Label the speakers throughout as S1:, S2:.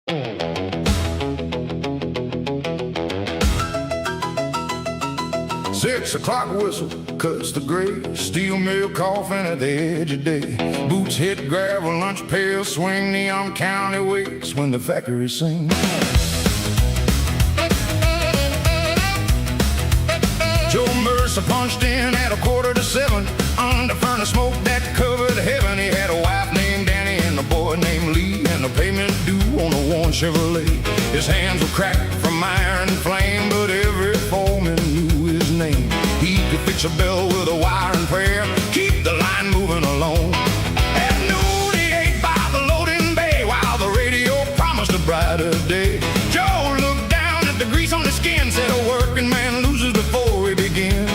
S1: 6 o'clock whistle cuts the gray, steel mill coffin at the edge of day. Boots hit gravel, lunch pails swing, Neon County wakes when the factory sings. Joe Mercer punched in at 6:45 under furnace smoke that covered heaven. He had a wife named Danny and a boy named Lee, and a payment due on a worn Chevrolet. His hands were cracked from iron and flame, but every foreman knew his name. He could fix a bell with a wire and prayer, keep the line moving along. At noon he ate by the loading bay, while the radio promised a brighter day. Joe looked down at the grease on his skin, said a working man loses before he begins.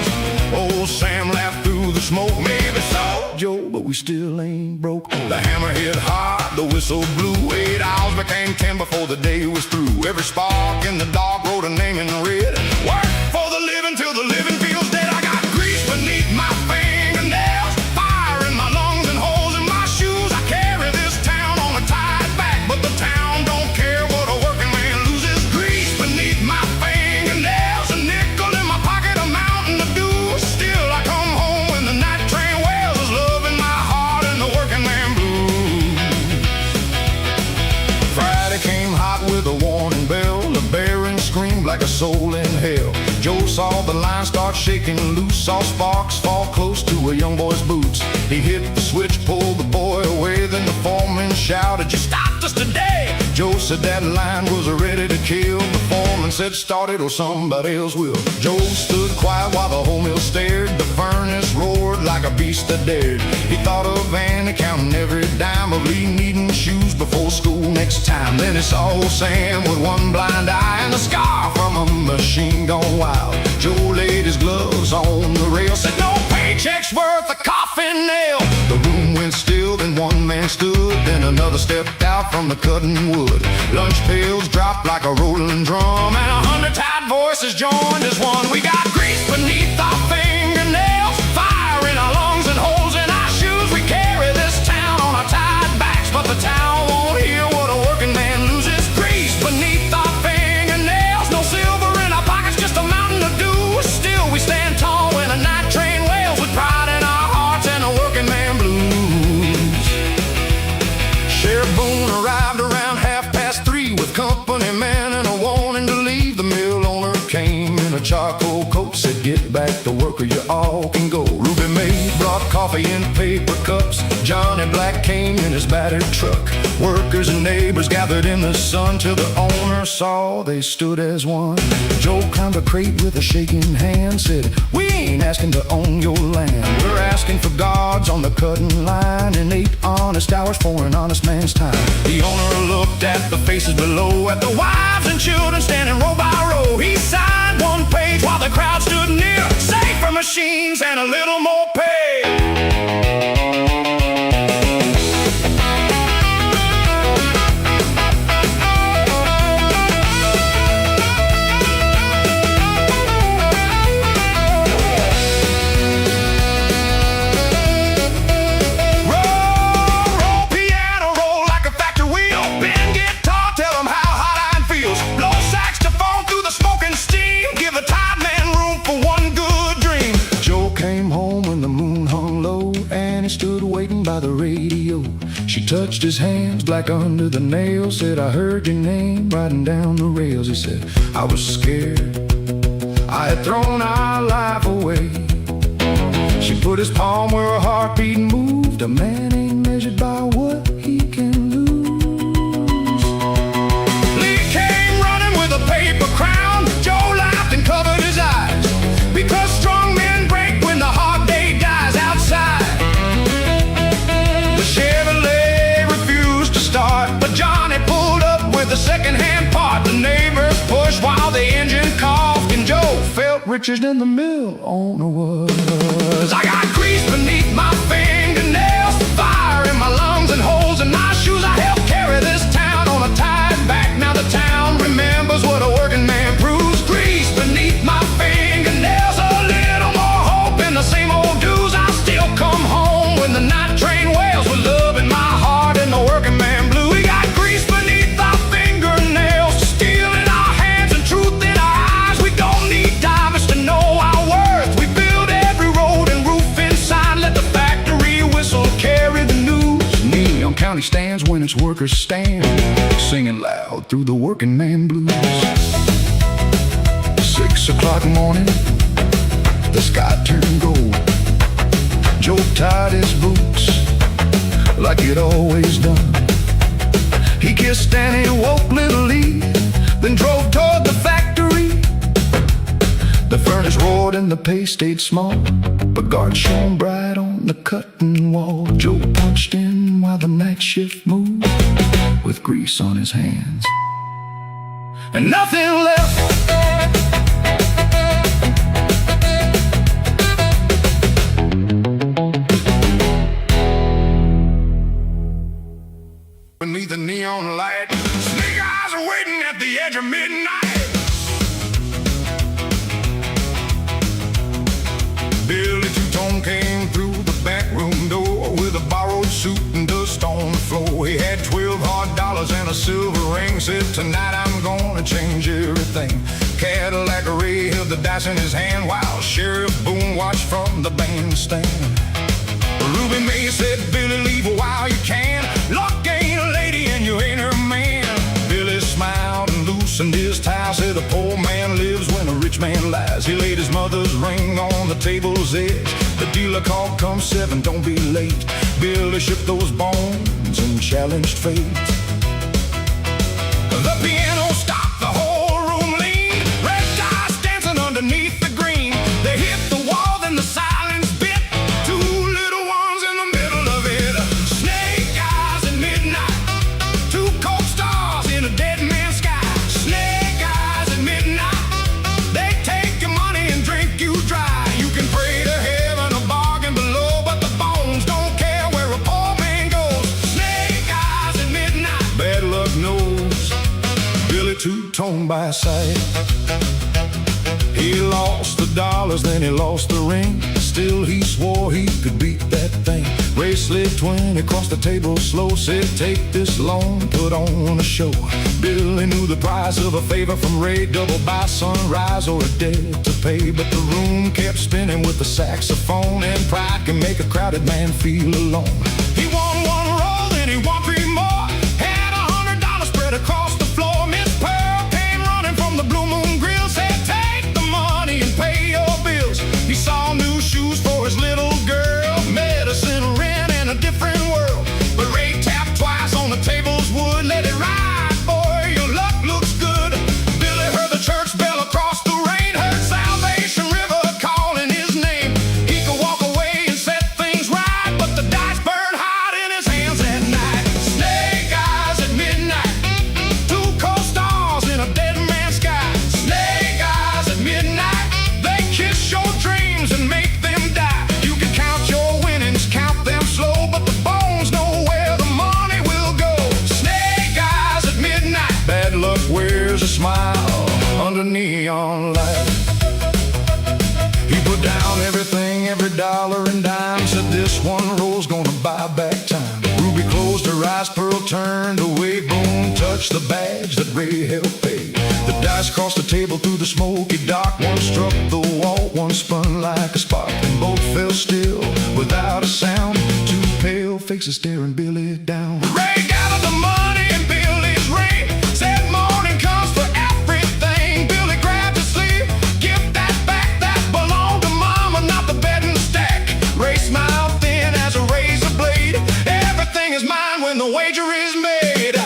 S1: Old Sam laughed through the smoke, maybe so, Joe, but we still ain't broke. The hammer hit hard, the whistle blew. 8 hours became 10 before the day was through. Every spark in the dark wrote a name in red. Work for the living till the living feels dead. I got grease beneath my fingernails, fire in my lungs and holes in my shoes. I carry this town on a tied back, but the town don't care what a working man loses. Grease beneath my fingernails, a nickel in my pocket, a mountain of dues. Still I come home when the night train wails. There's love in my heart and the working man blues. Friday came hot with a warning bell. The baron screamed like a soul in hell. Joe saw the line start shaking loose, saw sparks fall close to a young boy's boots. He hit the switch, pulled the boy away, then the foreman shouted, "You stopped us today!" Joe said that line was ready to kill. The foreman said, "Start it or somebody else will." Joe stood quiet while the whole mill stared. The furnace roared like a beast that dared. He thought of Annie counting every dime, of Lee needing shoes before school next time. Then he saw old Sam with one blind eye and a scar from a machine gone wild. Joe laid his gloves on the rail, said, "No paycheck's worth a coffin nail." The room went still, then one man stood, then another stepped out from the cutting wood. Lunch pails dropped like a rolling drum, and 100 tired voices joined as one. We got grease beneath our fingernails, fire in our lungs and holes in our shoes. We carry this town on our tied backs, but the town won't hear what a working man loses. Grease beneath our fingernails, no silver in our pockets, just a mountain of dew. Still we stand tall when a night train wails, with pride in our hearts and a working man blues. Sheriff Boone arrived around 3:30 with company man and a warning to leave. The mill owner came in a charcoal coat, said, "Get back to work or you all can go." Ruby May brought coffee in paper cups. Johnny Black came in his battered truck. Workers and neighbors gathered in the sun till the owner saw they stood as one. Joe climbed a crate with a shaking hand, said, "We ain't asking to own your land. We're asking for guards on the cutting line and 8 honest hours for an honest man's time." The owner looked at the faces below, at the wives and children standing row by row. He signed one page while the crowd stood near. Safer machines and a little more pay. By the radio, she touched his hands black under the nails, said, "I heard your name riding down the rails." He said, "I was scared, I had thrown our life away." She put his palm where her heartbeat moved. A man ain't measured by what he can lose. Lee came running with a paper crown. Joe laughed and covered his eyes, because strong men break when the hard day dies outside. Chevrolet refused to start, but Johnny pulled up with the second-hand part. The neighbors pushed while the engine coughed, and Joe felt richer than the mill owner was. I got grease beneath my fingernails, fire in my lungs and holes in my shoes. I helped carry this town on a tied back. Now the town remembers what a working man proves. Grease beneath my fingernails, a little more hope in the same old dues. I still come home when the night train wails, with love in my heart and the working man blue. We got grease beneath our fingers. workers stand, singing loud through the working man blues. 6 o'clock morning, the sky turned gold. Joe tied his boots like he'd always done. He kissed Annie, woke little Lee, then drove toward the factory. The furnace roared and the pay stayed small, but guards shone bright on the cutting wall. Joe punched in while the night shift moved, with grease on his hands and nothing left. Beneath the neon light, snake eyes are waiting at the edge of midnight. Billy Two-Tone came through the back room door with a borrowed suit and dust on the floor. He had 12 hard dollars and a silver ring. Said, tonight I'm gonna change everything. Cadillac Ray held the dice in his hand while Sheriff Boone watched from the bandstand. Ruby May said, Billy, leave while you can. Luck ain't a lady and you ain't her man. Billy smiled and loosened his tie. Said, a poor man lives when a rich man lies. He laid his mother's ring on the table's edge. The dealer called, come 7, don't be late. Billy shook those bones and challenged fate. The piano stopped, the whole room leaned. Red dice dancing underneath the green. They hit the wall, then the silence bit. Two little ones in the middle of it. Snake eyes at midnight, two cold stars in a dead man's sky. Snake eyes at midnight, they take your money and drink you dry. You can pray to heaven or bargain below, but the bones don't care where a poor man goes. Snake eyes at midnight, bad luck knows Billy Two-Tone by sight. He lost the dollars, then he lost the ring. Still he swore he could beat that thing. Ray slid 20 across the table slow. Said, take this loan, put on a show. Billy knew the price of a favor from Ray. Double by sunrise or a debt to pay. But the room kept spinning with the saxophone, and pride can make a crowded man feel alone. He won one roll, then he won 3 more. Had $100 spread across the floor. Miss Pearl came running from the Blue Moon Grill. Said, take the money and pay your bills. He saw new shoes for his little girl, medicine, rent, and a different world. But Ray tapped twice on the table's wood. Let it ride, boy, your luck looks good. Billy heard the church bell across the rain, heard Salvation River calling his name. He could walk away and set things right, but the dice burned hot in his hands that night. Snake eyes at midnight, two cold stars in a dead man's sky. Snake eyes at midnight, they kiss your dreams and make them die. You can count your winnings, count them slow, but the bones know where the money will go. Snake eyes at midnight, bad luck wears a smile under neon light. He put down everything, every dollar and dime. Said, this one roll's gonna buy back time. Ruby closed her eyes, Pearl turned away. Boone touched the badge that Ray helped pay. The dice crossed the table through the smoky dark. One struck the wall, one spun like a spark, and both fell still without a sound. Two pale faces staring Billy down. Ray gathered the money in Billy's ring. Said, morning comes for everything. Billy grabbed his sleeve, give that back. That belonged to mama, not the bed and stack. Ray smiled thin as a razor blade. Everything is mine when the wager is made.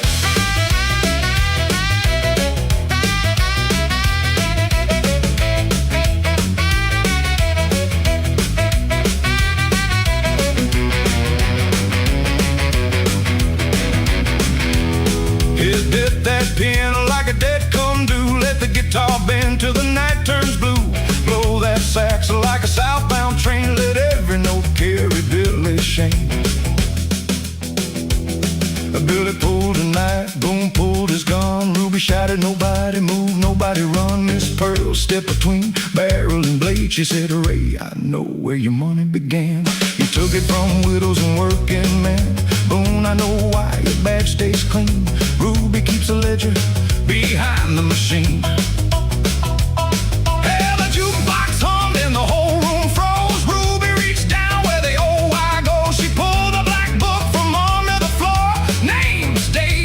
S1: His bit that pin like a debt come due. Let the guitar bend till the night turns blue. Blow that sax like a southbound train. Let every note carry Billy's shame. Billy pulled a knife, Boone pulled his gun. Ruby shouted, nobody move, nobody run. Miss Pearl stepped between barrel and blade. She said, Ray, I know where your money began. You took it from widows and working men. Boone, I know why your badge stays clean. Ruby keeps a ledger behind the machine. Hell, the jukebox hummed and the whole room froze. Ruby reached down where the old wire goes. She pulled the black book from under the floor. Names, dates,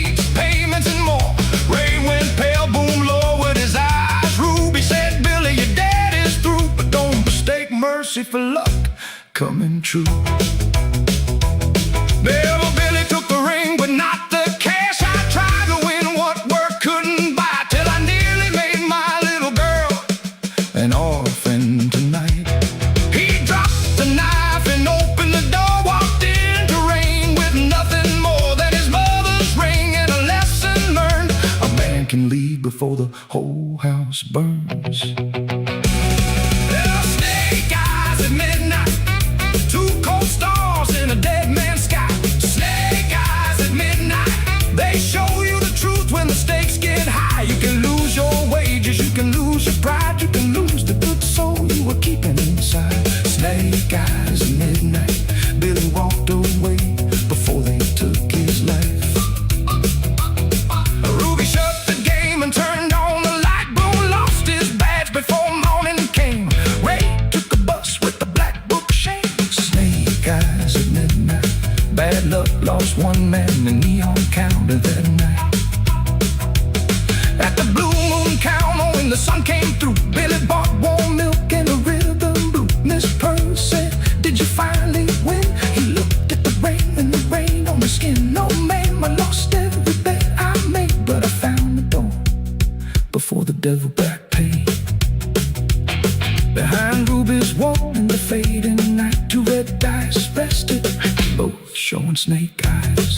S1: mercy for luck coming true. Never Billy took the ring, but not the cash. I tried to win what work couldn't buy, till I nearly made my little girl an orphan tonight. He dropped the knife and opened the door, walked into rain with nothing more than his mother's ring and a lesson learned: a man can leave before the whole house burns. Snake eyes at midnight, two cold stars in a dead man's sky. Snake eyes at midnight, they show you the truth when the stakes get high. You can lose your wages, you can lose your pride, you can lose the good soul you were keeping inside. Snake eyes at midnight, Billy walked away before they took his life. Ruby shut the game and turned on the light. Boone lost his badge before morning came. Ray took the bus with the black book shame. Snake eyes at midnight, bad luck lost one man in neon counter that night. At the Blue Moon counter when the sun came through, Billy bought warm milk and a rhythm blue. Miss Pearl said, "Did you finally win?" He looked at the rain on his skin. "No ma'am, I lost every bet I made, but I found the door before the devil back paid." Behind Ruby's wall in the fading night, two red dice rested, both showing snake eyes.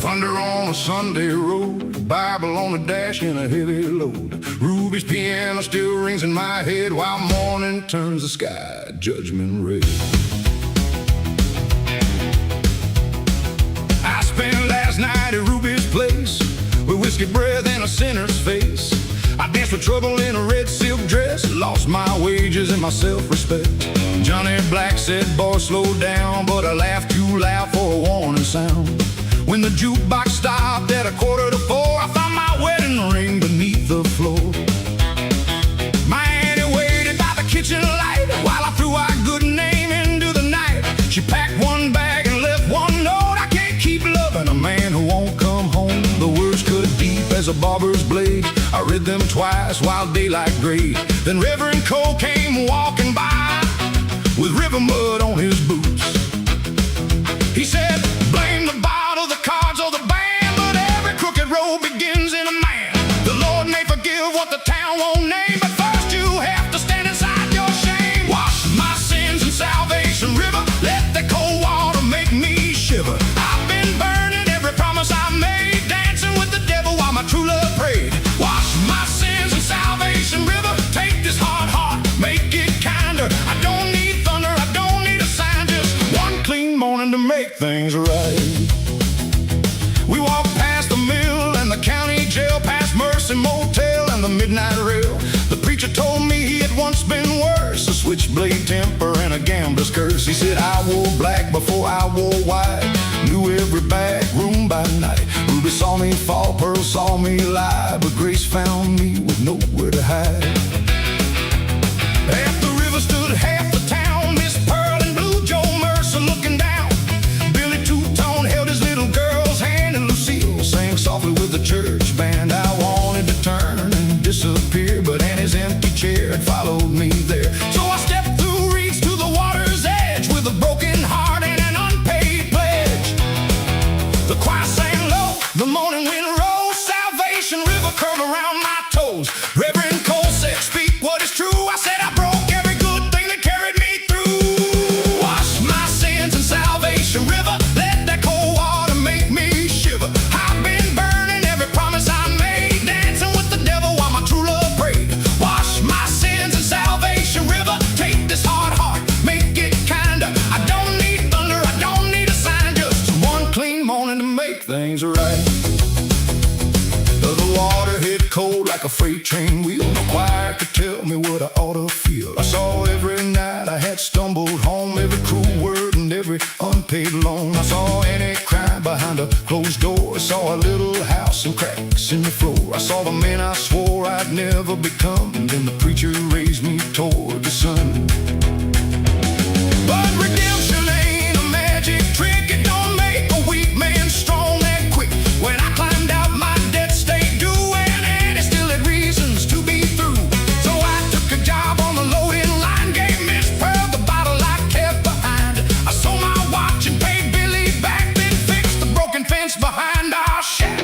S1: Thunder on a Sunday road, Bible on the dash in a heavy load. Ruby's piano still rings in my head while morning turns the sky judgment red. I spent last night at Ruby's place with whiskey breath and a sinner's face. I danced with trouble in a red silk dress, lost my wages and my self-respect. Johnny Black said, "Boy, slow down," but I laughed too loud for a warning sound. When the jukebox stopped at 3:45, I found my wedding ring beneath the floor. My auntie waited by the kitchen light while I threw our good name into the night. She packed one bag and left one note: "I can't keep loving a man who won't come home." The words cut deep as a barber's blade. I read them twice while daylight grayed. Then Reverend Cole came walking by with river mud on his boots. He said, "Blame the bottle, the cards, or the band, but every crooked road begins in a man. The Lord may forgive what the town won't name, but first you have to stand inside your shame. Wash my sins in Salvation River, let the cold water make me shiver. I've been burning every promise I made, dancing with the devil while my true love prayed. Wash my sins in Salvation River, take this hard heart, make it kinder. I don't need thunder, I don't need a sign, just one clean morning to make things right." We walked past the mill and the county jail, past Mercy Motel and the midnight rail. The preacher told me he had once been worse, a switchblade temper and a gambler's curse. He said, "I wore black before I wore white, knew every back room by night. Ruby saw me fall, Pearl saw me lie, but Grace found me with nowhere to hide." At the river stood half the town, Miss Pearl and Blue Joe Mercer looking down. Billy Two-Tone held his little girl's hand, and Lucille sang softly with the church band. I wanted to turn and disappear, but Annie's empty chair had followed me there. So I stepped through reeds to the water's edge with a broken heart and an unpaid pledge. The choir sang low, the morning wind rose, Salvation River curved around my toes. Reverend Cole said, "Speak what is true." I said, "I broke every good thing that carried me through." Wash my sins in Salvation River, let that cold water make me shiver. I've been burning every promise I made, dancing with the devil while my true love prayed. Wash my sins in Salvation River, take this hard heart, make it kinder. I don't need thunder, I don't need a sign, just one clean morning to make things right. The water hit cold like a freight train wheel. The choir could tell me what I ought to feel. I saw every night I had stumbled home, every cruel word and every unpaid loan. I saw Annie crying behind a closed door. I saw a little house and cracks in the floor. I saw the men I swore I might never become. And then the preacher raised me toward the sun. But redemption ain't a magic trick. It don't make a weak man strong that quick. When I climbed out, my debt stayed due, and it still had reasons to be through. So I took a job on the loading line, gave Miss Pearl the bottle I kept behind. I sold my watch and paid Billy back, then fixed the broken fence behind our shack.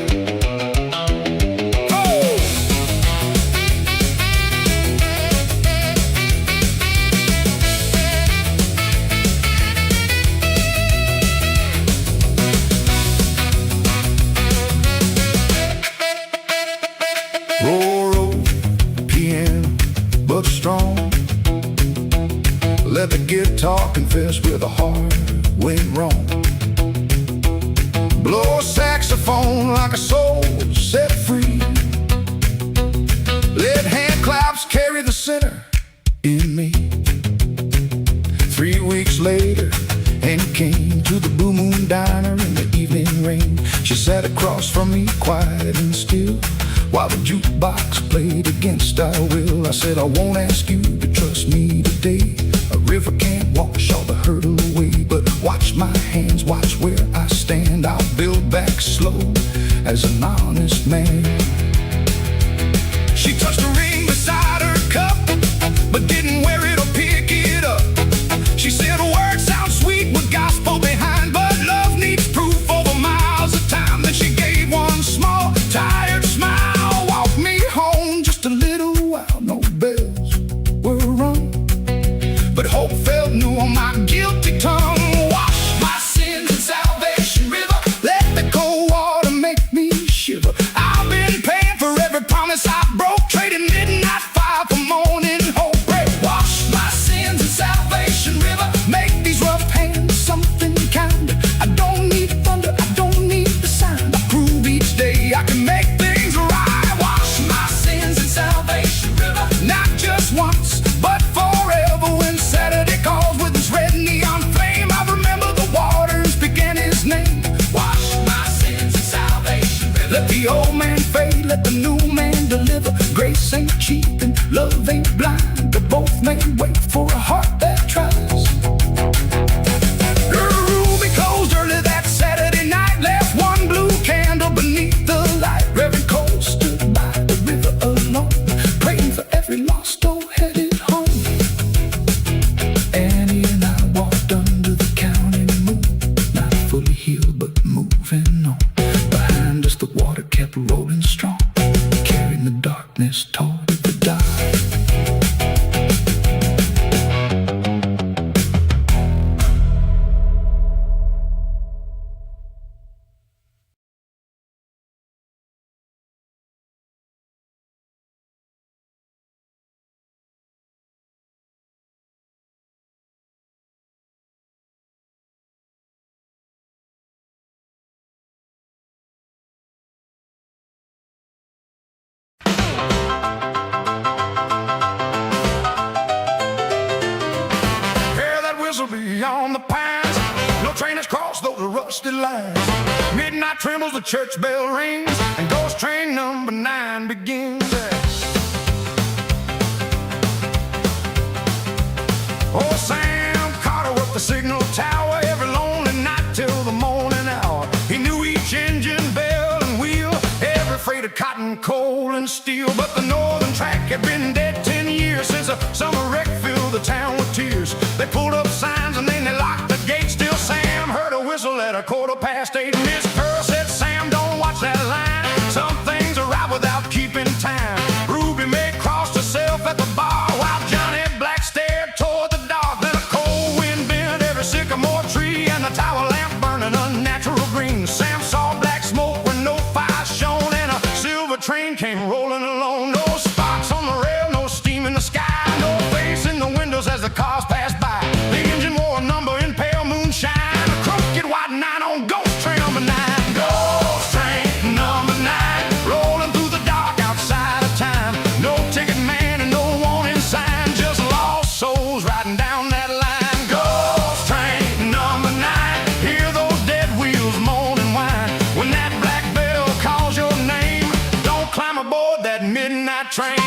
S1: Roll, piano, but strong. Let the guitar confess where the heart went wrong. Blow a saxophone like a soul set free. Let hand claps carry the center in me. 3 weeks later, Annie came to the Blue Moon Diner in the evening rain. She sat across from me, quiet and still, while the jukebox played Against Our Will. I said, I won't ask you to trust me today. A river can't wash all the hurdle away. But watch my hands, watch where I stand. I'll build back slow as an honest man. She touched a ring beside her cup, but didn't wear it or pick it up. She said, words sound sweet with gospel behind, but love needs proof over miles of time. Then she gave one small, tired smile, walked me home just a little while. No bells were rung, but hope felt new on my guilty tongue. Wash my sins in Salvation River, let the cold water make me shiver. I've been paying for every promise I broke, trading midnight fire for morning hope. Wash my sins in Salvation River, make these rough hands something kind. I don't need thunder, I don't need the sound. I prove each day I can make things right. Wash my sins in Salvation River, not just once, but forever. When Saturday calls with its red neon flame, I remember the waters began His name. Wash my sins in Salvation River. Let the old man fade, let the new man deliver. Grace ain't cheap and love ain't blind, but both may wait for a heart that tries. The ruby closed early that Saturday night, left one blue candle beneath the light. Reverend Cole stood by the river alone, praying for every lost soul headed home. Annie and I walked under the counting moon, not fully healed but moving on. Behind us the water kept rolling strong, carrying the darkness toward the dark. Beyond the pines, no train has crossed those rusty lines. Midnight trembles, the church bell rings, and ghost train number 9 begins. Oh, Sam Carter worked the signal tower every lonely night till the morning hour. He knew each engine, bell, and wheel, every freight of cotton, coal, and steel. But the northern track had been dead 10 years since a summer wreck filled the town with tears. They pulled up signs and then they locked the gate. Still Sam heard a whistle at 8:15. Miss Pearl said, Sam, don't watch that line. Some things are right without keeping time. Ruby May crossed herself at the bar, while Johnny Black stared toward the dark. Then a cold wind bent every sycamore tree, and the tower lamp burning unnatural green. Sam saw black smoke where no fire shone, and a silver train came rolling along. No sparks on the rail, no steam in the sky, no face in the windows as the cars passed by. The engine wore a number in pale moonshine, a crooked white 9 on Ghost Train number 9. Ghost Train number 9, rolling through the dark outside of time. No ticket man and no warning sign, just lost souls riding down that line. Ghost Train number 9, hear those dead wheels moan and whine. When that black bell calls your name, don't climb aboard that midnight train.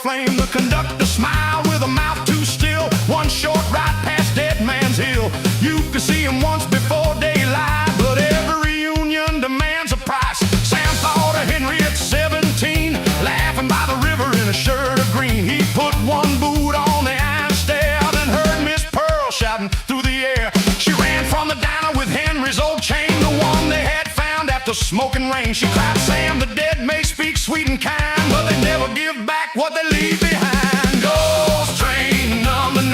S1: flame. The conductor smiled with a mouth too still. One short ride past Dead Man's Hill. You could see him once before daylight, but every reunion demands a price. Sam thought of Henry at 17, laughing by the river in a shirt of green. He put one boot on the iron stair, then heard Miss Pearl shouting through the air. She ran from the diner with Henry's old chain, the one they had found after smoking rain. She cried, Sam, the dead may speak sweet and kind, but they never give back what they leave behind. Ghost train number 9,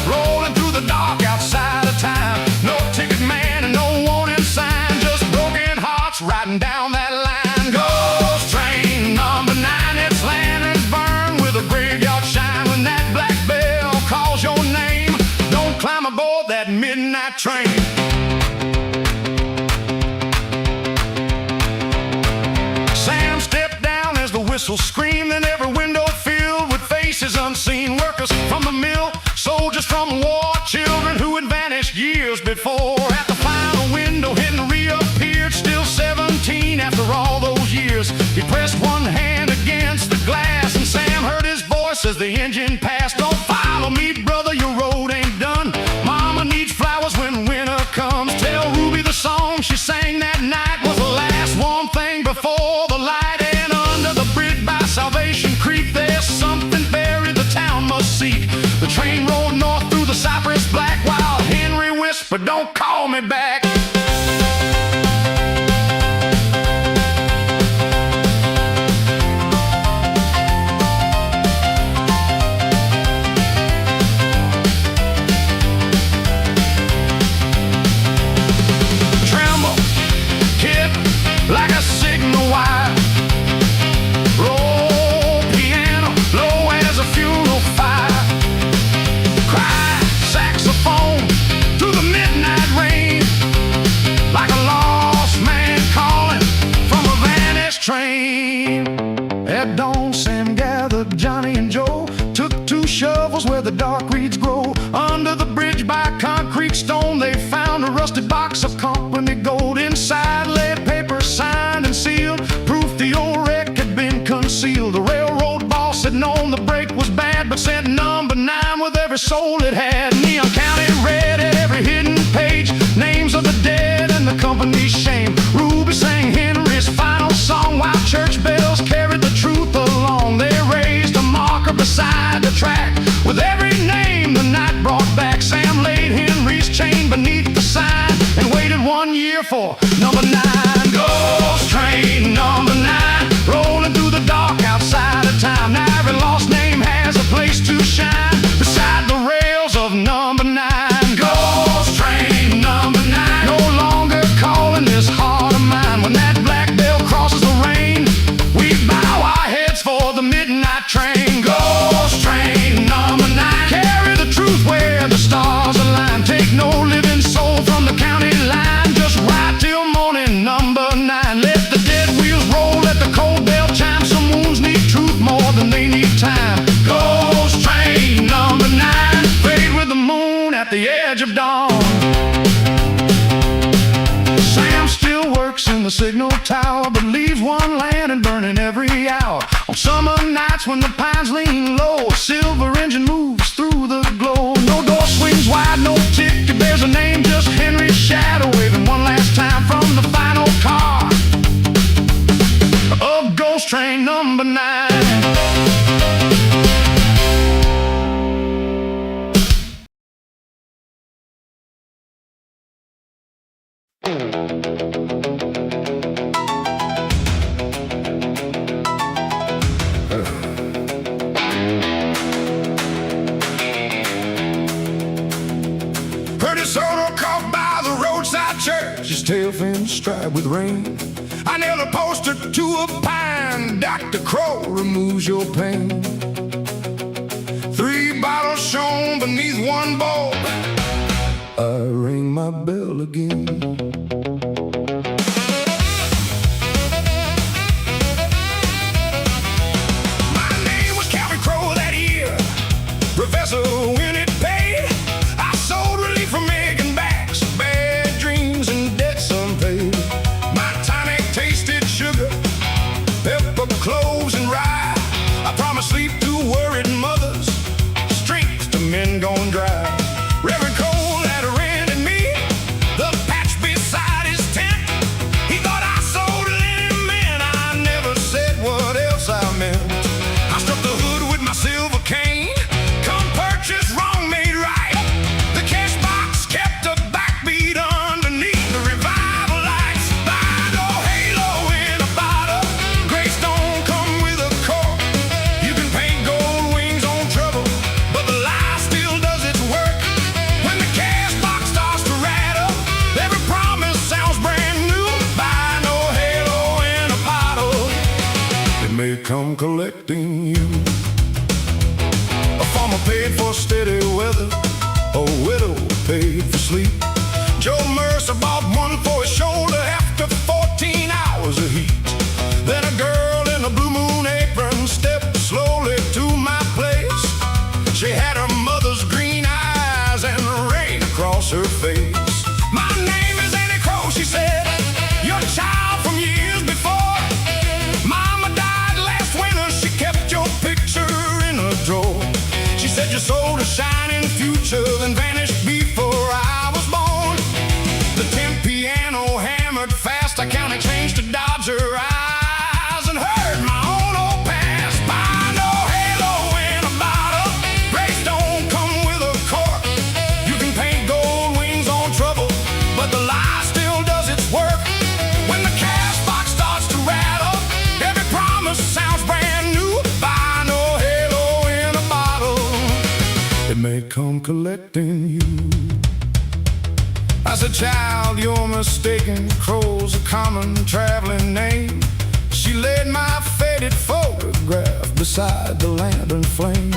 S1: rolling through the dark outside of time. No ticket man and no warning sign, just broken hearts riding down that line. Ghost train number 9, its lanterns burn with a graveyard shine. When that black bell calls your name, don't climb aboard that midnight train. Sam stepped down as the whistle screamed, and every window filled with faces unseen. Workers from the mill, soldiers from war, children who had vanished years before. At the final window, Henry appeared, still 17 after all those years. He pressed one hand against the glass, and Sam heard his voice as the engine passed. Don't follow me, brother, your road ain't done. Mama needs flowers when winter comes. Tell Ruby the song she sang that night was the last warm thing before the light. And under the bridge by Salvation Creek, there's something buried the town must seek. The train rolled north through the cypress black, while Henry whispered, don't call me back. Tremble, hit like a signal wire. Roll piano, low as a funeral fire. Cry saxophone through the midnight rain, like a lost man calling from a vanished train. At dawn, Sam gathered Johnny and Joe, took 2 shovels where the dark reeds grow. Under the bridge by concrete stone, they found a rusted box of company gold. Inside lay a paper signed and sealed, proof the old wreck had been concealed. The railroad boss had known the break was bad, but sent number 9 with every soul it had. Neon County read at every hidden page, names of the dead and the company's shame. Ruby sang Henry's final song, while church bells carried the truth along. They raised a marker beside the track with every name the night brought back. Sam laid Henry's chain beneath the sign and waited 1 year for number 9. Ghost train number 9, rolling through the dark outside of time. Now every lost name has a place to shine beside the rails of number 9. Ghost train number 9, no longer calling this heart of mine. When that black bell crosses the rain, we bow our heads for the midnight train. Ghost train number 9, carry the truth where the stars align. Take no living soul from the county line, just ride till morning number 9. Let the dead wheels roll, let the cold bell chime. Some wounds need truth more than they need time. Ghost train number 9, fade with the moon at the edge of dawn. Sam still works in the signal tower, but leaves one lantern burning every hour. On summer nights when the pines lean low, a silver engine moves through the glow. No door swings wide, no ticket bears a name, just Henry's shadow waving one last time from the final car of Ghost Train number 9. Pretty soda caught by the roadside church, his tail fin striped with rain. I nailed a poster to a pine, Dr. Crow removes your pain. 3 bottles shown beneath one bowl, I ring my bell again. My name was Calvin Crow that year, Professor when it paid. I sold relief from making backs, bad dreams and debts unpaid. My tonic tasted sugar, pepper, cloves and rye. I promised sleep through collecting you. A farmer paid for steady weather, a widow paid for sleep. Joe Mercer bought one for his shoulder after 14 hours of heat. Then a girl in a blue moon apron stepped slowly to my place. She had her mother's green eyes and rain across her face. My name is Annie Crow, she said, your child from years before. Mama died last winter, she kept your picture in a drawer. She said you sold a shining future, then vanished before I was born. The tin piano hammered fast, I counted change to dodge her eyes, and heard my own old past. Buy no halo in a bottle, grace don't come with a cork. You can paint gold wings on trouble, but the lie still does its work. When the cash box starts to rattle, every promise sounds brand new. Buy no halo in a bottle, it may come collecting you. I said, child, you're mistaken, Crow's a common traveling name. She laid my faded photograph beside the lantern flame.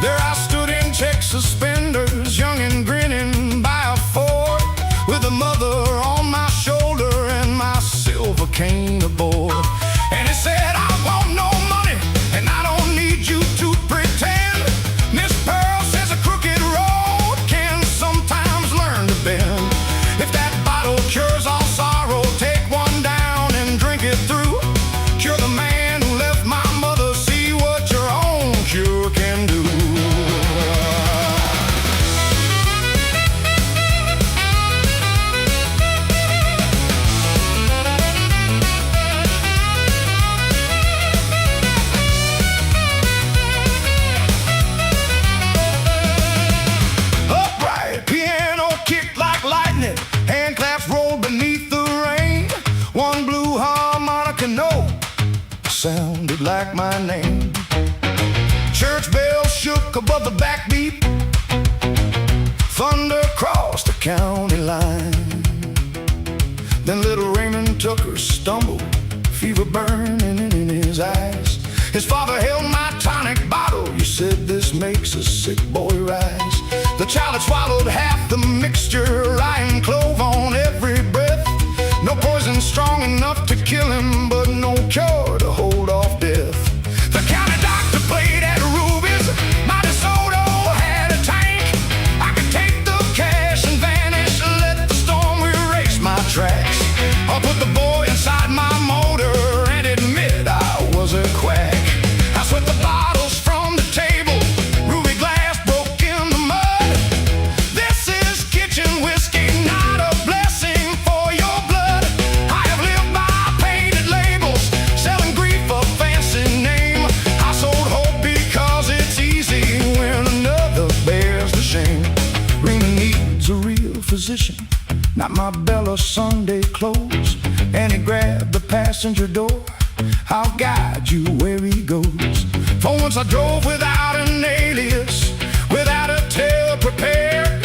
S1: There I stood in check suspenders, young and grinning by a Ford, with a mother on my shoulder and my silver cane aboard. And it said, I want no money, and I don't need you to pretend. Miss Pearl says a crooked road can sometimes learn to bend. If that bottle cures all sorrow, take one down and drink it through. Cure the man who left my mother, see what your own cure can do. Upright, piano kicked like lightning, hand claps rolled beneath the rain. One blue harmonica note sounded like my name. Church bells shook above the backbeat, thunder crossed the county line. Then little Raymond Tucker stumbled, fever burning in his eyes. His father held my tonic bottle, you said this makes a sick boy rise. The child had swallowed half the mixture, rye and clove on every breath. No poison strong enough to kill him, but no cure to hold off death. The county doctor played at Ruby's, my DeSoto had a tank. I could take the cash and vanish, let the storm erase my tracks. I'll put the boy inside my motor and admit I was a quack. I swept the bottles from the table, ruby glass broke in the mud. This is kitchen whiskey, not a blessing for your blood. I have lived by painted labels, selling grief a fancy name. I sold hope because it's easy when another bears the shame. Rena needs a real physician, not my Bella Sunday clothes. And he grabbed the passenger door, I'll guide you where he goes. For once I drove without an alias, without a tale prepared.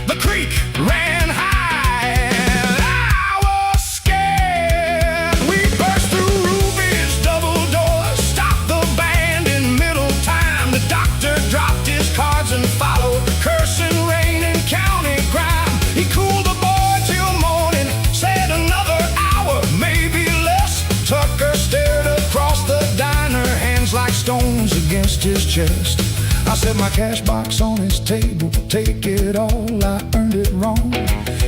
S1: The creek ran high and I was scared. We burst through Ruby's double doors, stopped the band in middle time. The doctor dropped his cards and followed, cursing rain and county crime. He cooled the boy till morning, said another hour, maybe less. Tucker stared across the diner, hands like stones against his chest. I set my cash box on his table, take it all, I earned it wrong.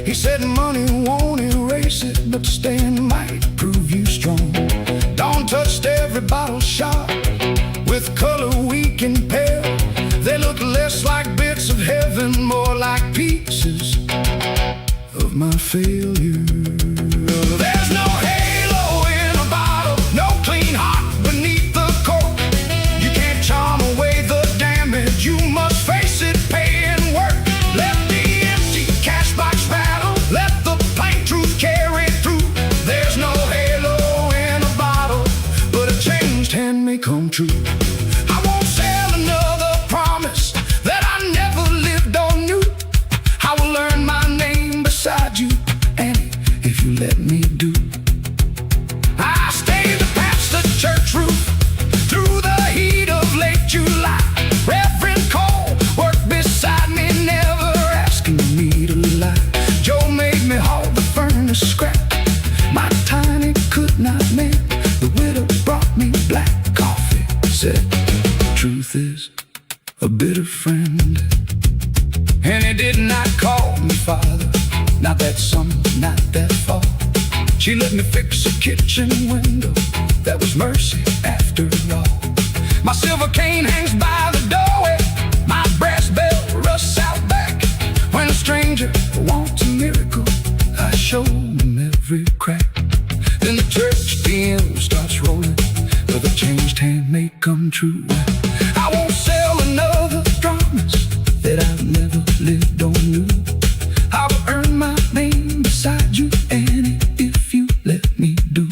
S1: He said money won't erase it, but staying might prove you strong. Dawn touched every bottle shot, with color weak and pale. They look less like bits of heaven, more like pieces of my failure. There's no halo in a bottle, no clean heart beneath the cork. You can't charm away the damage, you must face it, pay and work. Let the empty cash box rattle, let the plain truth carry through. There's no halo in a bottle, but a changed hand may come true. I won't sell another promise that I never lived or knew. I will learn my name beside you, Annie, if you let me do. I stayed past the church roof, through the truth is a bitter friend. And he did not call me father, not that summer, not that fall. She let me fix a kitchen window, that was mercy after all. My silver cane hangs by the doorway, my brass bell rusts out back. When a stranger wants a miracle, I show him every crack. Then the church PM starts rolling, but the changed hand may come true. I won't sell another promise that I've never lived or knew. I'll earn my name beside you, Annie, if you let me do.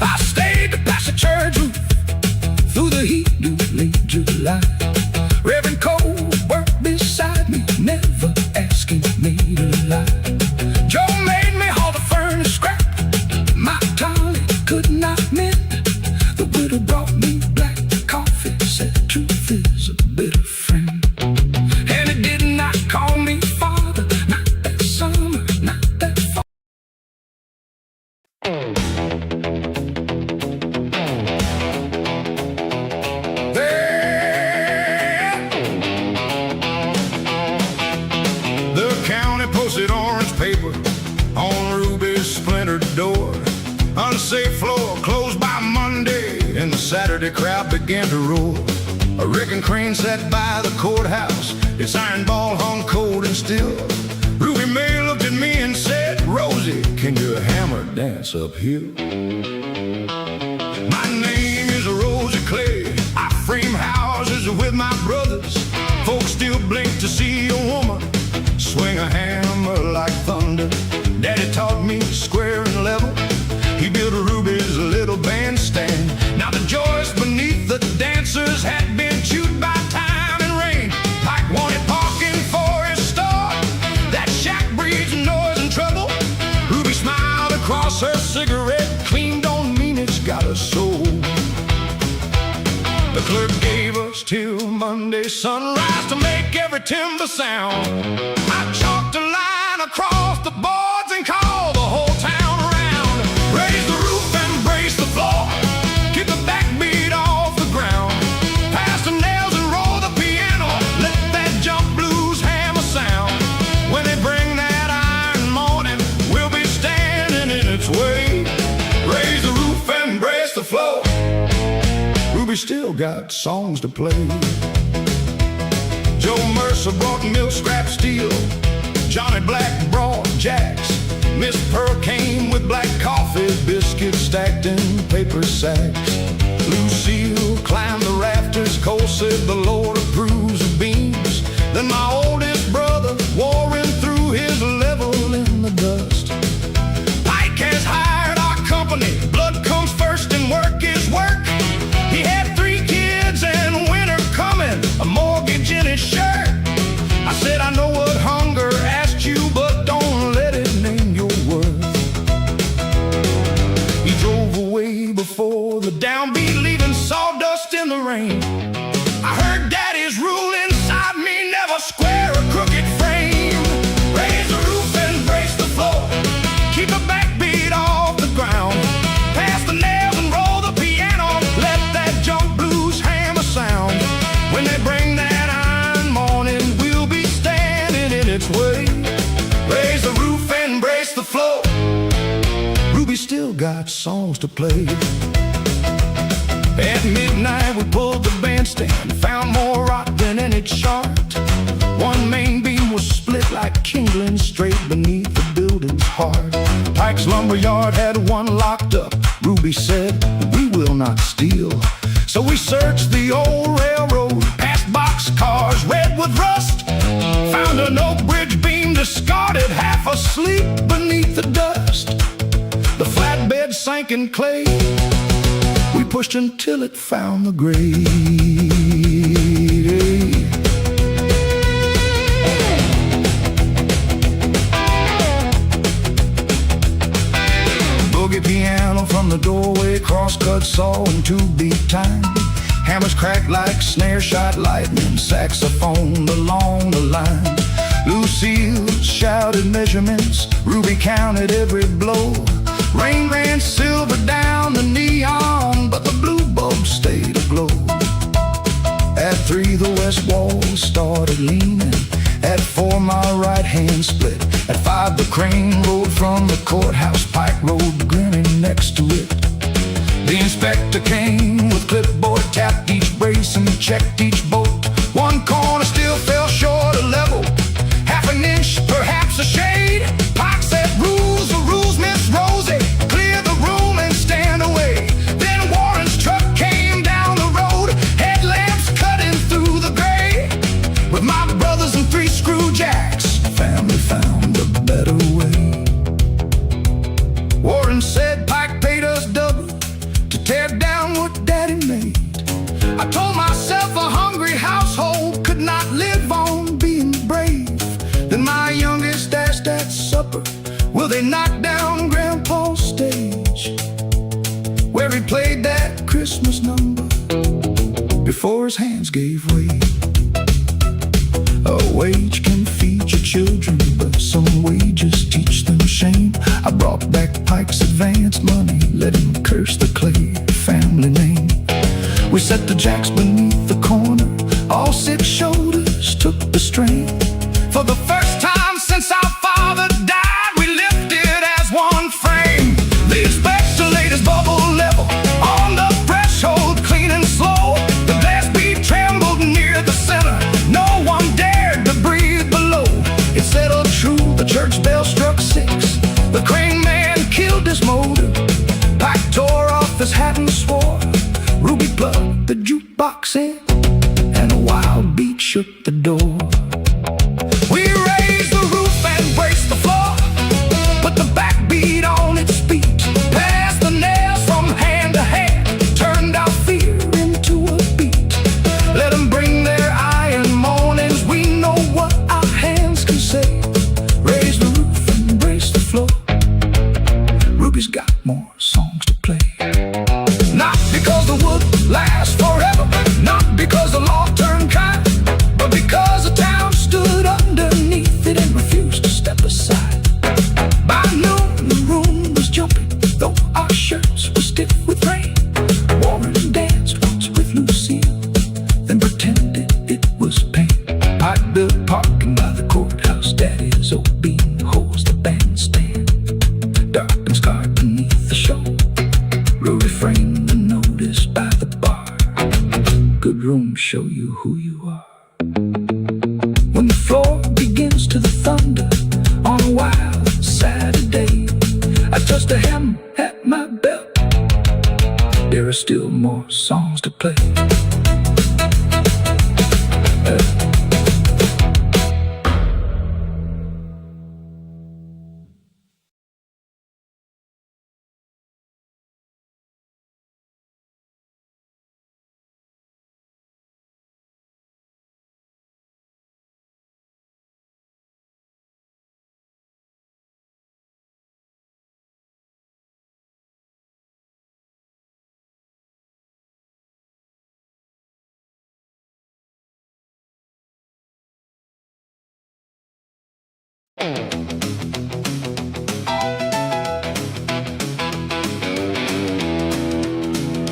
S1: I stayed to pass the church roof through the heat of late July. Reverend Cole worked beside me, never asking me to lie. Joe made me haul the furnace scrap, my Tolly could not mend. The widow brought me black coffee, said truth is a bitter friend. And it did not call me father, not that summer, not that fall. The county posted orange paper on Ruby's splintered door. Unsafe floor closed by Monday, and the Saturday crowd began to roar. A wrecking crane sat by the courthouse, its iron ball hung cold and still. Ruby May looked at me and said, Rosie, can your hammer dance uphill? My name is Rosie Clay, I frame houses with my brothers. Folks still blink to see a woman swing a hammer like thunder. Daddy taught me square and level, he built Ruby's little bandstand. Now the joists beneath the dancers had been chewed by time and rain. Pike wanted parking for his store, that shack breeds noise and trouble. Ruby smiled across her cigarette, clean don't mean it's got a soul. The clerk gave us till Monday sunrise to make every timber sound. I chalked a line across the boards and called the whole town around. Raise the roof and brace the floor, keep the backbeat off the ground. Pass the nails and roll the piano, let that jump blues hammer sound. When they bring that iron morning, we'll be standing in its way. Raise the roof and brace the floor, Ruby still got songs to play. Joe Mercer brought milk scrap steel, Johnny Black brought jacks. Miss Pearl came with black coffee, biscuits stacked in paper sacks. Lucille climbed the rafters, Cole said the Lord approves of beams. Then my oldest brother Warren threw his level in the dust. Pike has hired our company, blood comes first and work is work. He had 3 kids and winter coming, a mortgage in his shirt. I said I know what hunger asked you, but don't let it name your worth. He drove away before the downbeat, leaving sawdust in the rain. I heard Daddy's rule inside me, never square a crooked frame. Raise the roof and brace the floor, keep the backbeat off the ground. Pass the nails and roll the piano, let that jump blues hammer sound. When they bring that iron morning, we'll be standing in its way. Raise the roof and brace the floor, Ruby still got songs to play. At midnight we pulled the bandstand, found more rock than any chart. One main beam was split like kindling straight beneath the building's heart. Pike's lumberyard had one locked up, Ruby said, we will not steal. So we searched the old railroad, past boxcars red with rust. Found an oak bridge beam discarded, half asleep beneath the dust. The flatbed sank in clay, we pushed until it found the grave. Boogie piano from the doorway, crosscut saw in 2-beat time. Hammers cracked like snare shot lightning, saxophone along the line. Lucille shouted measurements, Ruby counted every blow. Rain ran silver down the neon, but the blue bulb stayed aglow. west wall started leaning. At 4, my right hand split. At 5, the crane rolled from the courthouse. Pike rolled grinning next to it. The inspector came with clipboard, tapped each brace and checked each bolt. One corner still fell short of level, half an inch, perhaps a shade. Pike said, rules are rules, Miss Rosie. Clear the room and stand away. Then Warren's truck came down the road, headlamps cutting through the gray. With my brothers and 3 screw jacks, family found a better way. Warren said Pike paid us double to tear down what Daddy made. I told myself a hungry household could not live on being brave. Then my youngest asked at supper, will they knock down Grandpa's stage, where he played that Christmas number before his hands gave way. A wage can feed your children, but some wages teach them shame. I brought back Pike's advance money, let him curse the Clay family name. We set the jacks beneath the corner, all 6 shoulders took the strain. For the first time since our father died, we lifted as one frame. The inspector laid his bubble level on the threshold, clean and slow. The glass bead trembled near the center, no one dared to breathe below. It settled true, the church bell struck 6. The crane man killed his motor. Pike tore off his hat and swore. Ruby plugged the jukebox in, and a wild beat shook the door. We raised the roof and braced the floor, put the backbeat on its feet, passed the nails from hand to hand, turned our fear into a beat. Let them bring their iron mornings, we know what our hands can say. Raise the roof and brace the floor, Ruby's got more songs to play. Not because the wood lasts forever, not because the law turned kind, but because the town stood underneath it and refused to step aside. By noon the room was jumping, though our shirts were stiff with rain. Warren danced once with Lucille, then pretended it was pain. I'd built parking by the courthouse, Daddy's old bean holds the bandstand. Dark and scarred beneath the show, Ruby framed the notice by the bar. Good rooms show you who you are. When the floor begins to the thunder on a wild Saturday, I touch the hem at my belt. There are still more songs to play.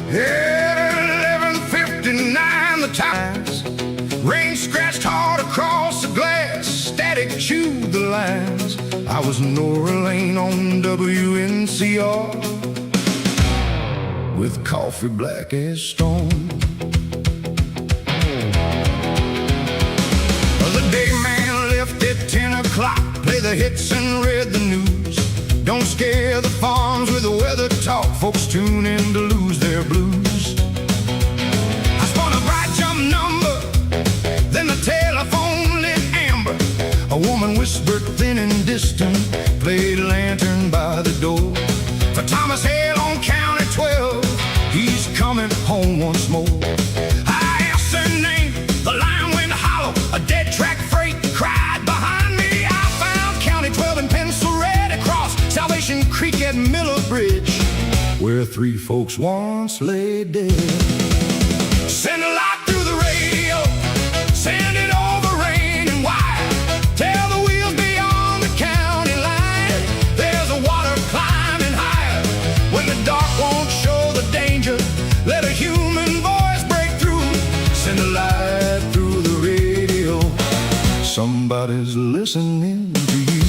S1: At 11:59 the times, rain scratched hard across the glass, static chewed the lines. I was Nora Lane on WNCR, with coffee black as stone. The day man left at 10 o'clock, play the hits and read the news. Don't scare the farms with the weather talk, folks tune in to lose their blues. I spun a bright jump number, then the telephone lit amber. A woman whispered thin and distant, played lantern by the door. For Thomas Hale on County 12, he's coming home once more. I asked her name, the line went hollow, a dead track freight cried behind me. I found County 12 in Pencil Red across Salvation Creek at Miller Bridge, where 3 folks once lay dead. Send a light through the radio, send it over rain and wire. Tell the wheels beyond the county line, there's a water climbing higher. When the dark won't show the danger, let a human voice break through. Send a light through the somebody's listening to you.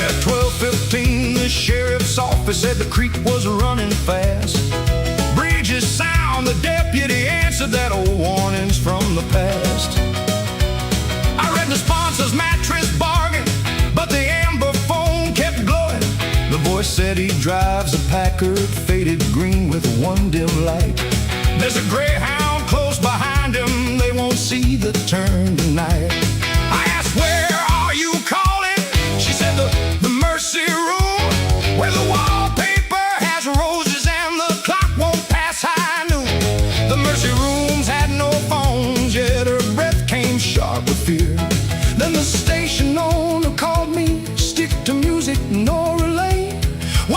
S1: At 12:15, the sheriff's office said the creek was running fast. Bridges sound, the deputy answered that old warning's from the past. I read the sponsor's mattress bargain, but the amber phone kept glowing. The voice said he drives a Packard faded green with one dim light. There's a Greyhound close behind him, they won't see the turn tonight. I asked, where are you calling? She said, the Mercy Room, where the wallpaper has roses and the clock won't pass high noon. The Mercy Rooms had no phones, yet her breath came sharp with fear. Then the station owner called me, stick to music, no relay.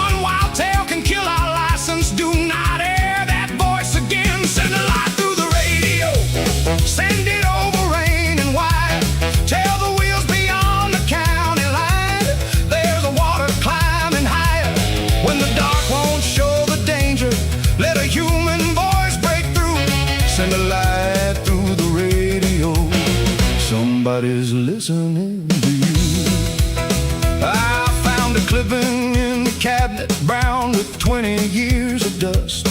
S1: One wild tale can kill our license, do not air that voice again. Send a light through the radio, send it over rain and wide. Tell the wheels beyond the county line, there's a water climbing higher. When the dark won't show the danger, let a human voice break through. Send a light through the radio, somebody's listening to you. I found a clipping in the cabinet, brown with 20 years of dust.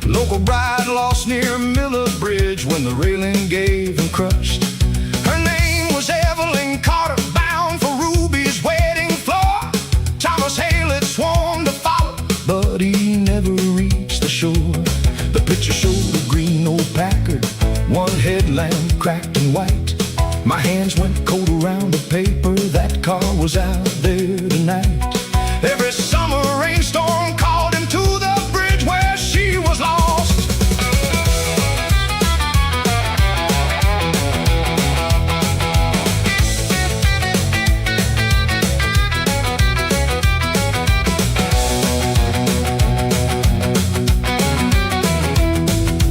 S1: Local bride lost near Miller Bridge when the railing gave and crushed. Her name was Evelyn Carter, bound for Ruby's wedding floor. Thomas Hale had sworn to follow, but he never reached the shore. The picture showed a green old Packard, one headlamp cracked and white. My hands went cold around the paper, that car was out there tonight. Every summer rainstorm called him to the bridge where she was lost.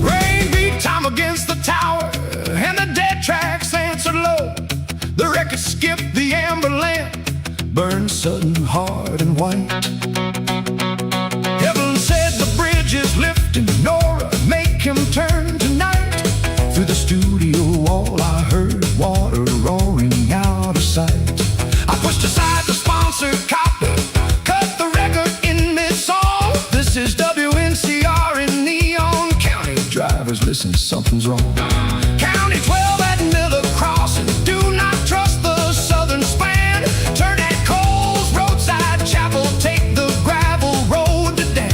S1: Rain beat time against the tower, and the dead tracks answered low. The record skipped the amber lamp, burned sudden hard and white. Heaven said the bridge is lifting, Nora, make him turn tonight. Through the studio wall I heard water roaring out of sight. I pushed aside the sponsor copy, cut the record in mid-song. This is WNCR in Neon County. Drivers, listen, something's wrong. County 12 at Miller Crossing, do not trust the southern span. Turn at Cole's roadside chapel, take the gravel road to Dan.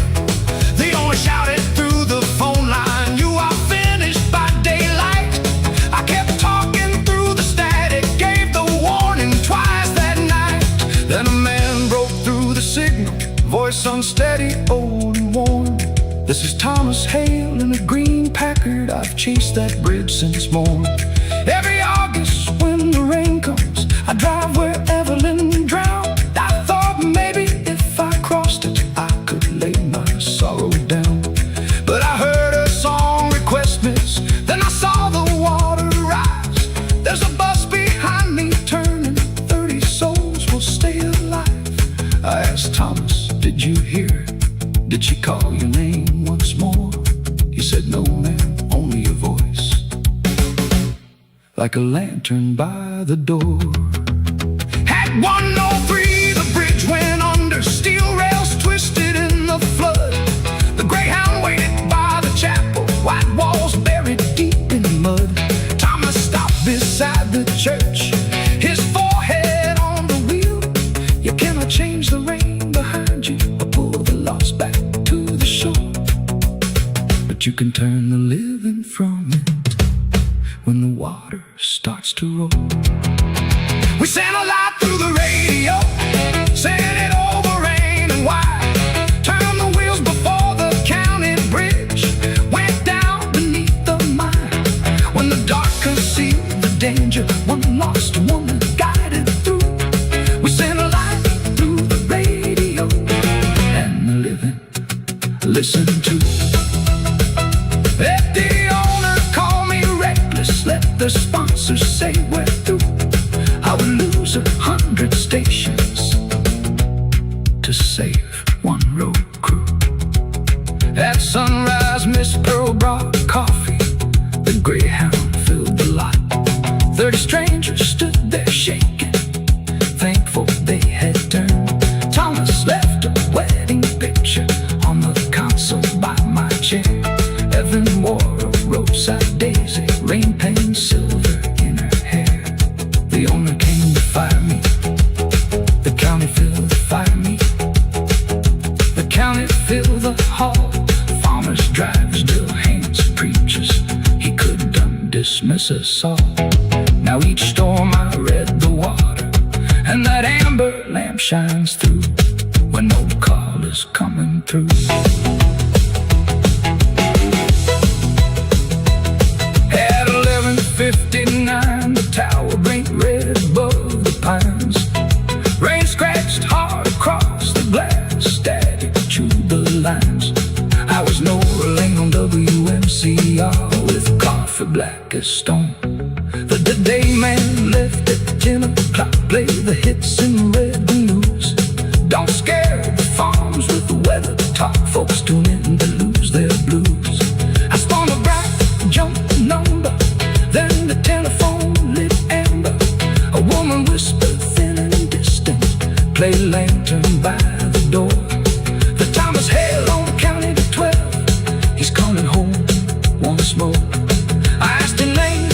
S1: The owner shouted through the phone line, you are finished by daylight. I kept talking through the static, gave the warning twice that night. Then a man broke through the signal, voice unsteady, old and worn. This is Thomas Hale in a green Packard, I've chased that bridge since morn. Every August when the rain comes, I drive where Evelyn drowned. I thought maybe if I crossed it, I could lay my sorrow down. But I heard a song request miss, then I saw the water rise. There's a bus behind me turning, 30 souls will stay alive. I asked Thomas, did you hear her? Did she call your name once more? He said, no man, only your voice, like a lantern by the door. At 103 the bridge went under, steel rails twisted in the flood. The Greyhound waited by the chapel, white walls buried deep in mud. Thomas stopped beside the church, his forehead on the wheel. You cannot change the rain behind you or pull the lost back to the shore, but you can turn the living from it when the water starts to roll. We sent a light through the radio, sent it over rain and wide. Turned the wheels before the county bridge, went down beneath the mine. When the dark concealed the danger, one lost woman guided through. We sent a light through the radio, and the living listened to. Let the owner call me reckless, let the sponsors say we're through. I would lose 100 stations to save one road crew. At sunrise, Miss Pearl brought coffee, the Greyhound filled the lot.
S2: 30 strangers stood there shaking, thankful they had turned. Thomas left a wedding picture on the console by my chair. Evan wore a roadside daisy, rain painted silver in her hair. The owner came to fire me, the county filled the fire me. The county filled the hall, farmers, drivers, still hands, preachers. He couldn't dismiss us all. Now each storm I read the water, and that amber lamp shines through when no call is coming through. At 11:59, the tower blinked red above the pines. Rain scratched hard across the glass, static chewed the lines. I was rolling on WMCR with coffee black as stone. The day man left at 10 o'clock, play the hits in red news. Don't scare the farms with the weather talk, folks tune in to lose their blues. I spun a bright jump number, then the telephone lit amber. A woman whispered thin and distant, play lantern by the door. The time is hell on the county to 12, he's coming home once more. I asked him name,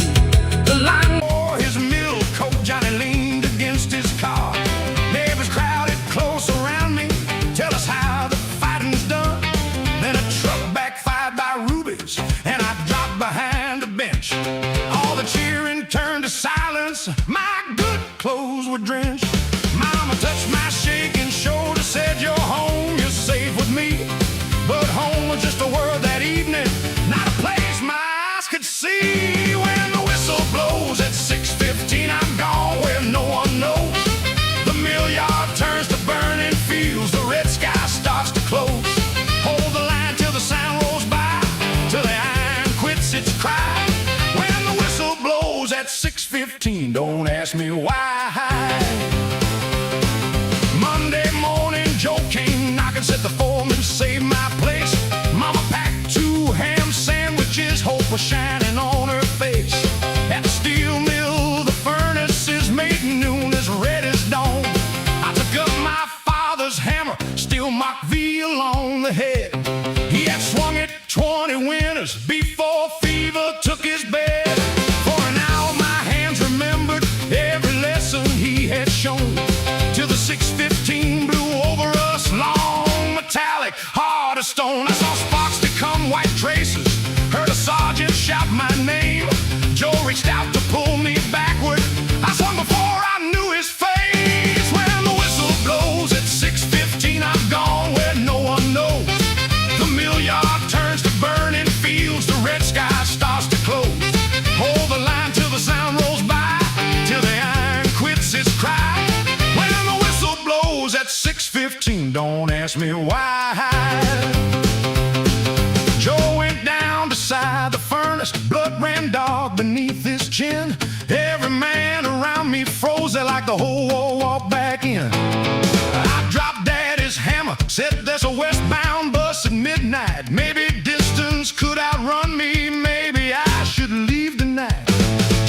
S2: the line
S1: wore his milk coat, Johnny leaned against his car. Neighbors crowded close around me, tell us how the fighting's done. Then a truck backfired by rubies, and I dropped behind a bench. All the cheering turned to silence, my good clothes were drenched. Mama touched my shaking shoulder, said you're home, you're safe with me. But home was just a word that evening, not a place my eyes could see. When the whistle blows at 6:15, I'm gone where no one knows. The mill yard turns to burning fields, the red sky starts to close. Hold the line till the sound rolls by, till the iron quits its cry. When the whistle blows at 6:15, don't ask me why. Monday morning, Joe came knocking, said the foreman saved my place. Mama packed 2 ham sandwiches, hope was shining on her face. At the steel mill, the furnaces made noon as red as dawn. I took up my father's hammer, steel Mach V along the head. He had swung it 20 winters before fever took his bed. For an hour my hands remembered every lesson he had shown, till the 6:15 blew over us, long, metallic, hard as stone. I saw sparks become white traces, heard a sergeant shout my name. Joe reached out to pull me backward, I swung before I knew his face. When the whistle blows at 6:15, I'm gone where no one knows. The mill yard turns to burning fields, the red sky starts to close. Hold the line till the sound rolls by, till the iron quits its cry. When the whistle blows at 6:15, don't ask me why. Joe went down beside the furnace, blood ran dark beneath his chin. Every man around me froze there like the whole war walked back in. I dropped Daddy's hammer, said there's a westbound bus at midnight. Maybe distance could outrun me, maybe I should leave tonight.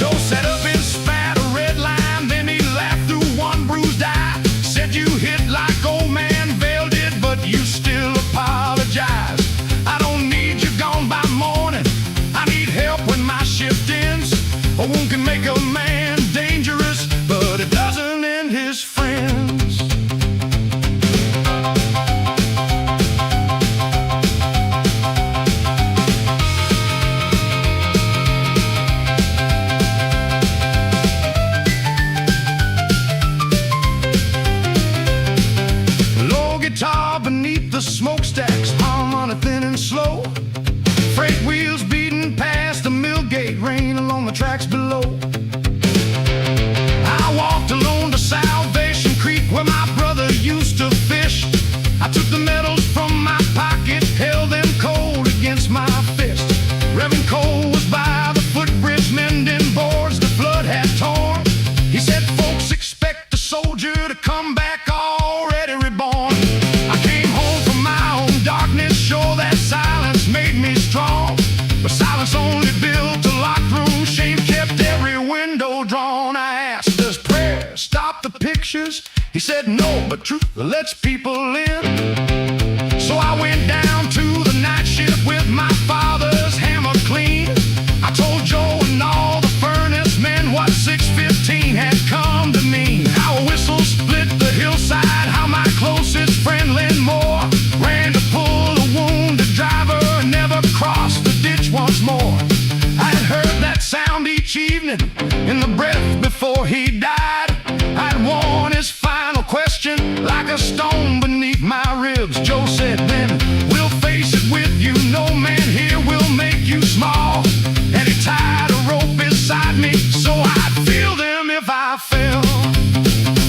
S1: Joe sat up and spat a red line, then he laughed through one bruised eye. Said you hit like old man Vail did, but you still apologize. I don't need you gone by morning, I need help when my shift ends. A wound can make a man dangerous, but it doesn't end his friends. He said, no, but truth lets people in. So I went down to the night shift with my father's hammer clean. I told Joe and all the furnace men what 615 had come to mean. How a whistle split the hillside, how my closest friend Lynn Moore ran to pull a wounded driver and never crossed the ditch once more. I had heard that sound each evening in the breath before he died. I'd worn his final question like a stone beneath my ribs. Joe said then, we'll face it with you, no man here will make you small. And he tied a rope beside me so I'd feel them if I fell.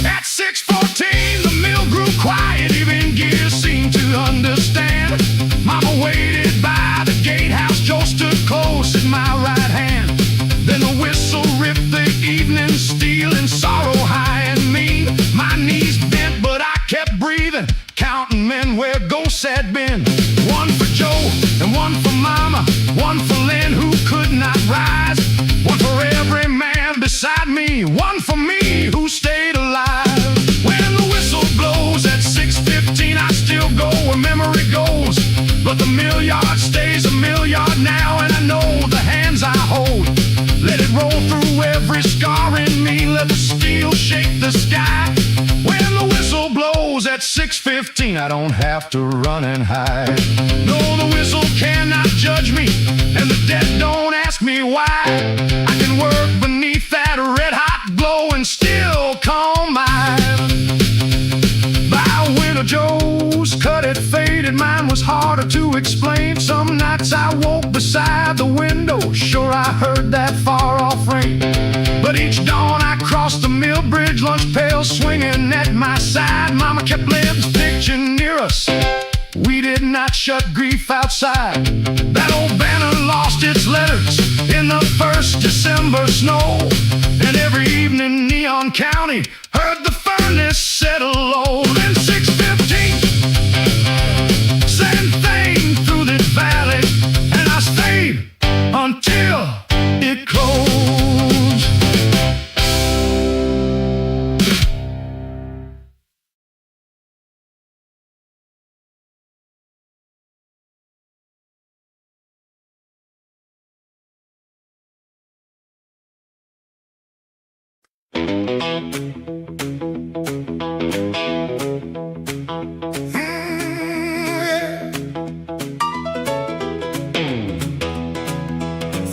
S1: At 6:14 the mill grew quiet, even gears seemed to understand. Mama waited by the gatehouse, Joe stood close at my right hand. Then the whistle ripped the evening steel in sorrow high and mean. My knees bent but I kept breathing, counting men where ghosts had been. One for Joe and one for Mama, one for Lynn who could not rise, one for every man beside me, one for me who stayed alive. When the whistle blows at 6:15 I still go where memory goes, but the mill yard stays a mill yard now, and I know the hands I hold. Let it roll through every scar in me, let the steel shake the sky. When the whistle blows at 6:15 I don't have to run and hide. No, the whistle cannot judge me, and the dead don't ask me why. I can work beneath that red hot glow and still calm mine. By winter Joe's cut it faded, mine was harder to explain. Some nights I woke beside the window, sure I heard that far off rain. But each dawn I crossed the mill bridge, lunch pail swinging at my side. Mama kept Lib's picture near us, we did not shut grief outside. That old banner lost its letters in the first December snow, and every evening Neon County heard the furnace settle low. Then 6:15 sent thing through the valley, and I stayed until it closed.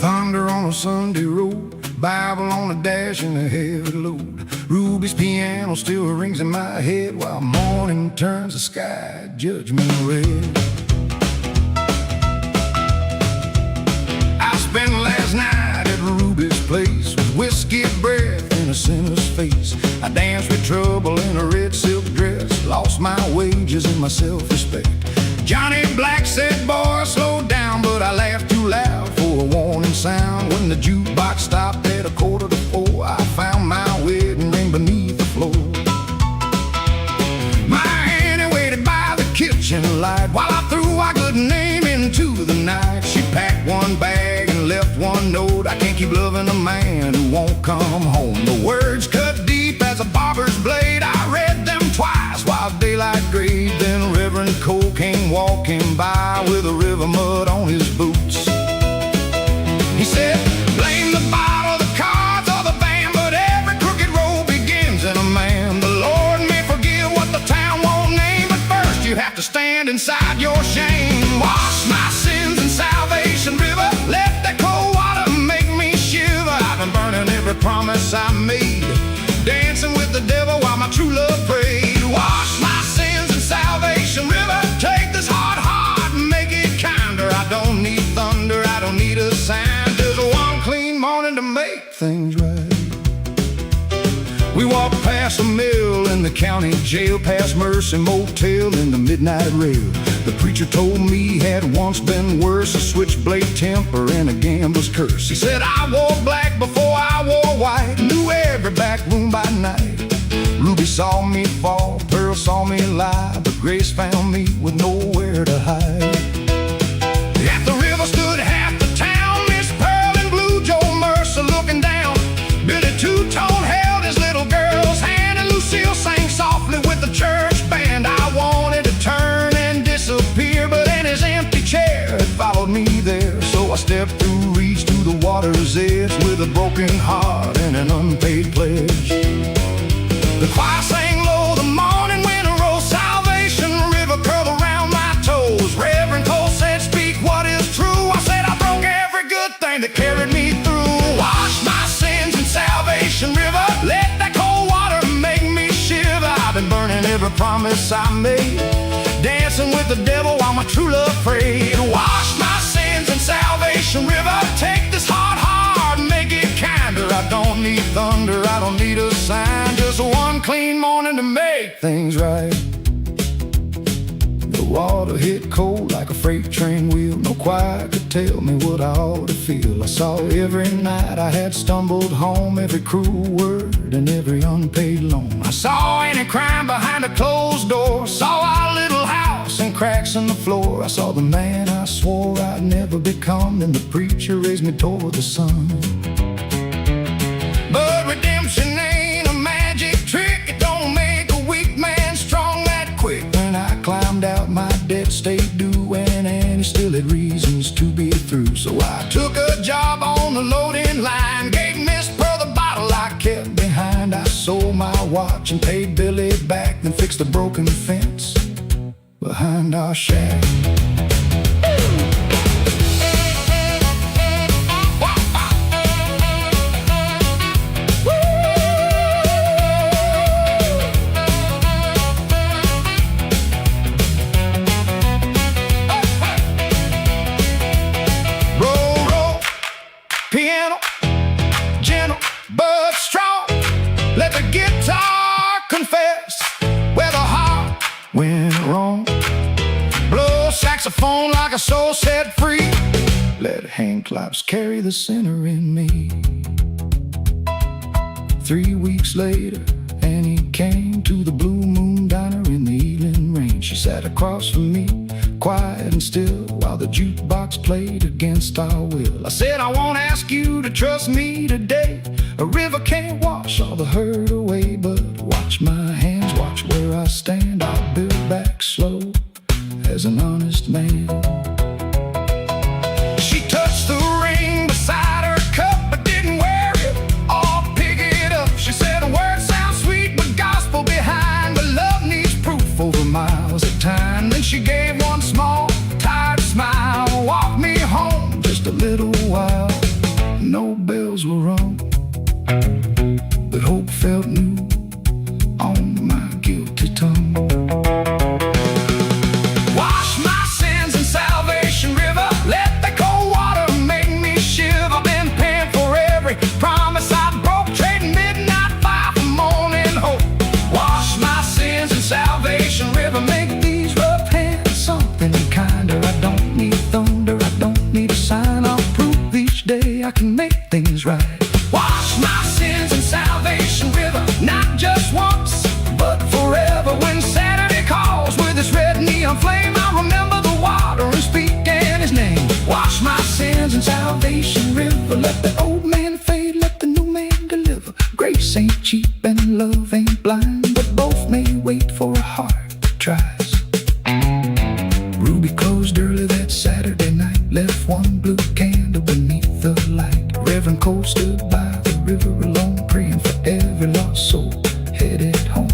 S1: Thunder on a Sunday road, Bible on a dash and a heavy load. Ruby's piano still rings in my head while morning turns the sky judgment red. I spent last night at Ruby's place with whiskey breath in a sinner's face. I danced with trouble in a red silk dress, lost my wages and my self-respect. Johnny Black said, boy, slow down, but I laughed too loud for a warning sound. When the jukebox stopped at 3:45, I found my wedding ring beneath the floor. My Annie waited by the kitchen light while I threw our good name into the night. She packed one bag and left one note, I can't keep loving a man who won't come home. The words cut deep as a barber's blade, I read them twice while daylight grayed. Then Reverend Cole came walking by with a river mud on his boots. He said, blame the bottle, the cards, or the band, but every crooked road begins in a man. The Lord may forgive what the town won't name, but first you have to stand inside your shame. Wash my sins in Salvation River, let that cold water make me shiver. I've been burning every promise I made, dancing with the devil while my true love prayed. Wash my sins in Salvation River, take this hard heart and make it kinder. I don't need thunder, I don't need a sign, there's one clean morning to make things right. We walked past a mill in the county jail, past Mercy Motel in the midnight rail. The preacher told me he had once been worse, a switchblade temper and a gambler's curse. He said I wore black before I wore white, knew every back room by night. Ruby saw me fall, Pearl saw me lie, but Grace found me with nowhere to hide. At the river stood half the town, Miss Pearl and Blue, Joe Mercer looking down. Billy Two-Tone held his little girl's hand, and Lucille sang softly stepped through, reached to the water's edge with a broken heart and an unpaid pledge. The choir sang low, the morning wind arose, Salvation River curled around my toes. Reverend Cole said, speak what is true. I said, I broke every good thing that carried me through. Wash my sins in Salvation River, let that cold water make me shiver. I've been burning every promise I made, dancing with the devil while my true love prayed. Wash my sins in Salvation River, take this heart, make it kinder. I don't need thunder, I don't need a sign, just one clean morning to make things right. The water hit cold like a freight train wheel, no choir could tell me what I ought to feel. I saw every night I had stumbled home, every cruel word and every unpaid loan. I saw any crime behind a closed door, saw our little house and cracks in the floor. I saw the man I swore I'd never become, then the preacher raised me toward the sun. But redemption ain't a magic trick, it don't make a weak man strong that quick. When I climbed out, my debt stayed due, and Annie still had reasons to be through. So I took a job on the loading line, gave Miss Pearl the bottle I kept behind. I sold my watch and paid Billy back, then fixed the broken fence behind our shack. Piano, gentle but strong, let the guitar confess where the heart went wrong. Blow saxophone like a soul set free, let hand claps carry the sinner in me. 3 weeks later, Annie came to the Blue Moon Diner in the evening rain. She sat across from me, quiet and still, while the jukebox played against our will. I said, I won't ask you to trust me today, a river can't wash all the hurt away. But watch my hands, watch where I stand, I'll build back slow as an honest man. She touched the ring beside her cup, but didn't wear it or pick it up. She said, words sound sweet, but gospel behind, but love needs proof over miles of time. Then she gave one small, tired smile, walked me home just a little while. No bells were rung, but hope felt new on my guilty tongue. Wash my sins in Salvation River, let the cold water make me shiver. I've been paying for every promise I broke, trading midnight fire for morning hope. Wash my sins in Salvation River, make these rough hands something kinder. I don't need thunder, I don't need a sign, I'll prove each day I can make things right. Wash my sins in Salvation River, not just once, but forever. When Saturday calls with its red neon flame, I remember the water and speak in his name. Wash my sins in Salvation River, let the old man fade, let the new man deliver. Grace ain't cheap and love ain't blind, but both may wait for a heart that tries. Ruby closed early that Saturday night, left one blue candle beneath the light. Reverend Cole stood by the river alone, praying for every lost soul headed home.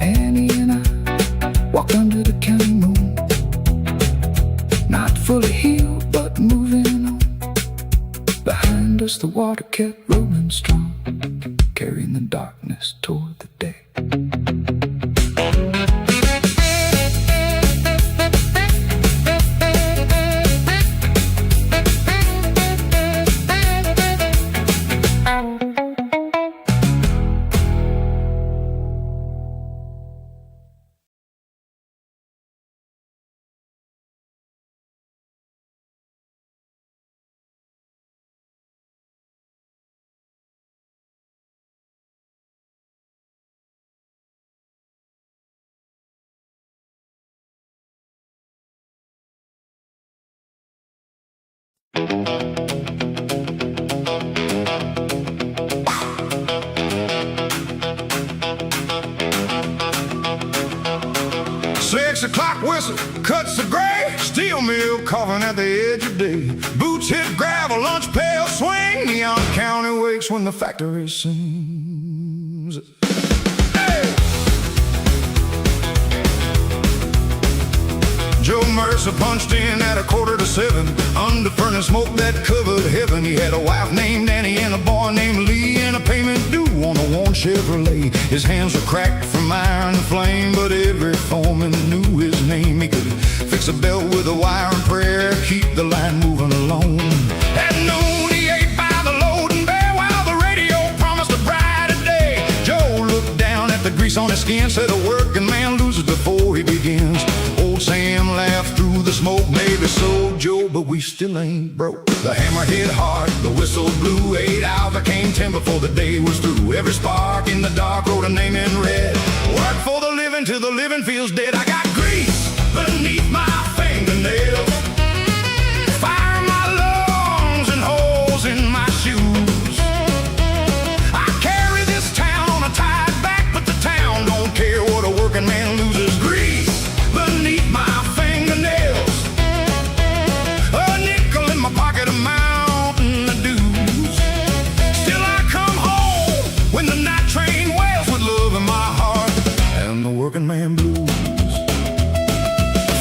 S1: Annie and I walked under the county moon, not fully healed but moving on. Behind us the water kept rolling strong, carrying the darkness toward the day. O'clock whistle cuts the gray, steel mill coughing at the edge of day. Boots hit gravel, lunch pail swing. Neon County wakes when the factory sings. Joe Mercer punched in at 6:45. Under furnace smoke that covered heaven. He had a wife named Annie and a boy named Lee, and a payment due on a worn Chevrolet. His hands were cracked from iron and flame, but every foreman knew his name. He could fix a belt with a wire and prayer, keep the line moving along. At noon he ate by the loading bay while the radio promised a brighter day. Joe looked down at the grease on his skin, said a working man loses before he begins. Old Sam laughed through the smoke, maybe so, Joe, but we still ain't broke. The hammer hit hard, the whistle blew. 8 hours became 10 before the day was through. Every spark in the dark wrote a name in red. Work for the living till the living feels dead. I got grease beneath my fingernails, fire in my lungs and holes in my shoes. I carry this town on a tied back, but the town don't care what a working man loses. Grease beneath my fingernails, a nickel in my pocket, a mountain of dues. Still I come home when the night train wails with love in my heart and the working man blues.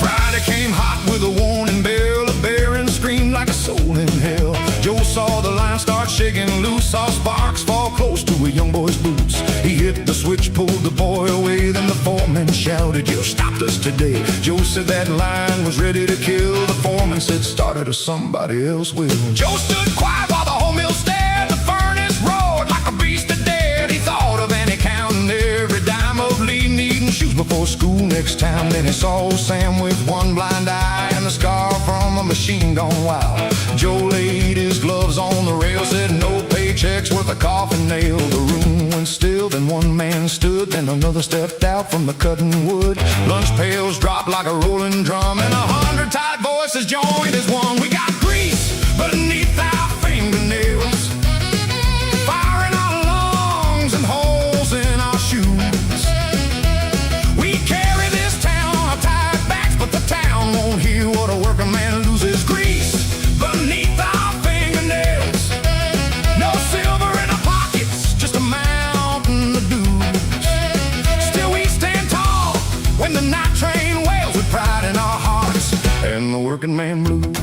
S1: Friday came hot with a warning bell. A baron screamed like a soul in hell. Joe saw the line start shaking loose, saw sparks fall close to a young boy's boots. He hit the switch, pulled the boy away. Then the foreman shouted, "You stopped us today." Joe said that line was ready to kill. The foreman said, "Start it or somebody else will." Joe stood quiet while the whole mill stared. The furnace roared like a beast of dead. He thought of Annie counting every dime of Lee needing shoes before school next time. Then he saw Sam with one blind eye and the scar from a machine gone wild. Joe laid his gloves on the rail, said no paychecks worth a coffin nail. The room went still, then one man stood, then another stepped out from the cutting wood. Lunch pails dropped like a rolling drum, and 100 tight voices joined as one. We got grease beneath our fingernails, fire in our lungs and holes in our shoes. We carry this town on our tied backs, but the town won't hear what a working man loses. Grease beneath our fingernails, no silver in our pockets, just a mountain of dues. Still we stand tall when the night train wails with pride in our hearts and the working man blues.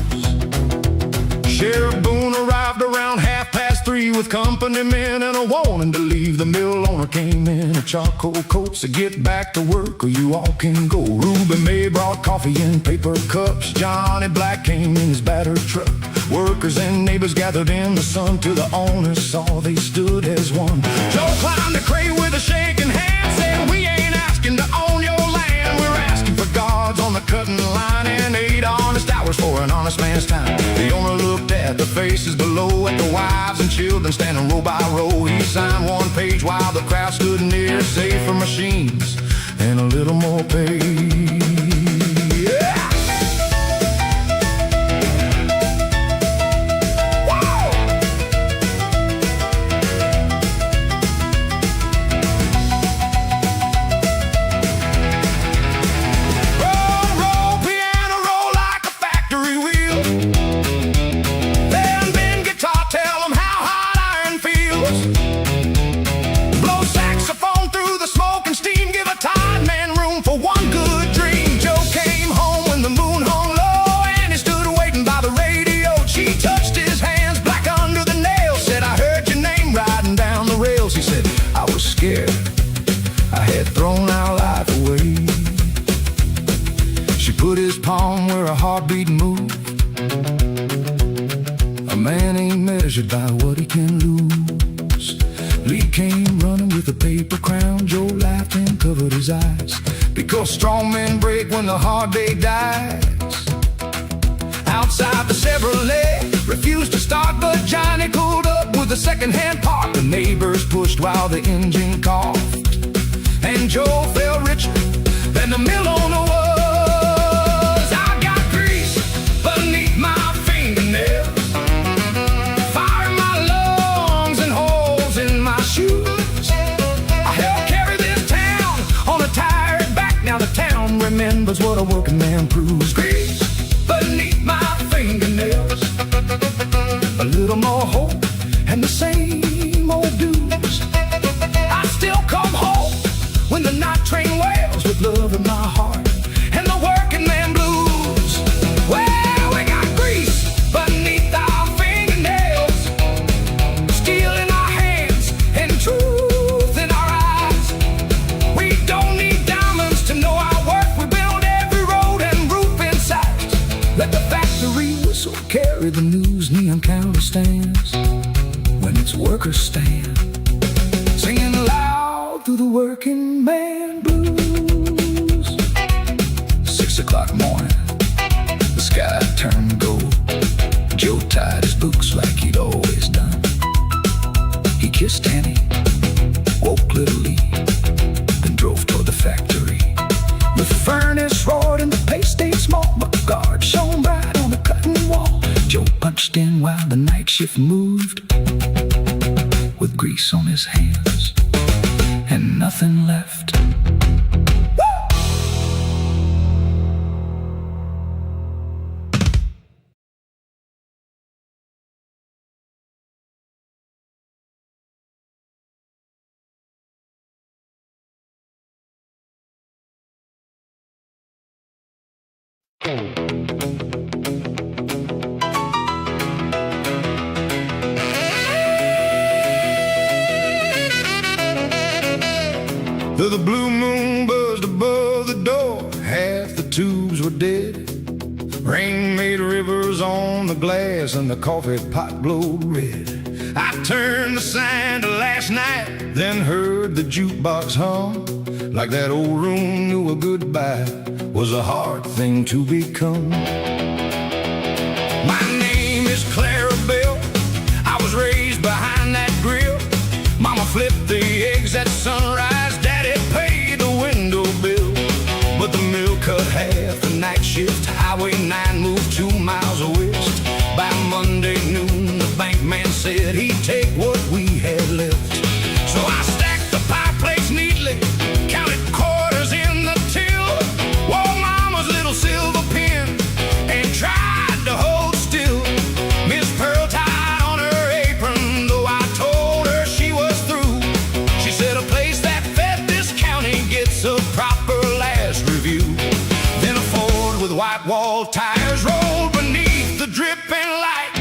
S1: Sheriff Boone arrived around 3:30 with company men and a warning to leave. The mill owner came in a charcoal coat, so get back to work or you all can go. Ruby May brought coffee in paper cups. Johnny Black came in his battered truck. Workers and neighbors gathered in the sun till the owners saw they stood as one. Joe climbed the crate with a shaking hand, said, "We ain't asking to own your land. We're asking for guards on the cutting line and 8 honest hours for an honest man's time." The owner looked at the faces below, at the wives and children standing row by row. He signed one page while the crowd stood near, safer machines and a little more pay. I had thrown our life away. She put his palm where her heartbeat moved. A man ain't measured by what he can lose. Lee came running with a paper crown. Joe laughed and covered his eyes, because strong men break when the hard day dies. Outside the Chevrolet refused to start, but Johnny pulled up with a second-hand part. The neighbors pushed while the engine coughed, and Joe felt richer than the mill owner was. I got grease beneath my fingernails, fire in my lungs and holes in my shoes. I helped carry this town on a tired back. Now the town remembers what a working man proves. Grease beneath my
S2: A little more hope and the same old dues. I still come home when the night train wails with love in my heart and the working man blues. Well, we got grease beneath our fingernails, steel in our hands and truth in our eyes. We don't need diamonds to know our work. We build every road and roof in sight. Let the factory whistle carry the news. Neon counter stands when its workers stand, singing loud through the working man blues. 6 o'clock morning, the sky turned gold. Joe tied his boots like he'd always done. He kissed Annie, woke little Lee, then drove toward the factory. The furnace roared and the paste stayed small, but the guard shone bright on the cutting wall. Joe punched in while the night shift moved, with grease on his hands and nothing left.
S1: Though the blue moon buzzed above the door, half the tubes were dead. Rain made rivers on the glass and the coffee pot glowed red. I turned the sign to last night, then heard the jukebox hum, like that old room knew a goodbye was a hard thing to become. My name is Clara Bell. I was raised behind that grill. Mama flipped the eggs at sunrise. Daddy paid the window bill. But the mill cut half the night shift. Highway 9 moved 2 miles west. By Monday noon, the bank man said he'd take what we had left. So I stacked the pie plates neatly, counted quarters in the till, wore Mama's little silver pin, and tried to hold still. Miss Pearl tied on her apron, though I told her she was through. She said a place that fed this county gets a proper last review. Then a Ford with white wall tires rolled beneath the dripping light.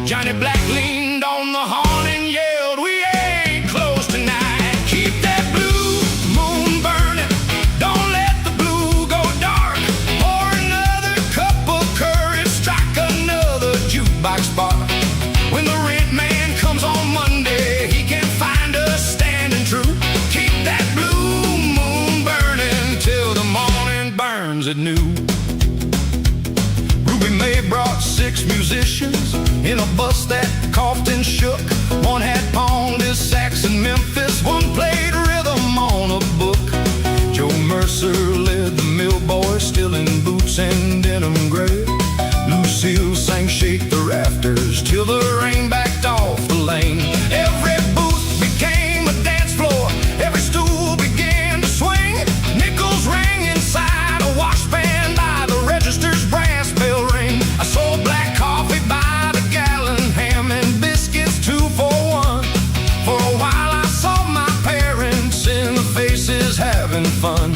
S1: Johnny Black leaned on the horn and yelled, "We ain't closed tonight." Keep that blue moon burning, don't let the blue go dark. Pour another cup of courage, strike another jukebox bar. When the rent man comes on Monday, he can find us standing true. Keep that blue moon burning till the morning burns at noon. Ruby May brought 6 musicians in a bus that coughed and shook. One had pawned his sax in Memphis, one played rhythm on a book. Joe Mercer led the mill boys, still in boots and denim gray. Lucille sang Shake the Rafters till the rain backed off the lane. Every booth became a dance floor, every stool began to swing. Nickels rang inside a washpan by the register's brass bell ring. I sold black coffee by the gallon, ham and biscuits 2 for 1. For a while I saw my parents in the faces having fun.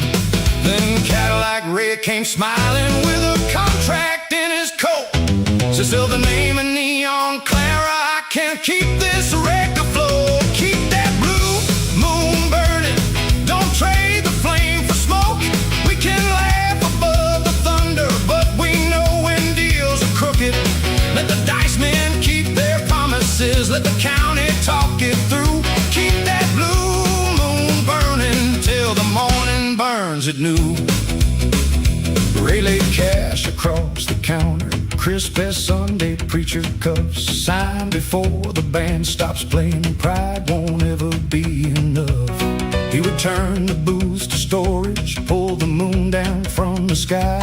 S1: Then Cadillac Ray came smiling with a contract in his coat. So still the name of Neon Clara, I can't keep this wreck afloat. Keep that blue moon burning, don't trade the flame for smoke. We can laugh above the thunder, but we know when deals are crooked. Let the dice men keep their promises, let the county talk it through. Keep that blue moon burning till the morning burns at noon. Ray laid cash across the counter, crisp as Sunday preacher cuffs. Sign before the band stops playing, pride won't ever be enough. He would turn the booths to storage, pull the moon down from the sky,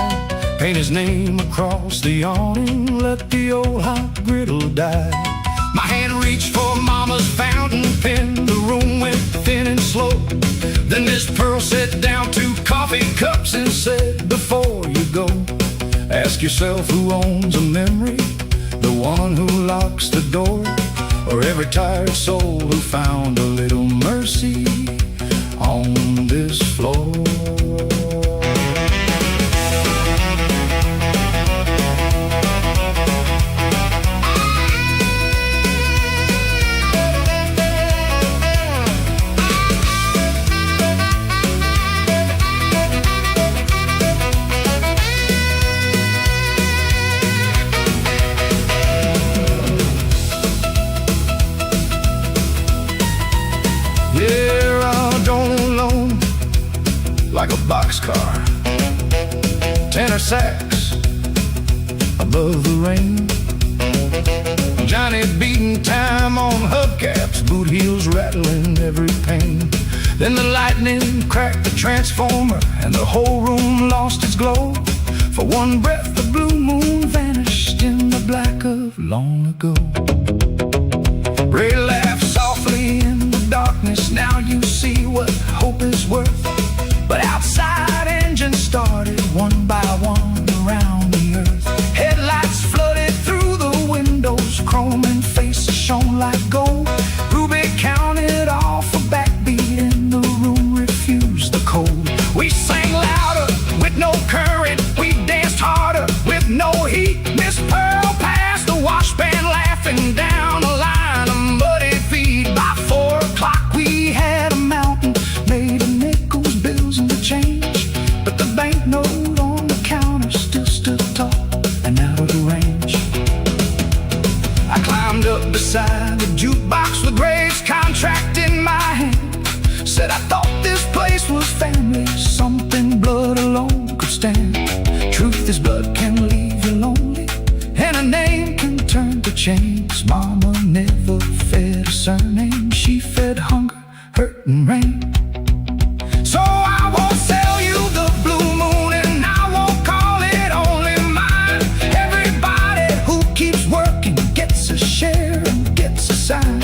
S1: paint his name across the awning, let the old hot griddle die. My hand reached for Mama's fountain pen, the room went thin and slow. Then Miss Pearl set down 2 coffee cups and said, "Before you go, ask yourself who owns a memory, the one who locks the door, or every tired soul who found a little mercy on this floor. Yeah, out all alone, like a boxcar, tenor sax above the rain, Johnny beating time on hubcaps, boot heels rattling every pane. Then the lightning cracked the transformer, and the whole room lost its glow. For one breath the blue moon vanished in the black of long ago. Ray laughed softly in the darkness, now you see what hope is worth. But outside engines started one by one around the earth. Headlights flooded through the windows, chrome and faces shone like gold. Ruby counted off a backbeat and the room refused the cold. We sang louder with no current, we danced harder with no heat. Miss Pearl passed the washband laughing down a line of muddy feet. By 4 o'clock we had a mountain made of nickels, bills and change, but the banknote on the counter still stood tall and out of the range. I climbed up beside the jukebox with Ray's contract in my hand. Said I thought this place was family, something blood alone could stand. Truth is blood can leave you lonely, and a name can turn to chains. Mama never fed a surname, she fed hunger, hurt and rain. So I won't sell you the blue moon, and I won't call it only mine. Everybody who keeps working gets a share and gets a sign.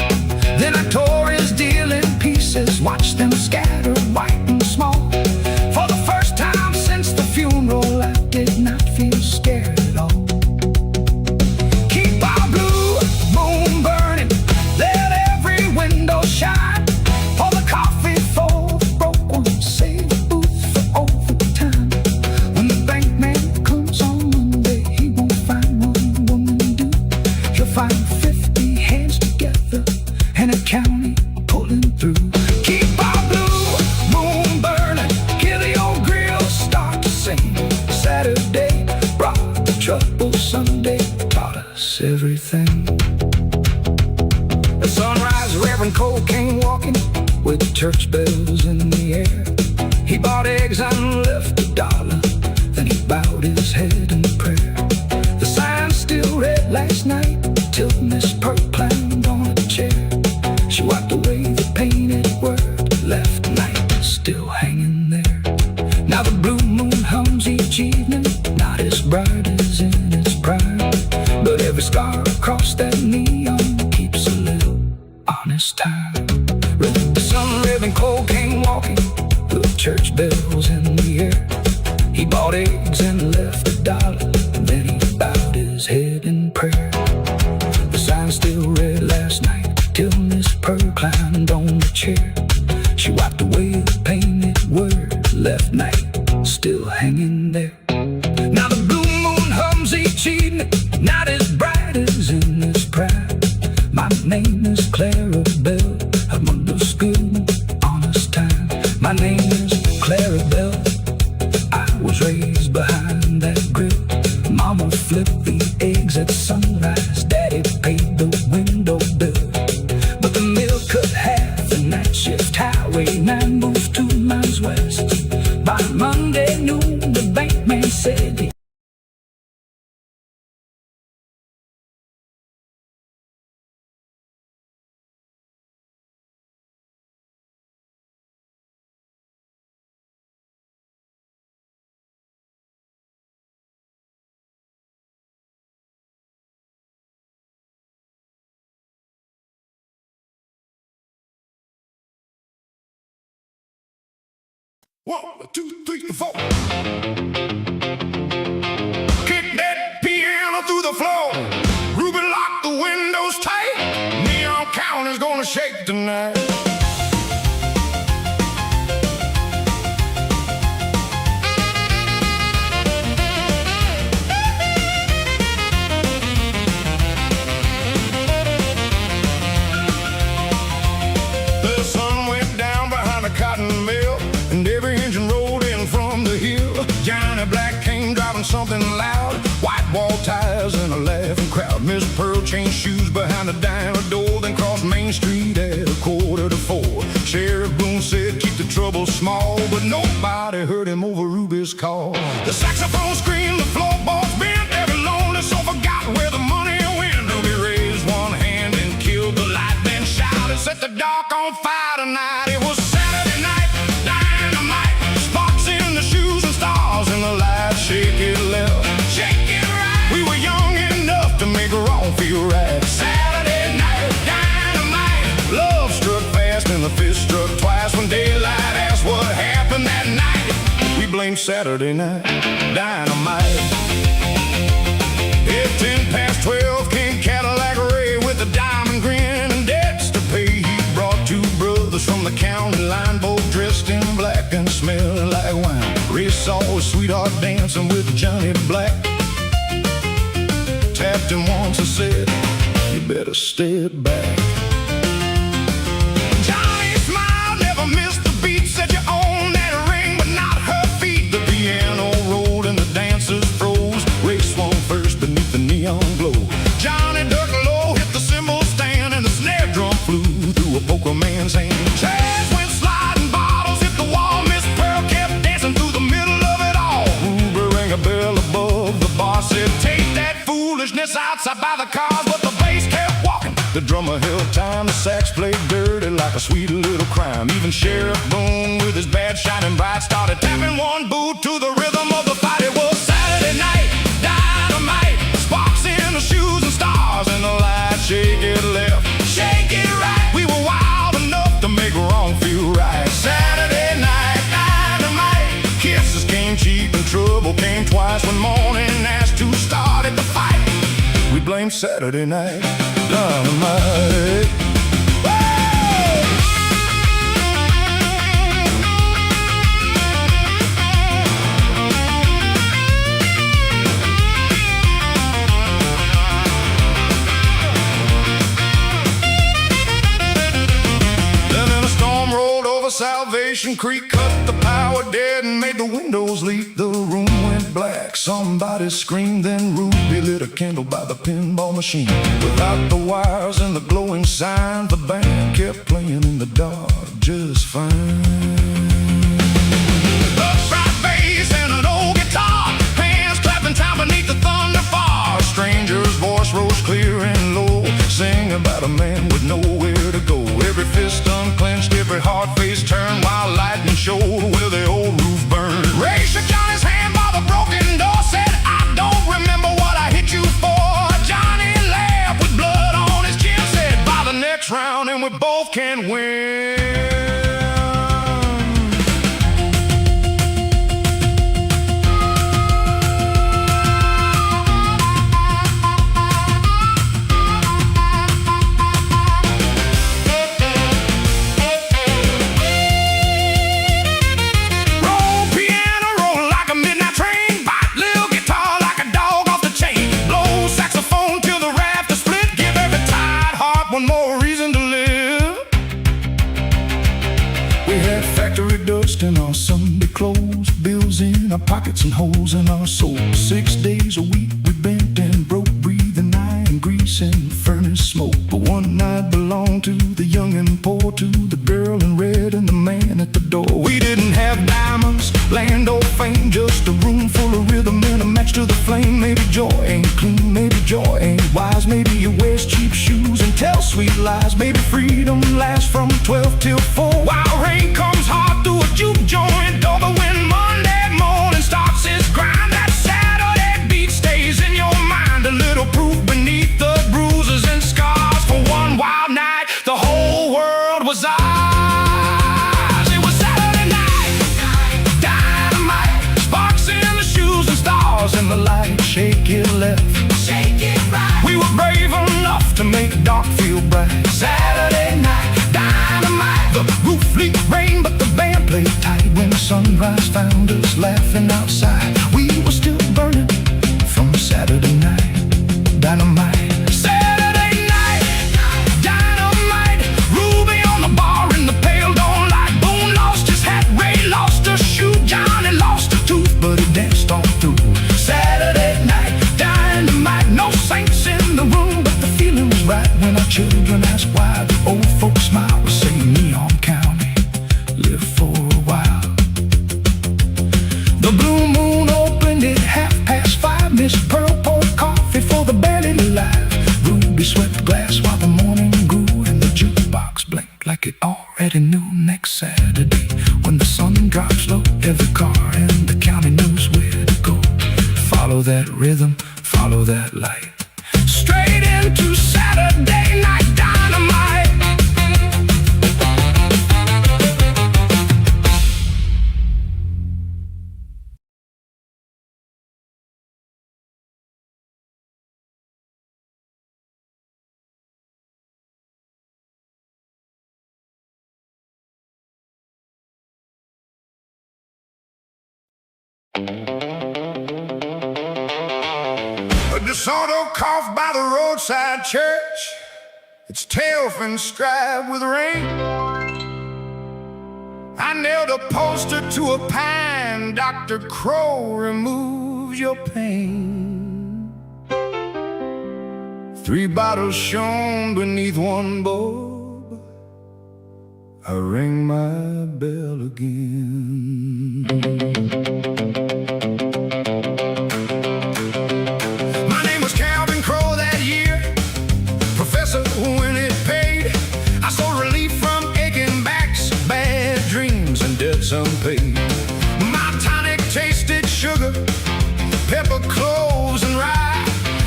S1: Then I tore his deal in pieces, watched them scatter white and small. For the first time since the funeral, I did not feel scared at all. Keep our blue moon burning, let every window shine. For the coffee for the broke ones, save the booth for overtime. When the bank man comes on Monday, he won't find one woman do. He'll find 50 hands together and a county pulling through. Keep our blue moon burning, hear the old grill start to sing. Saturday brought the trouble, Sunday taught us everything. At sunrise, Reverend Cole came walking with church bells in the air. He bought eggs and left $1, then he bowed his head in prayer. The sign still read last night till Miss Pearl climbed on a chair. She wiped away the painted word, left night still hanging there. Now the blue moon hums each evening, not as bright as in its prime, but every scar across that neon keeps a little honest time. The sun Reverend Cole came walking with church bells in the air. He bought eggs and left $1, and then he bowed his head in prayer. The sign still read last night till Miss Pearl climbed on the chair. She wiped away the painted word, left night still hanging there. Now the blue moon hums each evening, not as bright as in its prime. My name is Clara Bell, I'm understood honest time. My name is Clara Bell, I was raised behind that grill. Mama flipped the eggs at sunrise, Daddy paid the window bill. But the mill cut half the night shift, Highway 9 moved 2 miles west. By Monday noon, the bank man said he One, two, three, four. Kick that piano through the floor. Ruby shake tonight. The sun went down behind the cotton mill, and every engine rolled in from the hill. Johnny Black came driving something loud, white wall tires and a laughing crowd. Miss Pearl changed shoes behind the diner door, then crossed Main Street at 3:45. Sheriff Boone said keep the trouble small, but nobody heard him over Ruby's call. The saxophone screamed, the floorboards bent, every lonely soul forgot where the money went. Ruby raised one hand and killed the light, then shouted, set the dark on fire tonight. It was Saturday night, dynamite, sparks in the shoes and stars in the light. Shake it left, shake it right. We were young enough to make wrong feel right. Saturday night, dynamite, love struck fast and the fist struck twice. When daylight asked what happened that night, we blamed Saturday night, dynamite. At 12:10 came Cadillac Ray with a diamond grin and debts to pay. He brought two brothers from the county line, both dressed in black and smelling like wine. Ray saw his sweetheart dancing with Johnny Black, tapped him once and said, you better step back. Johnny smiled, never missed the beat, said you own that ring but not her feet. The piano rolled and the dancers froze. Ray swung first beneath the neon glow. Johnny ducked low, hit the cymbal stand, and the snare drum flew through a poker man's hand. Chairs went sliding, bottles hit the wall. Miss Pearl kept dancing through the middle of it all. Ruby rang a bell above the bar, said take that foolishness outside by the cars, but the bass kept walking. The drummer held time, the sax played dirty like a sweet little crime. Even Sheriff Boone with his badge shining bright started tapping one boot to the rhythm of the fight. It was Saturday night, dynamite, sparks in the shoes and stars in the light. Shake it left, shake it right. We were wild enough to make wrong feel right. Saturday night, dynamite, kisses came cheap and trouble came twice. When morning asked who started the fight, we blamed Saturday night, dynamite. Salvation Creek cut the power dead and made the windows leak. The room went black, somebody screamed, then Ruby lit a candle by the pinball machine. Without the wires and the glowing sign, the band kept playing in the dark just fine. Upright bass and an old guitar, hands clapping time beneath the thunder bar. A stranger's voice rose clear and low, singing about a man with nowhere to go. Every fist unclenched, every hard face turned, while lightning showed where the old roof burned. Ray shook Johnny's hand by the broken door, said, I don't remember what I hit you for. Johnny laughed with blood on his chin, said, by the next round and we both can win. One more reason to live. We had factory dust in our Sunday clothes, bills in our pockets and holes in our souls. 6 days a week we bent and broke, breathing iron grease and furnace smoke. But one night belonged to the young and poor, to the girl in red and the man at the door. We didn't have diamonds, land or fame, just a room full of rhythm and a match to the flame. Maybe joy ain't clean, maybe joy ain't wise. Maybe you wear cheap shoes and tell sweet lies. Maybe freedom lasts from 12 till 4, while rain comes hard through a juke joint door. But when Monday morning starts its grind, that Saturday beat stays in your mind. A little proof beneath the bruises and scars. For one wild night, the whole world was ours. It was Saturday night, dynamite, sparks in the shoes and stars in the light. Shake it left, shake it right. We were brave enough to make dark feel bright. Saturday night,
S2: parked like it already knew. Next Saturday, when the sun drops low, every car in the county knows where to go. Follow that rhythm, follow that light, straight into Saturday Night Dynamite.
S1: A DeSoto cough by the roadside church, its tail fin striped with rain. I nailed a poster to a pine, Dr. Crow removes your pain. 3 bottles shone beneath one bulb. I ring my bell again. When it paid, I saw relief from aching backs, bad dreams, and debts unpaid. My tonic tasted sugar, pepper, cloves, and rye.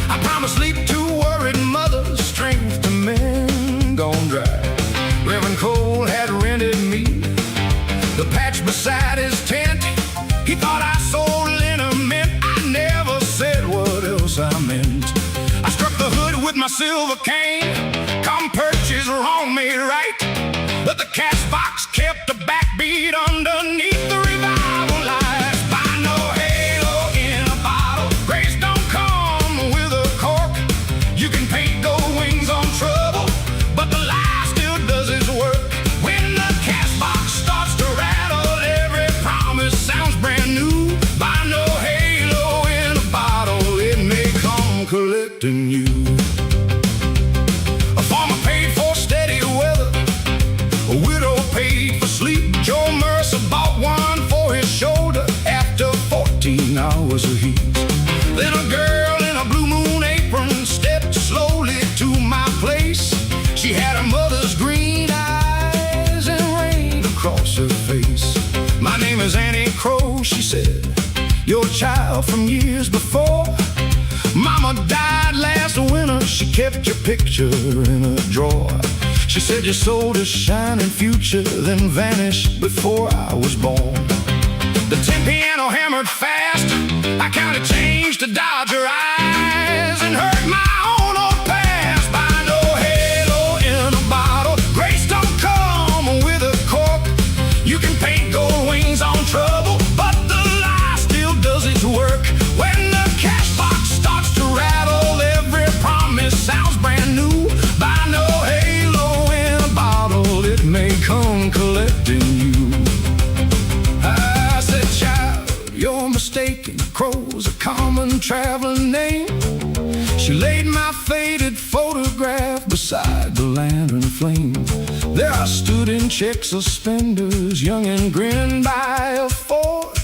S1: I promised sleep to worried mothers, strength to men gone dry. Reverend Cole had rented me the patch beside his tent. He thought I sold liniment. I never said what else I meant. I struck the hood with my silver cane. Come purchase wrong made right, but the cash box kept a backbeat underneath the revival lights. Buy no halo in a bottle. Grace don't come with a cork. You can paint gold wings on trouble, but the lie still does its work. When the cash box starts to rattle, every promise sounds brand new. Buy no halo in a bottle, it may come collecting you. Hours of heat. Then a girl in a blue moon apron stepped slowly to my place. She had her mother's green eyes and rain across her face. My name is Annie Crow, she said, your child from years before. Mama died last winter, she kept your picture in a drawer. She said you sold a shining future, then vanished before I was born. The tin piano hammered fast, I counted change to dodge her eyes and hurt my own old past. Buy no halo in a bottle, grace don't come with a cork. You can paint gold wings on trouble, but the lie still does its work. When the cash box starts to rattle, every promise sounds brand new. Buy no halo in a bottle, it may come collecting you. You're mistaken, Crow's a common traveling name. She laid my faded photograph beside the lantern flame. There I stood in check suspenders, young and grinned by a Ford,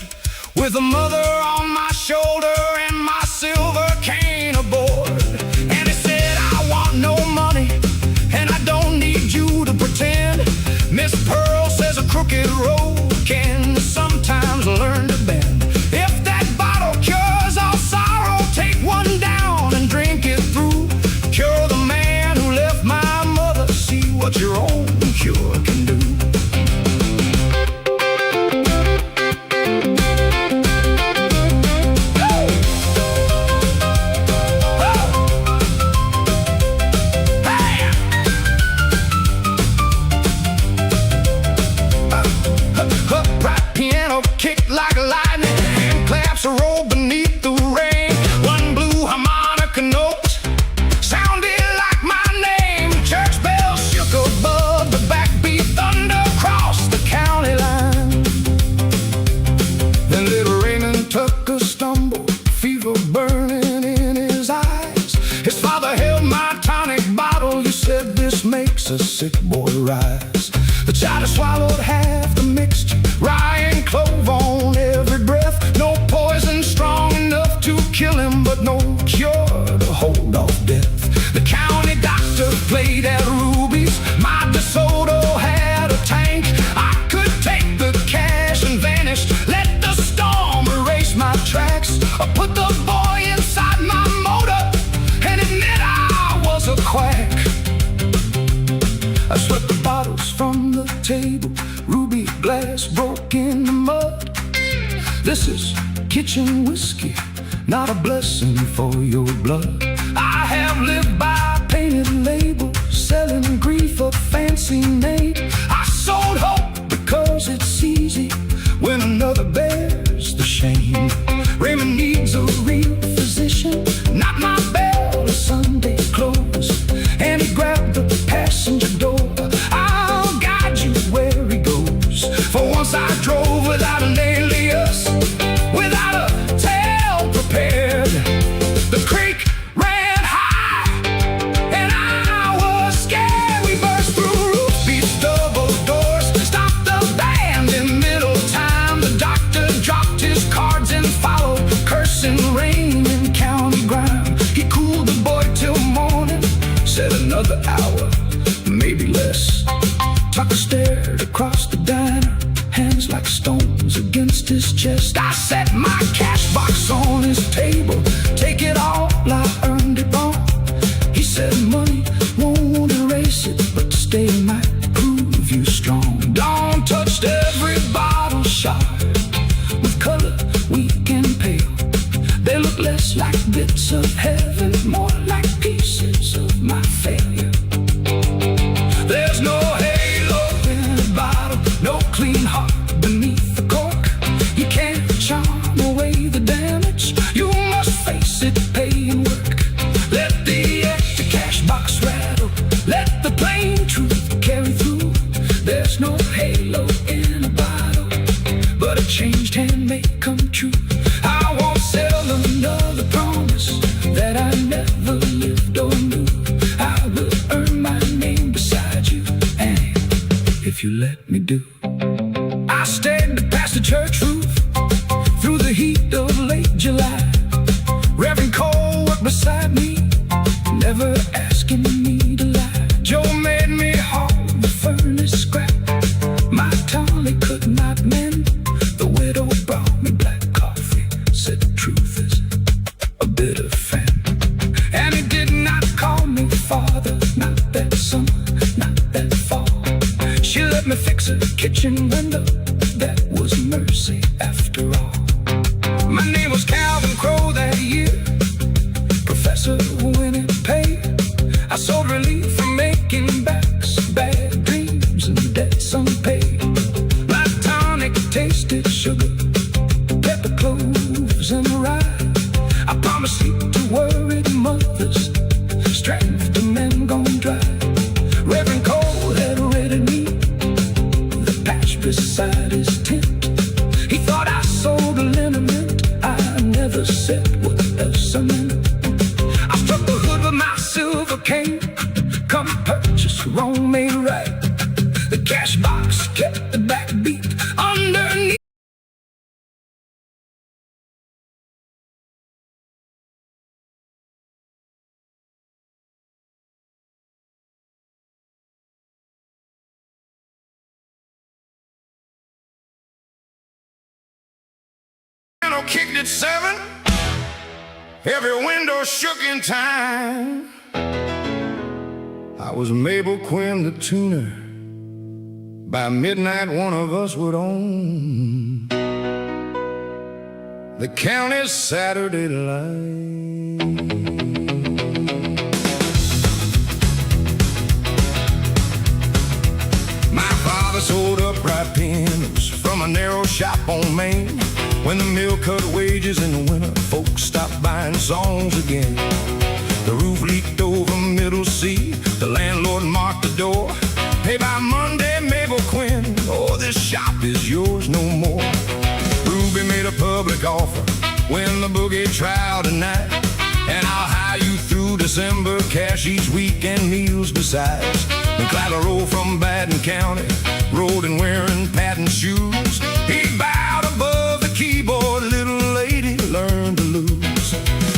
S1: with a mother on my shoulder and my silver cane aboard. And he said, I want no money, and I don't need you to pretend. Miss Pearl says a crooked road can sometimes learn to bend. If that bottle cures all sorrow, take one down and drink it through. Cure the man who left my mother, see what your own cure can do. Upright piano kicked like lightning, hand claps rolled beneath the rain. One blue harmonica note sounded like my name. Church bells shook above the backbeat, thunder crossed the county line. Then little Raymond took a stumble, fever burning in his eyes. His father held my tonic bottle, you said this makes a sick boy rise. The child swallowed half the mixture, rye and clove on every breath. No poison strong enough to kill him, but no cure to hold off death. The county doctor played at Ruby's, my DeSoto had
S2: table, ruby glass broke in the mud. This is kitchen whiskey, not a blessing for your blood. I have lived by a painted label, selling grief a fancy name. I sold hope because it's easy when another bears the shame. Raymond needs a real physician, not my bell or Sunday clothes. And he grabbed the passenger door. I'll guide you where he goes. For once I drove without an alias, without a tale prepared. The creek ran high and I was scared. We burst through roof beats, double doors, stopped the band in middle time. The doctor dropped his cards and followed, cursing rain and county grime. He cooled the boy till morning, said another hour, maybe less. Tucker stared across the diner, hands like stones against his chest. I set my cash box on his table, take it all, I earned it wrong. He said money won't erase it, but stay might prove you strong. Dawn touched every bottle shard with color weak and pale. They look less like bits of heaven, more like pieces of my failure. There's no halo in a bottle, no clean heart beneath the cork. You can't charm away the damage, you must face it, pay and work. Let the empty cash box rattle, let the plain truth carry through. There's no halo in a bottle, but a changed hand may come true. I won't sell another promise that I never lived or knew. I will earn my name beside you, and if you let me do. I stayed past the church roof through the heat of late July. Reverend Cole worked beside me, never asking me to lie. Joe made me haul the furnace scrap, my Tolly could not mend. The widow brought me black coffee, said the truth is a bitter fan. And he did not call me father, not that summer, not that fall. She let me fix a kitchen window, that was mercy after all. My name was Calvin Crow that year, professor when it paid. I sold relief from making backs, bad dreams and debts unpaid. My tonic tasted sugar, pepper, cloves and rye. I promised to worried mothers, strength to men gone dry. Reverend Cole had rented me the patch beside his tent. He thought I sold a liniment, I never said what else I meant. I struck the hood with my silver cane, come purchase, wrong made right. The cash box kept the backbeat underneath.
S1: Kicked at 7, every window shook in time. I was Mabel Quinn the tuner, by midnight one of us would own the county's Saturday light. My father sold upright pianos from a narrow shop on Main. When the mill cut wages in the winter, folks stopped buying songs again. The roof leaked over Middle C, the landlord marked the door. Pay by Monday, Mabel Quinn, oh, this shop is yours no more. Ruby made a public offer when the boogie trial tonight, and I'll hire you through December, cash each week and meals besides. And Clyde rolled from Baden County, rode and wearing patent shoes. He bowed above the keyboard, little lady learned to lose.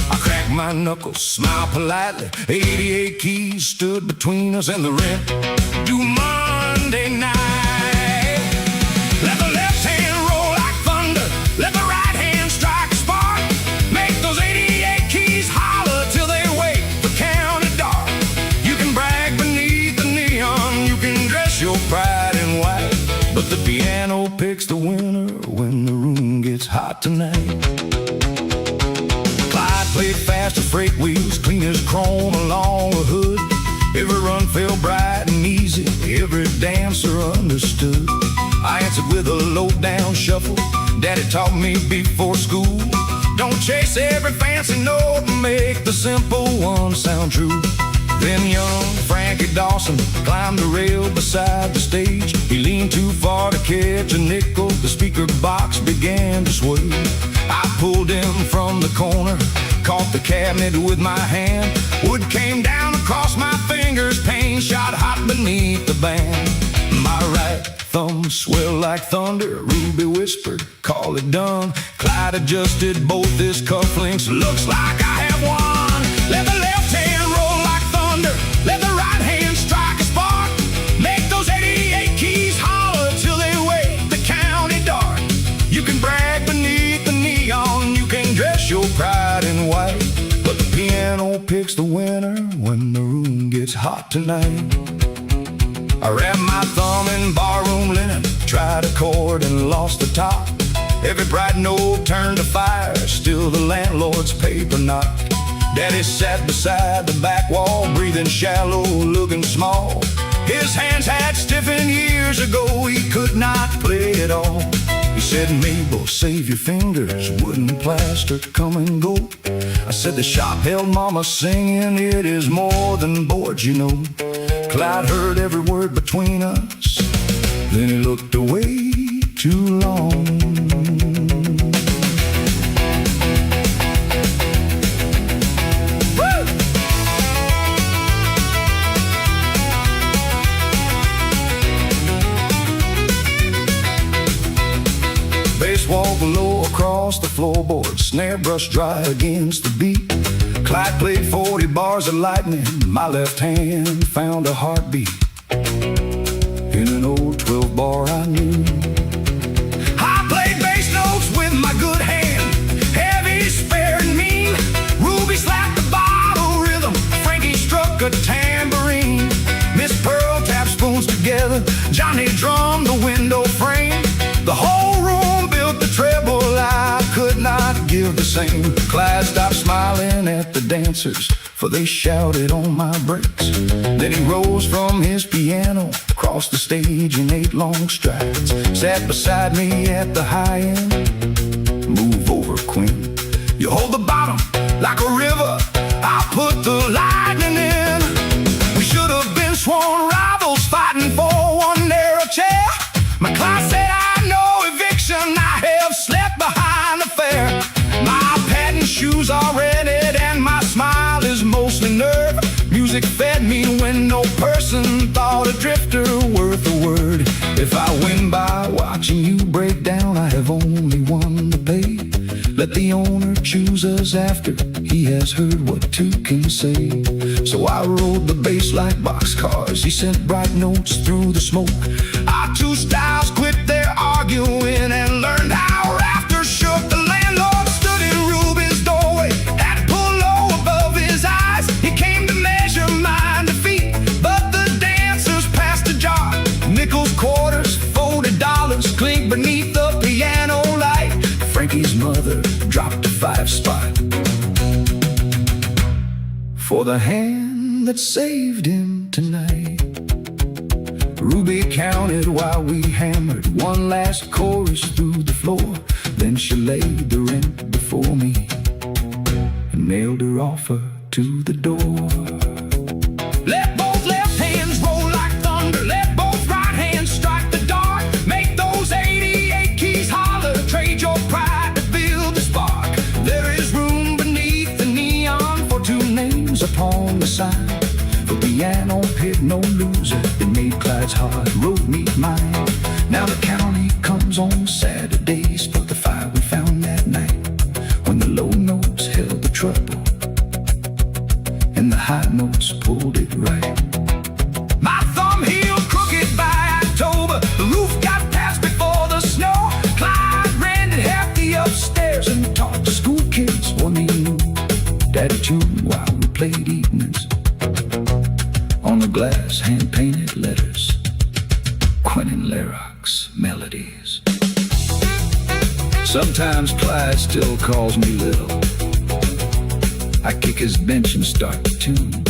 S1: I cracked my knuckles, smiled politely, 88 keys stood between us and the rent due Monday night. Let the left hand roll like thunder, let the right hand strike a spark. Make those 88 keys holler till they wake the county dark. You can brag beneath the neon, you can dress your pride in and white, but the piano picks the winner when the room gets hot tonight. Clyde played fast as freight wheels, clean as chrome along a hood. Every run felt bright and easy, every dancer understood. I answered with a low-down shuffle Daddy taught me before school. Don't chase every fancy note, make the simple one sound true. Then young Frankie Dawson climbed the rail beside the stage. He leaned too far to catch a nickel, the speaker box began to sway. I pulled him from the corner, caught the cabinet with my hand. Wood came down across my fingers, pain shot hot beneath the band. My right thumb swelled like thunder, Ruby whispered, call it done. Clyde adjusted both his cufflinks, looks like I have won. Let the left hand roll like thunder, let the right hand strike a spark. Make those 88 keys holler till they wake the county dark. You can brag beneath the neon, you can dress your pride in white, but the piano picks the winner when the room gets hot tonight. I wrapped my thumb in barroom linen, tried a chord and lost the top. Every bright note turned to fire, still the landlord's paper knocked. Daddy sat beside the back wall, breathing shallow, looking small. His hands had stiffened years ago, he could not play it all. He said, Mabel, save your fingers, wooden plaster, come and go. I said, the shop held mama singing, it is more than boards, you know. Clyde heard every word between us, then he looked away too long. Woo! Bass walked low across the floorboard, snare brushed dry against the beat. Clyde played 40 bars of lightning, my left hand found a heartbeat. In an old 12-bar I knew. I played bass notes with my good hand, heavy, spare and mean. Ruby slapped the bottle rhythm, Frankie struck a tambourine. Miss Pearl tapped spoons together, Johnny drummed the window frame. The whole room built the treble, I could not give the same. Clyde stopped smiling at the dancers, for they shouted on my breaks. Then he rose from his piano, crossed the stage in 8 long strides, sat beside me at the high end. Move over, queen. You hold the bottom like a river, I'll put the lightning in. We should have been sworn rivals, fighting for one narrow chair. My Clyde said, I know eviction, I have slept behind the fair. My patent shoes are rented and my smile is mostly nerve. Music fed me when no person thought a drifter worth a word. If I win by watching you break down, I have only one to pay. Let the owner choose us after he has heard what two can say. So I rode the bass like boxcars, he sent bright notes through the smoke. Our two styles quit their arguing and learned how rafters shook. The landlord stood in Ruby's doorway, had to pull low above his eyes. He came to measure my defeat, but the dancers passed a jar. Nickels, quarters, folded dollars clinked beneath the piano light. Frankie's mother dropped a 5 spot for the hand that saved him tonight. Ruby counted while we hammered one last chorus through the floor. Then she laid the rent before me and nailed her offer to the door. Let both left hands roll like thunder, let both right hands strike the dark. Make those 88 keys holler, trade your pride to build a spark. There is room beneath the neon for 2 names upon the sign. For piano pit, no loser, it made Clyde's hard road meet mine. Now the county comes on Saturdays for the fire we found that night, when the low notes held the trouble and the high notes pulled it right. My thumb healed crooked by October, the roof got passed before the snow. Clyde rented half the upstairs and taught the school kids what he knew. Daddy tuned while we played evenings on the glass, hand-painted letters,
S2: winning lyrics, melodies. Sometimes Clyde still calls me little. I kick his bench and start the tune.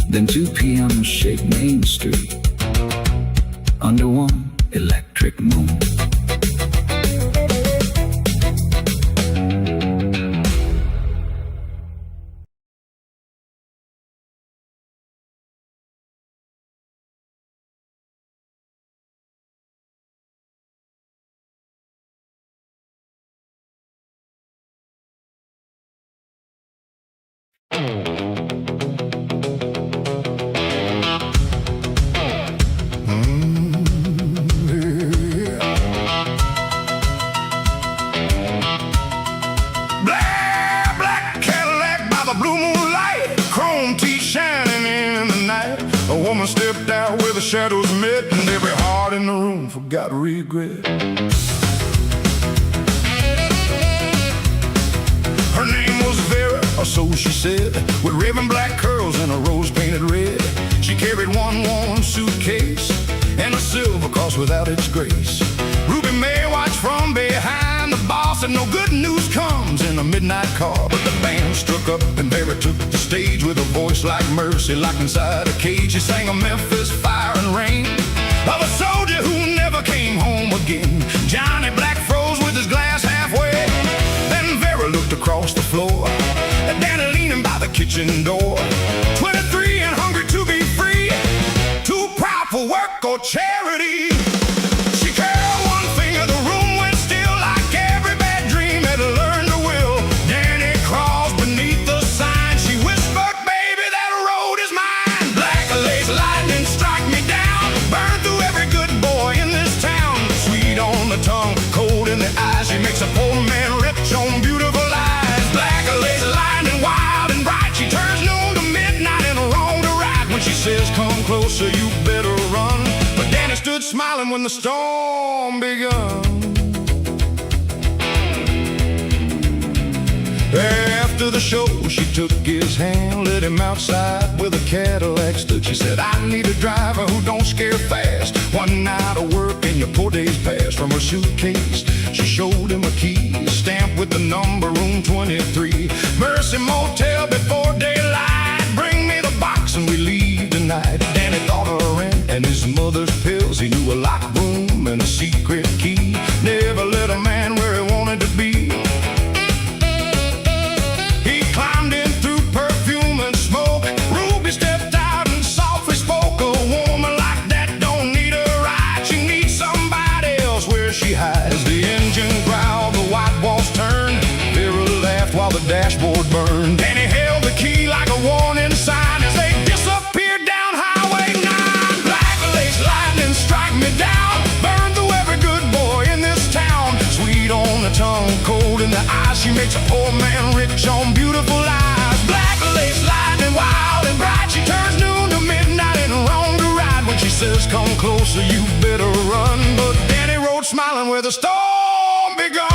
S2: Then 2 p.m. shake Main Street under one electric moon.
S1: Black Cadillac by the blue moonlight, chrome teeth shining in the night. A woman stepped out where the shadows met, and every heart in the room forgot regret. Her name was Vera, or so she said, with raven black curls and a rose painted red. She carried one worn suitcase and a silver cross without its grace. Ruby May watched from behind the bar, said no good news comes in a midnight car. But the band struck up and Vera took the stage with a voice like mercy, locked inside a cage. She sang a Memphis Fire and Rain of a soldier who never came home again. Johnny Black froze with his glass halfway. Then Vera looked across the floor at Danny leaning by the kitchen door. 23 and hungry to be free, too proud for work or charity. She curled one finger, the room went still, like every bad dream had learned to will. Danny crawls beneath the sign. She whispered, baby, that road is mine. Black lace lightning strike me down, burn through every good boy in this town. Sweet on the tongue, cold in the eyes, she makes a poor man rich on beautiful eyes. Black lace lightning, wild and bright, she turns noon to midnight and wrong to right. When she says come closer, you better run. But Danny stood smiling when the storm begun. After the show, she took his hand, led him outside where the Cadillac stood. She said, I need a driver who don't scare fast. One night of work and your poor days past. From her suitcase, she showed him a key, stamped with the number room 23. Mercy Motel before daylight. Bring me the box and we leave tonight. Danny thought of her rent and his mother's pills. He knew a locked room and a secret key. Never let a man where he wanted to be. He climbed in through perfume and smoke. Ruby stepped out and softly spoke. A woman like that don't need a ride. She needs somebody else where she hides. As the engine growled, the white walls turned. Vera laughed while the dashboard burned. Danny held the key like a warning sign as they disappeared down Highway 9. Black lace lightning strike me down, burn through every good boy in this town. Sweet on the tongue, cold in the eyes, she makes a poor man rich on beautiful eyes. Black lace lightning, wild and bright, she turns noon to midnight and wrong to right. When she says come closer, you better run. But Danny rode smiling where the storm begun.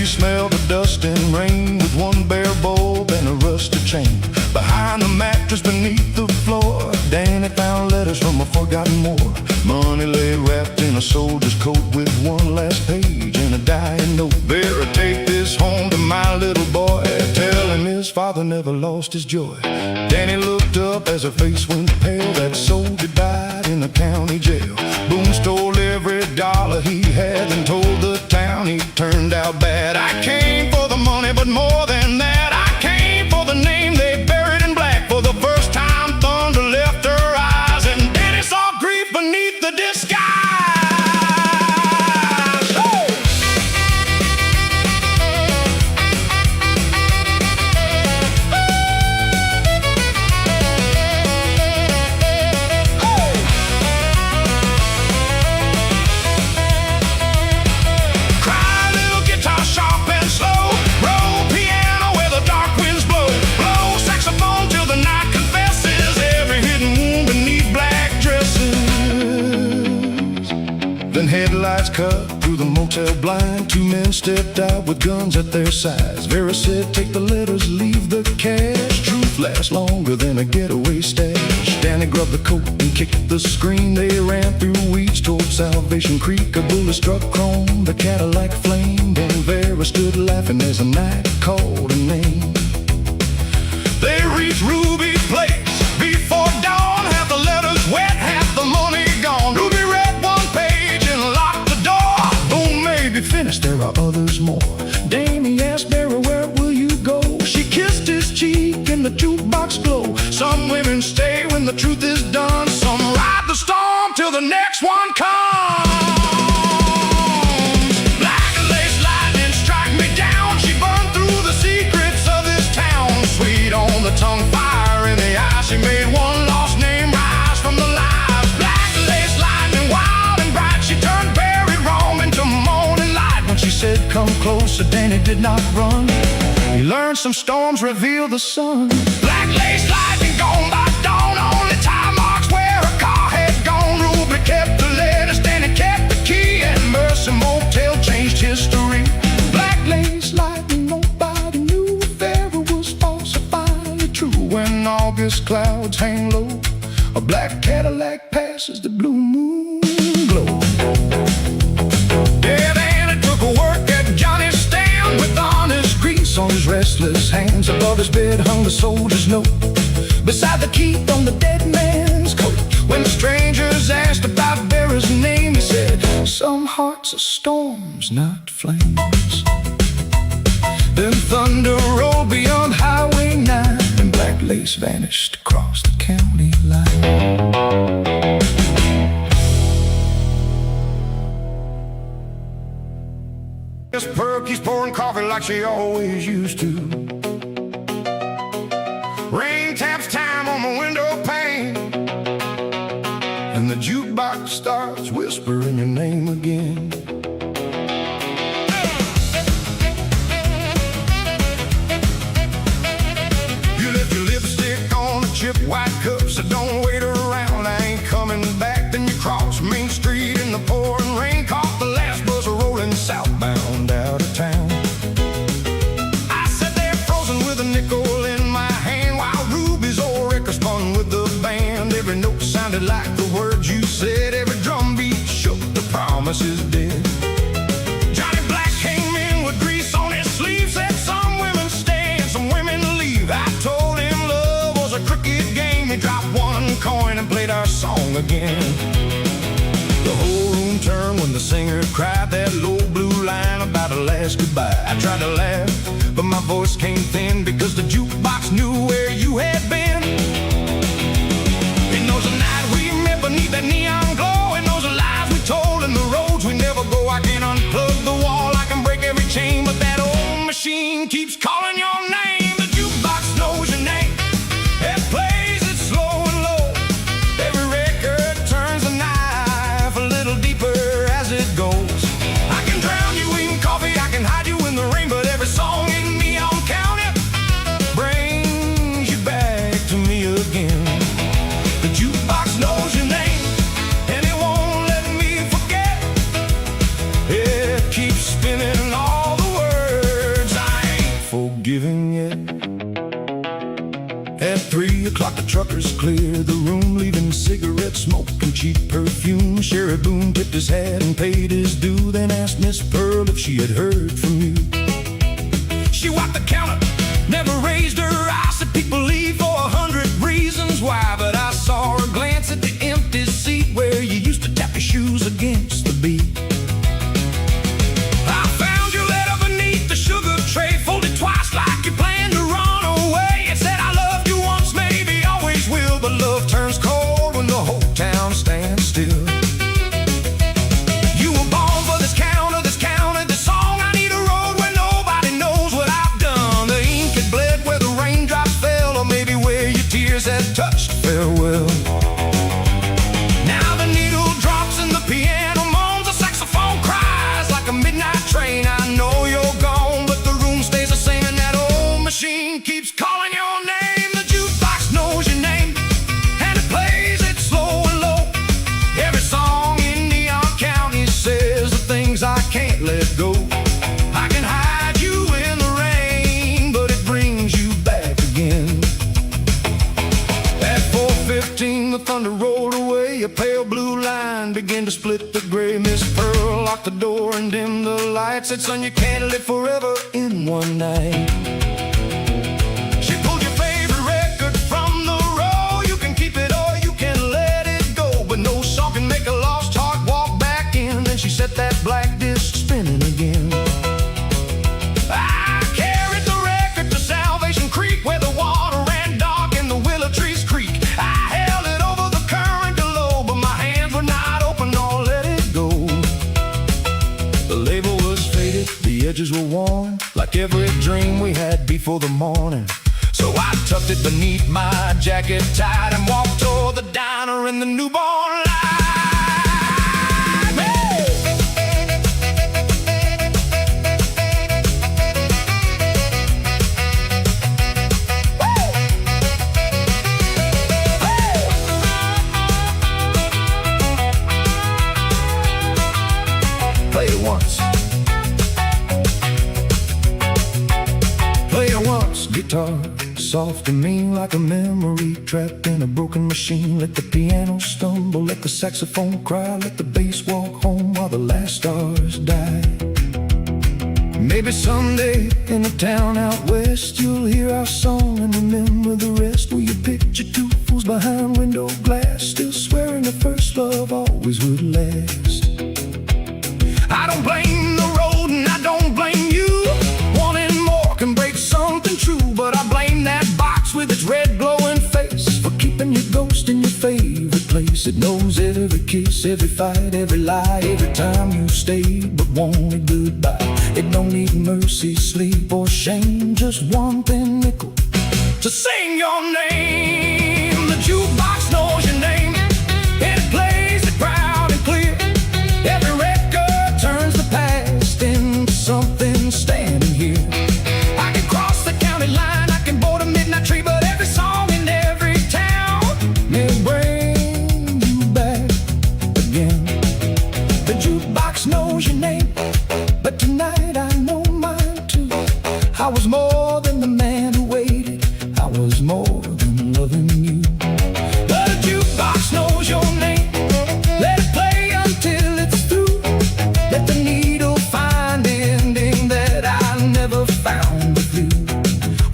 S1: Smelled the dust and rain with one bare bulb and a rusted chain. Behind the mattress beneath the floor, Danny found letters from a forgotten war. Money lay wrapped in a soldier's coat with one last page and a dying note. Vera, take this home to my little boy. Tell him his father never lost his joy. Danny looked up as her face went pale. That soldier died in the county jail. Boone stole every dollar he had and told the town he turned out bad. I came for the money, but more than that, I came for the name they buried in black. For the first time, thunder left her eyes, and Danny saw grief beneath the disguise. Cry, little guitar, sharp and slow. Roll piano with a Then headlights cut through the motel blind. Two men stepped out with guns at their sides. Vera said, take the letters, leave the cash. Truth lasts longer than a getaway stash. Danny grabbed the coat and kicked the screen. They ran through weeds toward Salvation Creek. A bullet struck chrome, the Cadillac flamed. And Vera stood laughing as the night called her name. They reached Ruby's place before dawn. Half the letters wet, half the money gone. Ruby read one page and locked the door. Boom, maybe finished, there are others more. Damie asked Vera, where will you go? She kissed his cheek in the jukebox glow. Some women stay when the truth is done. Some ride the storm till the next one comes. Black lace lightning strike me down. She burned through the secrets of this town. Sweet on the tongue, fire in the eye. She made one lost name rise from the lies. Black lace lightning, wild and bright. She turned buried wrong into morning light. When she said come closer, Danny did not run. He learned some storms reveal the sun. Black lace lightning gone by dawn. Only time marks where her car had gone. Ruby kept the letters, Danny kept the key, and Mercy Motel changed history. Black lace lightning, nobody knew if Vera was false or finally true. When August clouds hang low, a black Cadillac passes the blue moon glow. Yeah, Danny took a work at Johnny's stand with honest grease on his restless hands. Above his bed hung the soldier's note, beside the key on the dead man's coat. When strangers asked about Vera's name, he said, some hearts are storms, not flames. Then thunder rolled beyond Highway 9, and black lace vanished across the county line. Miss Perky's pouring coffee like she always used to. Rain taps time on my window pane, and the jukebox starts whispering your name again. You left your lipstick on a chip white cup, so don't wait around, I ain't coming back. Then you cross Main Street in the pouring rain, caught the last bus rolling southbound out of town. I sat there frozen with a nickel in my hand, while Ruby's old record spun with the band. Every note sounded like the words you said, every drum beat shook the promises dead. Johnny Black came in with grease on his sleeve, said some women stay and some women leave. I told him love was a crooked game. He dropped one coin and played our song again. The whole room turned when the singer cried that low blue line about a last goodbye. I tried to laugh, but my voice came thin, because the jukebox knew where you had been. It knows the night we met beneath that neon glow, and knows the lies we told and the roads we never go. I can unplug the wall, I can break every chain, but that old machine keeps calling your name. The jukebox knows your name, it plays it slow and low. Every record turns the knife a little deeper as it goes. I can drown you in coffee, I can hide you in the rain, but every song in me on count it brings you back to me again. The jukebox knows your name, and it won't let me forget. It keeps spinning all the words I ain't forgiving yet. At 3 o'clock the truckers cleared the room, leaving cigarette smoke and cheap perfume. Sherry Boone tipped his hat and paid his due, then asked Miss Pearl if she had heard from you. She wiped the counter, never raised her eyes, said people leave for 100 reasons why. But I saw her glance at the empty seat where you used to tap your shoes against the beat. I found your letter beneath the sugar tray, folded twice like you planned to run away. It said I loved you once, maybe always will, but love turns cold when the whole town stands still. You were born for this counter, this song. I need a road where nobody knows what I've done. The the thunder rolled away. A pale blue line began to split the gray. Miss Pearl locked the door and dimmed the lights. Said, son, you can't live forever in one night. She pulled your favorite record from the roll. You can keep it or you can let it go, but no song can make a lost heart walk back in. Then she set that black disc spinning again. I carried the record to Salvation Creek, where the water ran dark in the willow trees creek. I held it over the current below, but my hands were not open nor let it go. The label was faded, the edges were worn, like every dream we had before the morning. So I tucked it beneath my jacket tight and walked toward the diner in the newborn light. Play it once. Play it once, guitar. Soft and mean like a memory trapped in a broken machine. Let the piano stumble, let the saxophone cry, let the bass walk home while the last stars die. Maybe someday in a town out west you'll hear our song and remember the rest. Will you picture two fools behind window glass, still swearing the first love always would last? I don't blame the road and I don't blame you. Wanting more can break something true, but I blame that box with its red glowing face for keeping your ghost in your favorite place. It knows every kiss, every fight, every lie, every time you stayed but wanted goodbye. It don't need mercy, sleep, or shame, just one thin nickel to sing your name. The jukebox knows your name, it plays it proud and clear. Every record turns the past into something standing here. I can cross the county line, I can board a midnight tree, but every song in every town may bring you back again. The jukebox knows your name, but tonight I know mine too. I was more than the man who waited, I was more than loving you. The jukebox knows your name, let it play until it's through. Let the needle find the ending that I never found with you.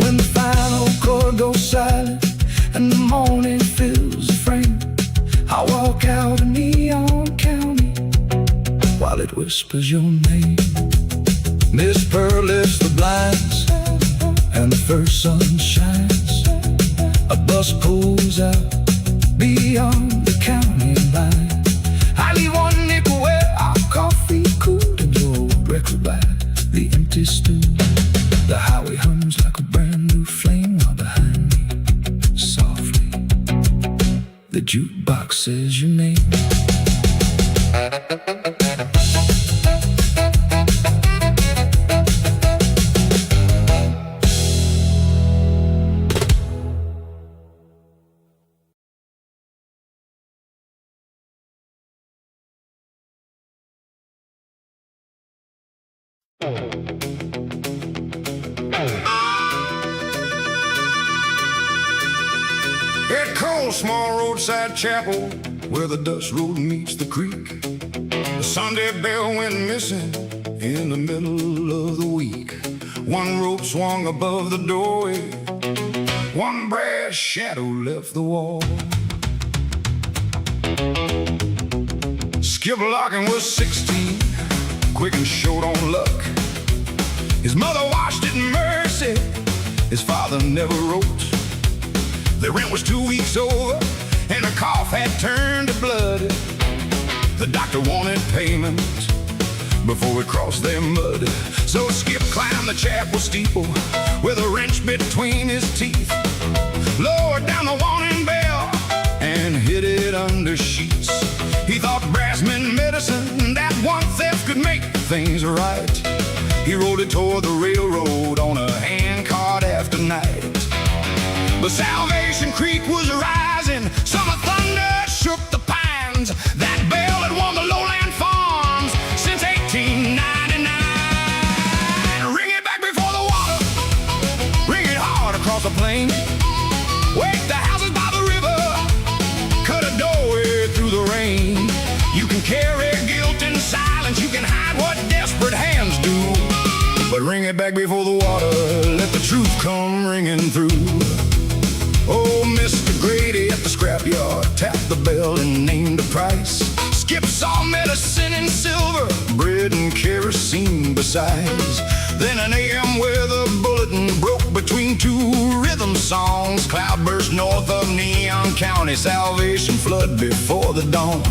S1: When the final chord goes silent and the morning fills the frame, I walk out of Neon County while it whispers your name. Miss Pearl lifts the blinds and the first sun shines. A bus pulls out beyond the county line. I leave one nickel where our coffee cooled and your record by the empty stool. The highway hums like a brand new flame while behind me, softly, the jukebox says your name. At Cold Small roadside chapel, where the dust road meets the creek, the Sunday bell went missing in the middle of the week. One rope swung above the doorway, one brass shadow left the wall. Skip Larkin was 16, quick and short on luck. His mother washed it in mercy, his father never wrote. The rent was 2 weeks over, and the cough had turned to blood. The doctor wanted payment before we crossed their mud. So Skip climbed the chapel steeple with a wrench between his teeth, lowered down the warning bell and hid it under sheets. He thought brass meant medicine, that one theft could make things right. He rode it toward the railroad on a handcart after night. But Salvation Creek was rising, summer thunder shook the pines. That bell had won the lowland farms since 1899. Ring it back before the water, ring it hard across the plain. Wake the houses by the river, 'cause but ring it back before the water. Let the truth come ringing through. Oh, Mr. Grady at the scrapyard tapped the bell and named a price. Skip saw medicine in silver, bread and kerosene besides. Then an AM weather bulletin broke between two rhythm songs. Cloudburst north of Neon County, salvation flood before the dawn.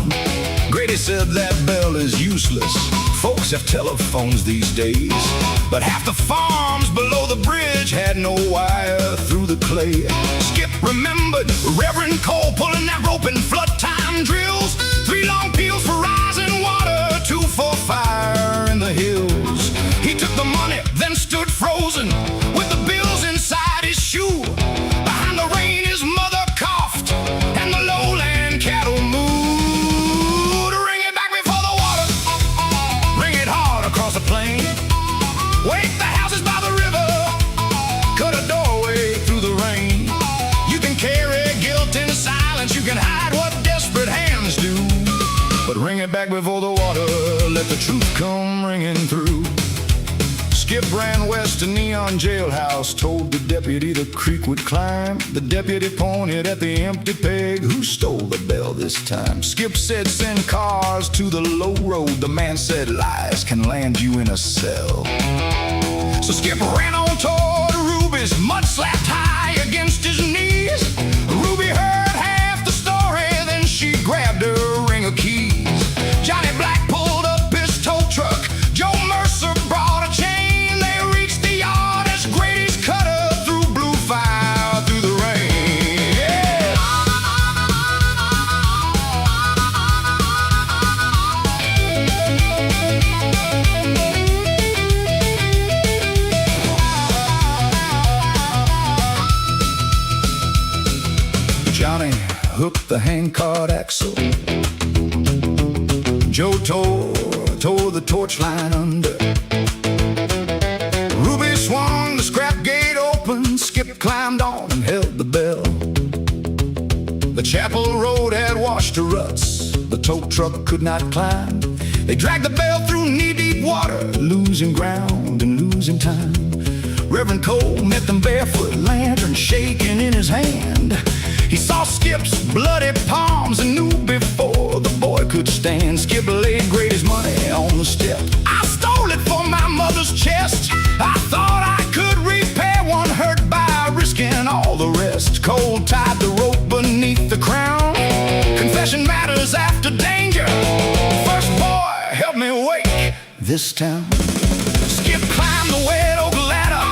S1: Grady said that bell is useless. Folks have telephones these days, but half the farms below the bridge had no wire through the clay. Skip remembered Reverend Cole pulling that rope in flood time drills. 3 long peels for rising water, 2 for fire in the hills. He took the money, then stood frozen with the bills inside his shoe. Behind the rain his mother coughed and the lowland cattle mooed. Ring it back before the water, ring it hard across the plain. Wake the houses by the river, cut a doorway through the rain. You can carry guilt in silence, you can hide what desperate hands do, but ring it back before the water, let the truth come ringing through. Skip ran west to Neon Jailhouse, told the deputy the creek would climb. The deputy pointed at the empty peg. Who stole the bell this time? Skip said send cars to the low road. The man said lies can land you in a cell. So Skip ran on toward Ruby's, mud slapped high against his knees. Ruby heard half the story, then she grabbed her ring of keys. Johnny Black pulled up his tow truck, Joe Mercer brought a chain. Johnny hooked the handcart axle. Joe tore the torch line under. Ruby swung the scrap gate open. Skip climbed on and held the bell. The chapel road had washed to ruts. The tow truck could not climb. They dragged the bell through knee-deep water, losing ground and losing time. Reverend Cole met them barefoot, lantern shaking in his hand. He saw Skip's bloody palms and knew before the boy could stand. Skip laid Grady's money on the step. I stole it for my mother's chest. I thought I could repair one hurt by risking all the rest. Cole tied the rope beneath the crown. Confession matters after danger. First boy, help me wake this town. Skip climbed the wet oak ladder,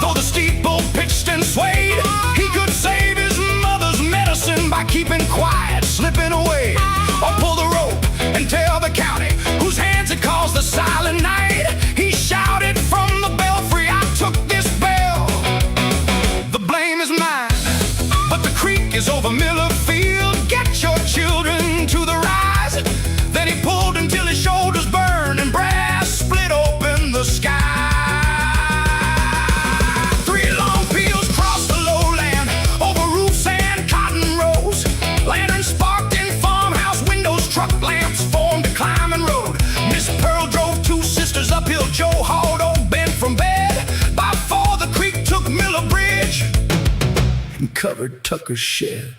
S1: though the steeple pitched and swayed. He could save his mother's medicine by keeping quiet, slipping away, or pull the rope and tell the county whose hands had caused the silent night. He shouted from the belfry, I took this bell, the blame is mine. But the creek is over Miller Field, get your children to the rise. Then he pulled until his shoulders burned and brass split open the sky. Uphill, Joe hauled old Ben from bed. By 4 the creek took Miller Bridge and covered Tucker's shed.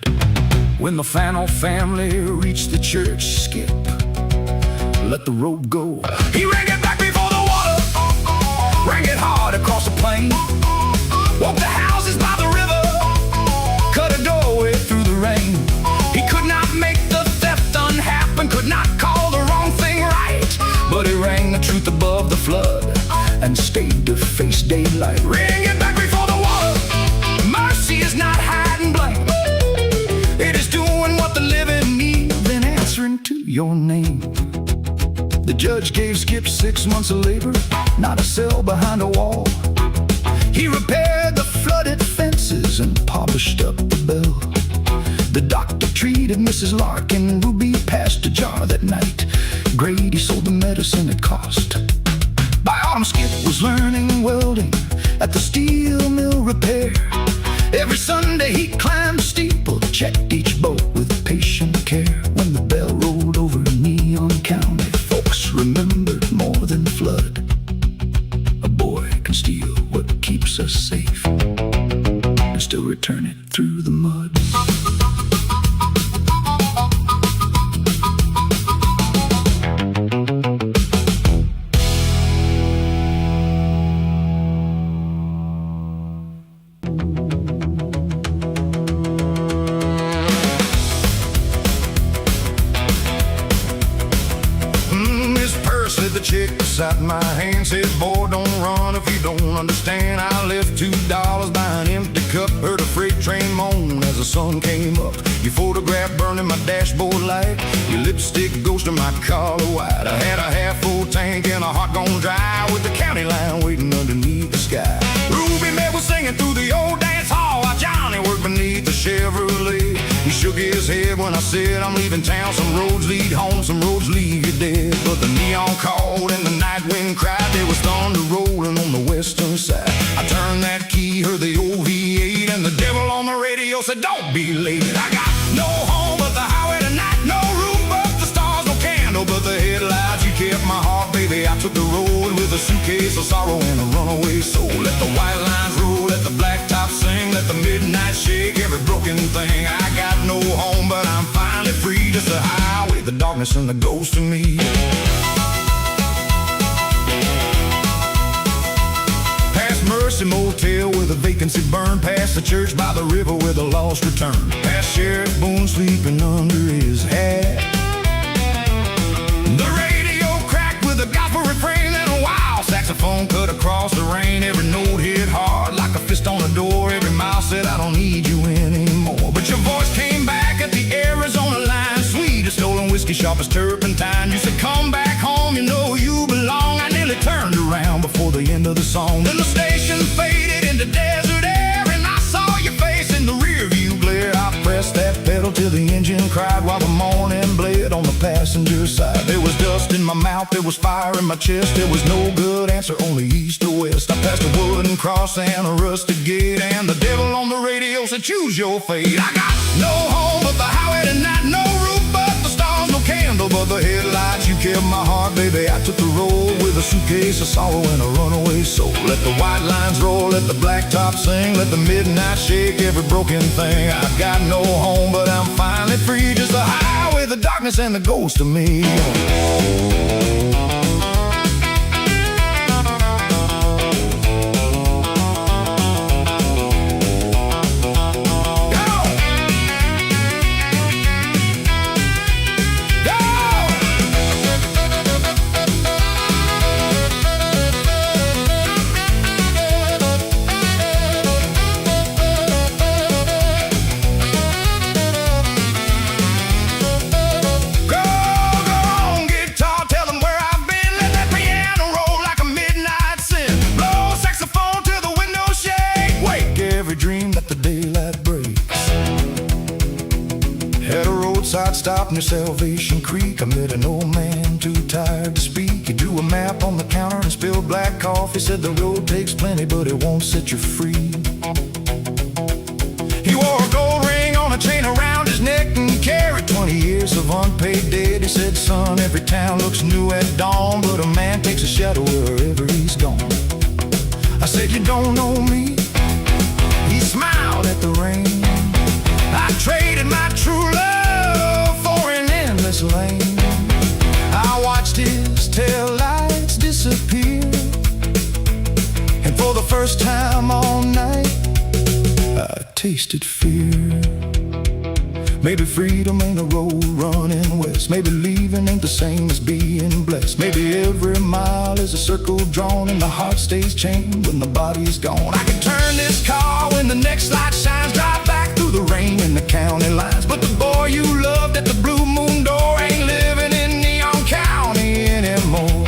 S1: When the Fannell family reached the church, Skip let the rope go. He rang it back before the water, rang it hard across the plain. Woke the houses by the river, cut a doorway through the rain. He could not make the theft unhappen, could not call the wrong thing right, but he rang the truth above the flood and stayed to face daylight. Ring it back before the water. Mercy is not hiding blame. It is doing what the living need, then answering to your name. The judge gave Skip 6 months of labor, not a cell behind a wall. He repaired the flooded fences and polished up the bell. The doctor treated Mrs. Larkin. Ruby passed a jar that night. Grady sold the medicine it cost. By autumn, Skip was learning welding at the steel mill repair. Every Sunday he climbed the steeple, checked each boat with patient care. When the bell rolled over Neon County, folks remembered more than flood. A boy out my hand, said, boy, don't run if you don't understand. I left $2 by an empty cup, heard a freight train moan as the sun came up. Your photograph burning my dashboard light, your lipstick ghosting my collar white. I had a half-full tank and a heart gone dry, with the county line waiting underneath the sky. Ruby May was singing through the old dance hall while Johnny worked beneath the Chevrolet. He shook his head when I said, I'm leaving town. Some roads lead home, some roads leave you dead. But the neon called and the night wind cried. There was thunder rolling on the western side. I turned that key, heard the old V8, and the devil on the radio said, don't be late. I got no home but the highway tonight, no roof but the stars, no candle but the headlights. You kept my heart, baby. I took the road with a suitcase of sorrow and a runaway soul. Let the white lines roll, let the blacktop sing, let the midnight shake every broken thing. I got no home, but I'm finally free. Just the highway, the darkness, and the ghost of me. Past Mercy Motel where the vacancy burned, past the church by the river where the lost return, past Sheriff Boone sleeping under his hat. The radio cracked with a gospel refrain, and a wild saxophone cut across the rain. Every note hit hard like a fist on a door. Every mile said, I don't need you anymore. But your voice came back at the Arizona line, sweet as stolen whiskey, sharp as turpentine. You said, come back home, you know you belong. I nearly turned around before the end of the song. Then the station faded into desert air, and I saw your face in the rear view glare. I pressed that pedal till the engine cried while the morning bled on the passenger side. There was dust in my mouth, there was fire in my chest. There was no good answer, only east or west. I passed a wooden cross and a rusted gate, and the devil on the radio said, choose your fate. I got no home but the highway tonight, no roof but the stars, no candle but the headlights. You kept my heart, baby. I took the road with a suitcase of sorrow and a runaway soul. Let the white lines roll, let the blacktop sing, let the midnight shake every broken thing. I got no home, but I'm finally free. Just the highway, the darkness, and the ghost of me. Stop near Salvation Creek. I met an old man too tired to speak. He drew a map on the counter and spilled black coffee. Said the road takes plenty, but it won't set you free. He wore a gold ring on a chain around his neck and carried 20 years of unpaid debt. He said, son, every town looks new at dawn, but a man takes a shadow wherever he's gone. I said, you don't know me. He smiled at the rain. I traded my true love lane. I watched his tail lights disappear, and for the first time all night I tasted fear. Maybe freedom ain't a road running west. Maybe leaving ain't the same as being blessed. Maybe every mile is a circle drawn, and the heart stays chained when the body's gone. I can turn this car when the next light shines, drive back through the rain in the county lines, but the boy you loved at the Blue Moon door ain't living in Neon County anymore.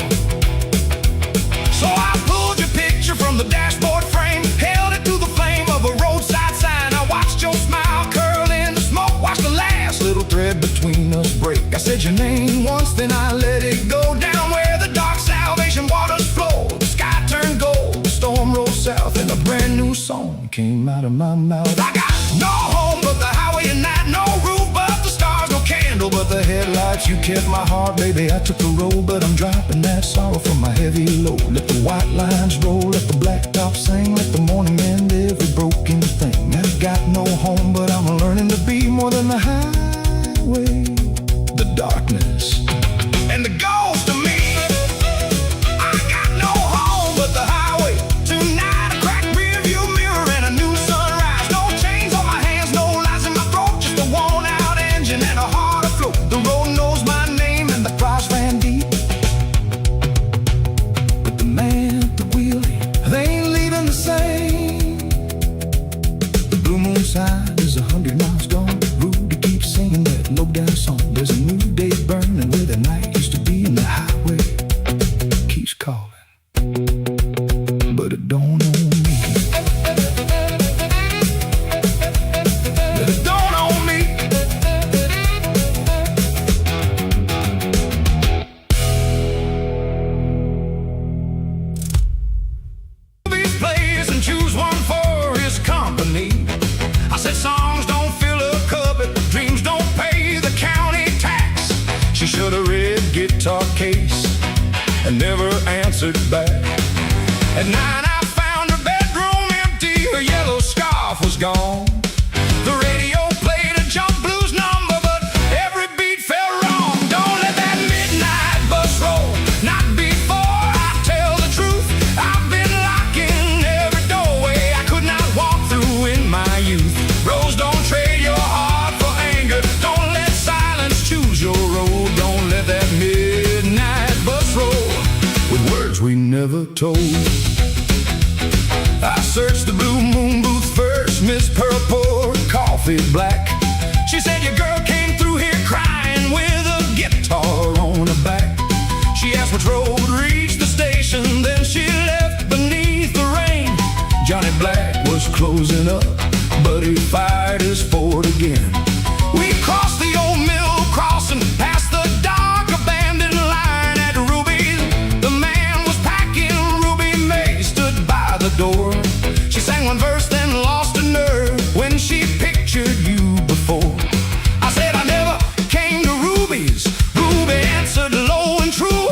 S1: So I pulled your picture from the dashboard frame, held it to the flame of a roadside sign. I watched your smile curl in the smoke, watched the last little thread between us break. I said your name once, then I let it go down where the dark salvation waters flow. The sky turned gold, the storm rolled south, and a brand new song came out of my mouth. I got no home but the highway at night, no roof but the stars, no candle but the headlights. You kept my heart, baby. I took the road, but I'm dropping that sorrow from my heavy load. Let the white lines roll, let the blacktop sing, let the morning mend every broken thing. I've got no home, but I'm learning to be more than the highway, the darkness, and the ghost of me. I got no home but the highway tonight. A cracked rearview mirror and a new sunrise. No chains on my hands, no lies in my throat, just a worn out engine and a heart afloat. The road knows my name and the price ran deep. should have read guitar case and never answered back. At 9 I found her bedroom empty, her yellow scarf was gone. The radio played a jump blues number, but every beat felt wrong. Don't let that midnight bus roll, not before I tell the truth. I've been locking every doorway I could not walk through in my youth. Rose, don't trade your heart for anger. Don't let silence choose your road. Don't let that midnight bus roll with words we never told. I searched the Blue Moon booth first, Miss Purple, coffee black. She said your girl came through here crying with a guitar on her back. She asked which road reached the station, then she left beneath the rain. Johnny Black was closing up, but he fired his Ford again. We crossed the old mill crossing, past the dark abandoned line at Ruby's. The man was packing, Ruby May stood by the door. She sang one verse, then lost her nerve when she pictured you before. I said I never came to Ruby's. Ruby answered low and true.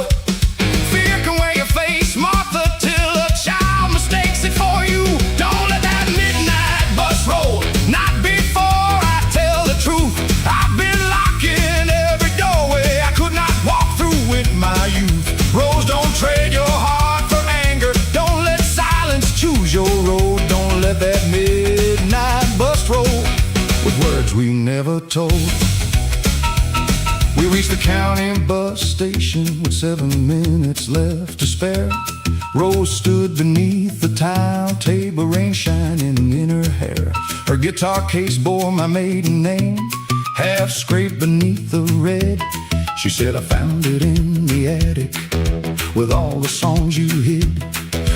S1: Fear can wear your face, Martha, till a child mistakes it for you. Don't let that midnight bus roll, not before I tell the truth. I've been locking every doorway I could not walk through with my youth. Rose, don't trade your heart for anger. Don't let silence choose your road. Don't let that midnight bus roll with words we never told. We reached the county bus station with 7 minutes left to spare. Rose stood beneath the tile table, rain shining in her hair. Her guitar case bore my maiden name, half scraped beneath the red. She said I found it in the attic with all the songs you hid.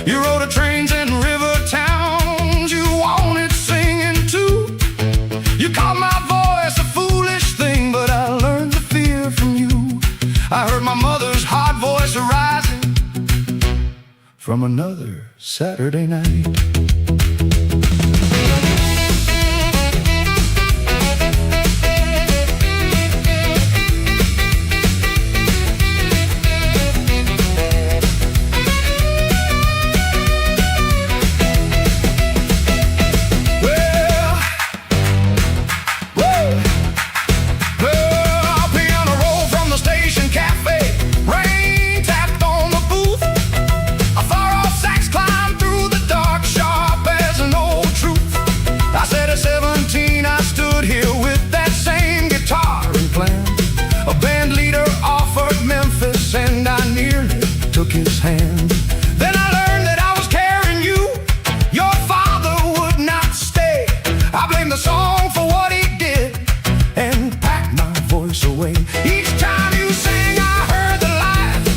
S1: You rode a trains and river towns, you wanted singing too. You called my voice a foolish thing, but I learned the fear from you. I heard my mother's hard voice arising from another Saturday night. His hand. Then I learned that I was carrying you. Your father would not stay. I blame the song for what he did and packed my voice away. Each time you sang I heard the lies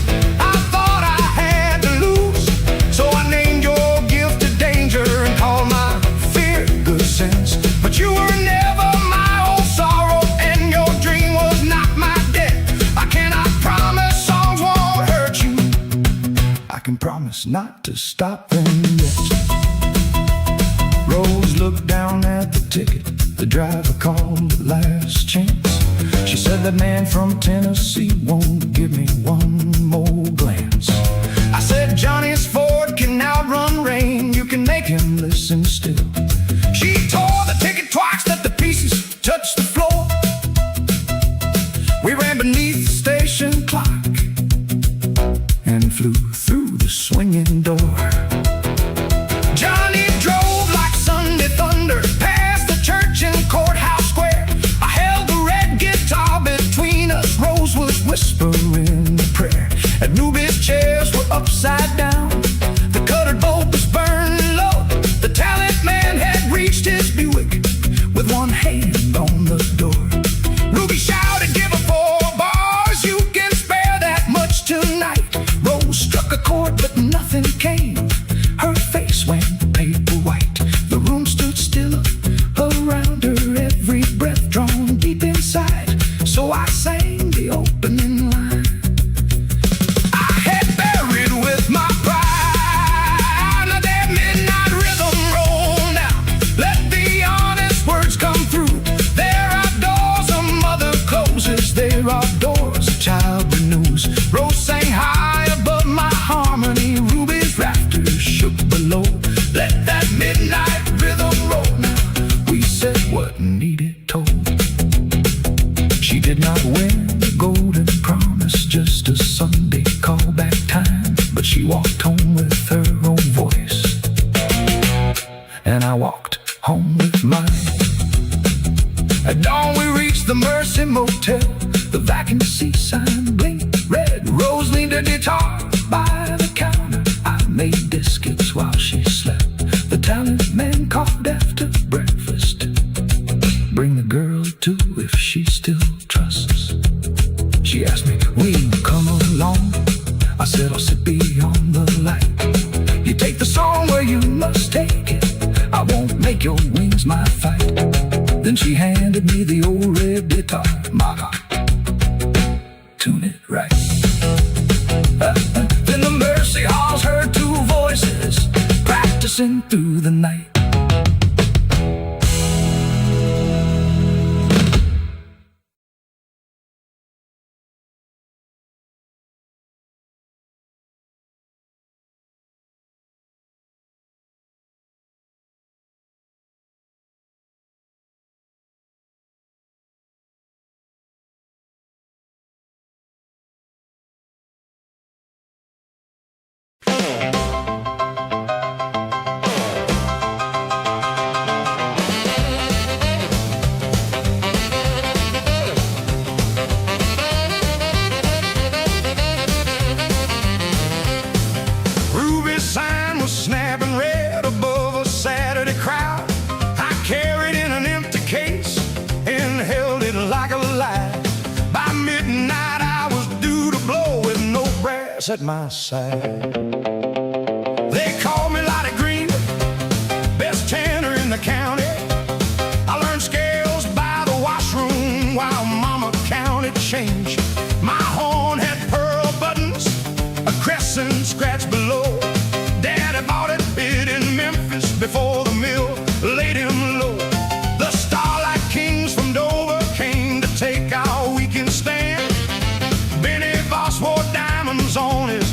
S1: I thought I had to lose. So I named your gift to danger and called my fear good sense. But you were never my old sorrow, and your dream was not my debt. I cannot promise songs won't hurt you. I can promise not to stop them yet. Rose looked down at the ticket. The driver called the last chance. She said that man from Tennessee won't give me one more glance. I said Johnny's Ford can outrun rain. You can make him listen still. She tore the ticket twice, let the pieces touch the floor. We ran beneath the station clock and flew through the swinging door. Johnny drove like Sunday thunder past the church and courthouse square. I held the red guitar between us. Rose was whispering a prayer. And Ruby's chairs were upside down. The cuttered bolt was burning low. The talent man had reached his Buick with one hand on the door. Ruby shouted, "Give her 4 bars. You can spare that much tonight." Rose struck a chord, but nothing came. Her face went paper white. The room stood still around her, every breath drawn deep inside. So I sang the opening line. I had buried with my pride. Now that midnight rhythm roll now. Let the honest words come through. There are doors a mother closes. There are doors a child
S2: blues. Rose sang high above my harmony. Ruby's rafters shook below. Let that midnight rhythm roll. Now we said what needed told. She did not win the golden promise, just a Sunday callback time. But she walked home with her own voice, and I walked home with mine. At dawn we reached the Mercy Motel. The vacancy sign blinked red. Rose leaned her guitar by the counter. I made biscuits while she slept. The talent man called after breakfast. Bring the girl too if she still trusts. She asked me, will you come along? I said, I'll sit beyond the light. You take the song where you must take it. I won't make your wings my fight. Then she handed me the old red guitar. My God, tune it right. Then the Mercy Halls heard two voices practicing through the night.
S1: Ruby's sign was snapping red above a Saturday crowd. I carried in an empty case and held it like a light. By midnight I was due to blow with no brass at my side. They called me Lottie Green, best tenor in the county. I learned scales by the washroom while Mama counted change. My horn had pearl buttons, a crescent scratch below. Daddy bought it bid in Memphis before the mill laid him low. The Starlight Kings from Dover came to take our weekend stand. Benny Voss wore diamonds on his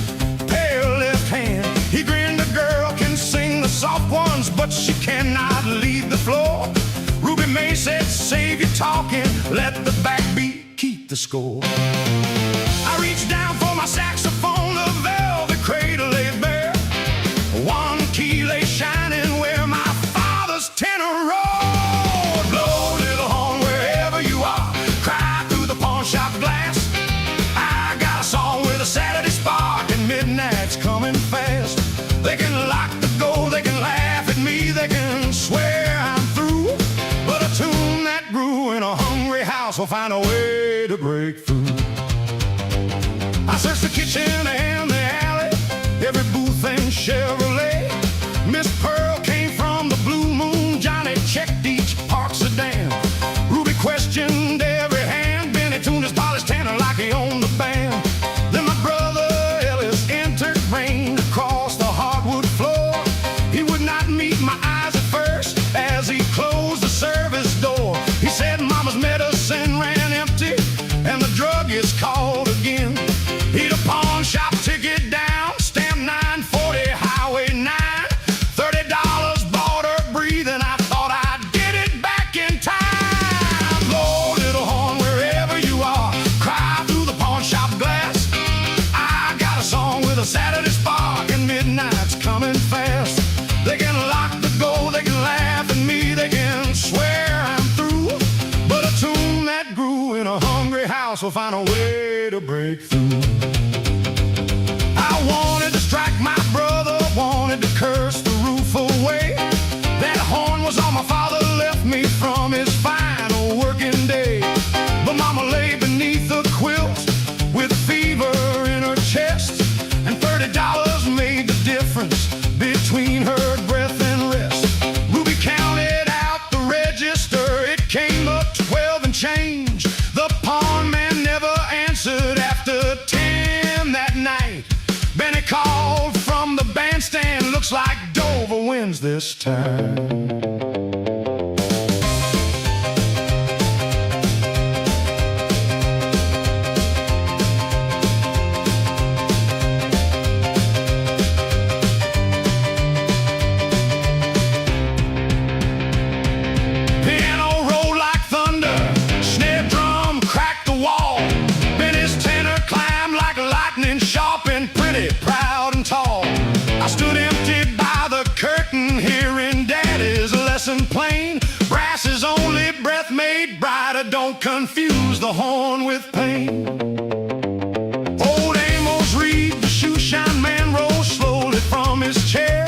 S1: pale left hand. He grinned, the girl can sing the soft ones, but she cannot lead the floor. Ruby May said, save your talking, let the backbeat keep the score. I reached down for my saxophone, the velvet cradle lay bare. One key lay shining where my father's tenor roared. Blow, little horn, wherever you are, cry through the pawn shop glass. I got a song with a Saturday spark, and midnight's coming fast. They can lock the door, they can laugh at me, they can swear I'm through, but a tune that grew in a hungry house will find a way to break through. I searched the kitchen and the alley, every booth and Chevrolet. Miss Pearl came from the Blue Moon, Johnny checked each park sedan. Ruby questioned every hand, Benny tuned his polished tenor like he owned the band. Then my brother Ellis entered, rained across the hardwood floor. He would not meet my eyes at first as he closed the service door. He said Mama's medicine ran empty and the druggist called again. He'd a pawn shop ticket down, stamp 940 Highway 9. $30 bought her breathing. I thought I'd get it back in time. Blow, little horn, wherever you are, cry through the pawn shop glass. I got a song with a Saturday spark, and midnight's coming fast. They can lock the door, they can laugh at me, they can swear I'm through, but a tune that grew in a hungry house will find a way to break through. I wanted to strike my brother, wanted to curse the roof away. That horn was all my father left me from his final working day. But Mama lay beneath the quilt with fever in her chest, and $30 made the difference between her breath and rest. Ruby counted out the register, it came up to 12 and change. The pawn man never answered after 10 that night. Benny called from the bandstand, looks like Dover wins this time. horn with pain. Old Amos Reed, the shoe-shine man, rose slowly from his chair.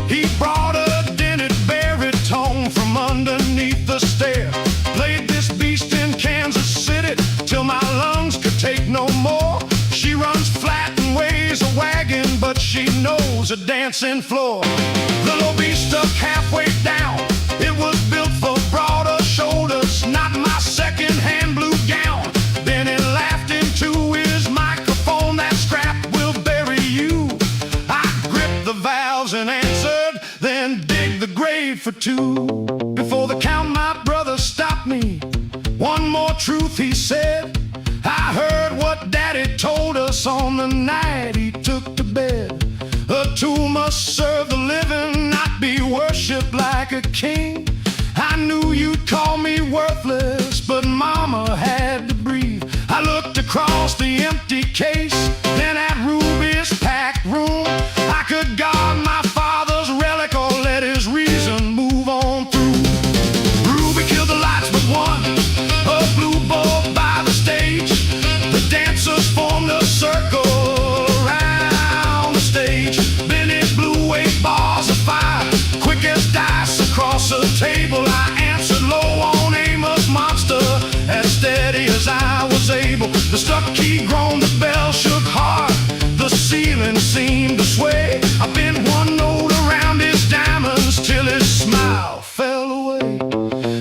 S1: He brought a dented baritone from underneath the stair. Played this beast in Kansas City till my lungs could take no more. She runs flat and weighs a wagon, but she knows a dancing floor. The low beast stuck halfway down. It was built for broader shoulders, not my second-hand blue gown. Then he laughed into his microphone, that scrap will bury you. I gripped the valves and answered, then dig the grave for two. Before the count, my brother stopped me. One more truth, he said. I heard what Daddy told us on the night he took to bed. A tool must serve the living, not be worshipped like a king. I knew you'd call me worthless, but Mama had to breathe. I looked across the empty case, then at Ruby's packed room. I could guard my father's relic or let his reason move on through. Ruby killed the lights but one, a blue bulb by the stage. The dancers formed a circle around the stage. Then it blew away bars of fire, quick as dice across the table. I answered low on Amos Monster, as steady as I was able. The stuck key groaned, the bell shook hard, the ceiling seemed to sway. I bent one note around his diamonds till his smile fell away.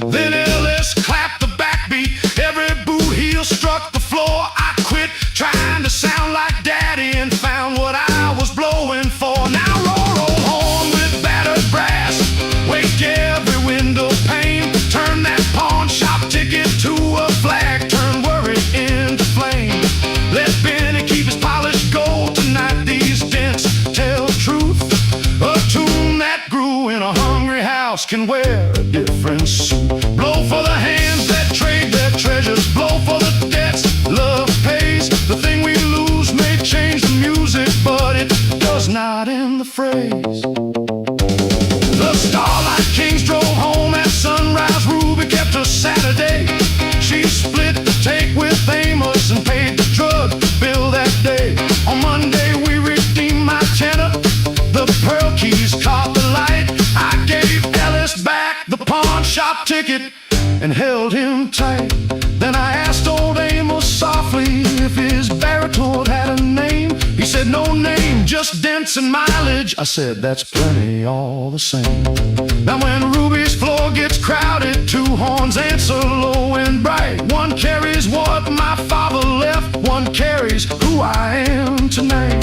S1: Then Ellis clapped the backbeat, every boot heel struck the floor. I quit trying to sound like Daddy and found what I was blowing for. Now roll horn with battered brass, wake every window pane. Turn that pawn shop ticket to a flag, turn worry into flame. Let Benny keep his polished gold tonight, these dents tell truth. A tune that grew in a hungry house can wear a different suit. Blow for the hands that trade their treasures, blow for the debts love pays. The thing we lose may change the music, but it does not end the phrase. The Starlight Kings drove home at sunrise. Ruby kept her Saturday. She split the take with Amos and paid the drug bill that day. On Monday we redeemed my tenner. The pearl keys caught the light. I gave Ellis back the pawn shop ticket and held him tight. Then I asked old Amos softly if his baritone had a name. He said no name, just dents and mileage. I said that's plenty all the same. Now when Ruby's floor gets crowded, two horns answer low and bright. One carries what my father left, one carries who I am tonight.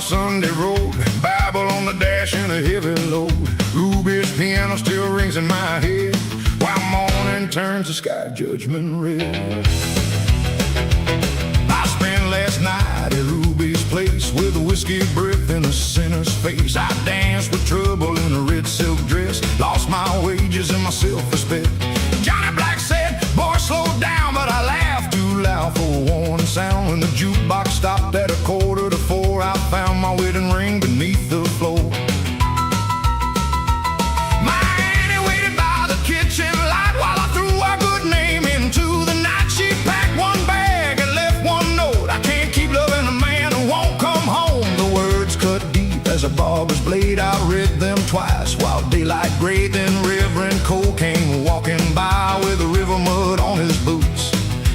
S1: Sunday road, Bible on the dash and a heavy load. Ruby's piano still rings in my head while morning turns the sky judgment red. I spent last night at Ruby's place with a whiskey breath in a sinner's face. I danced with trouble in a red silk dress, lost my wages and my self-respect. Johnny Black said, boy, slow down, but I laughed too loud for a warning sound. When the jukebox stopped at 3:45, I found my wedding ring beneath the floor. My Annie waited by the kitchen light while I threw our good name into the night. She packed one bag and left one note. I can't keep loving a man who won't come home. The words cut deep as a barber's blade. I read them twice while daylight gray. Then Reverend Cole came walking by with a river mud on his boots.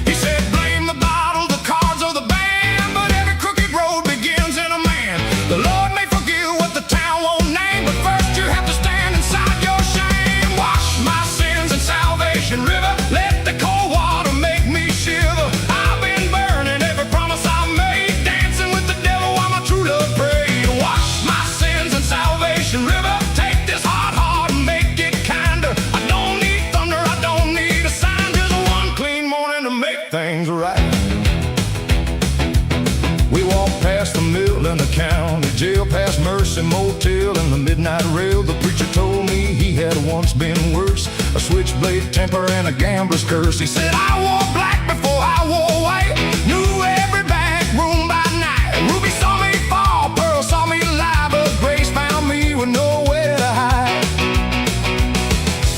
S1: He said, blame the bottle, the cards, or the band, but every crooked road begins in a man. The Lord may forgive what the town won't name, but first you have to stand inside your shame. Wash my sins in Salvation River, let the cold water make me shiver. I've been burning every promise I made, dancing with the devil while my true love prayed. Wash my sins Mercy Motel and the Midnight Rail. The preacher told me he had once been worse, a switchblade temper and a gambler's curse. He said, I wore black before I wore white, knew every back room by night. Ruby saw me fall, Pearl saw me lie, but Grace found me with nowhere to hide.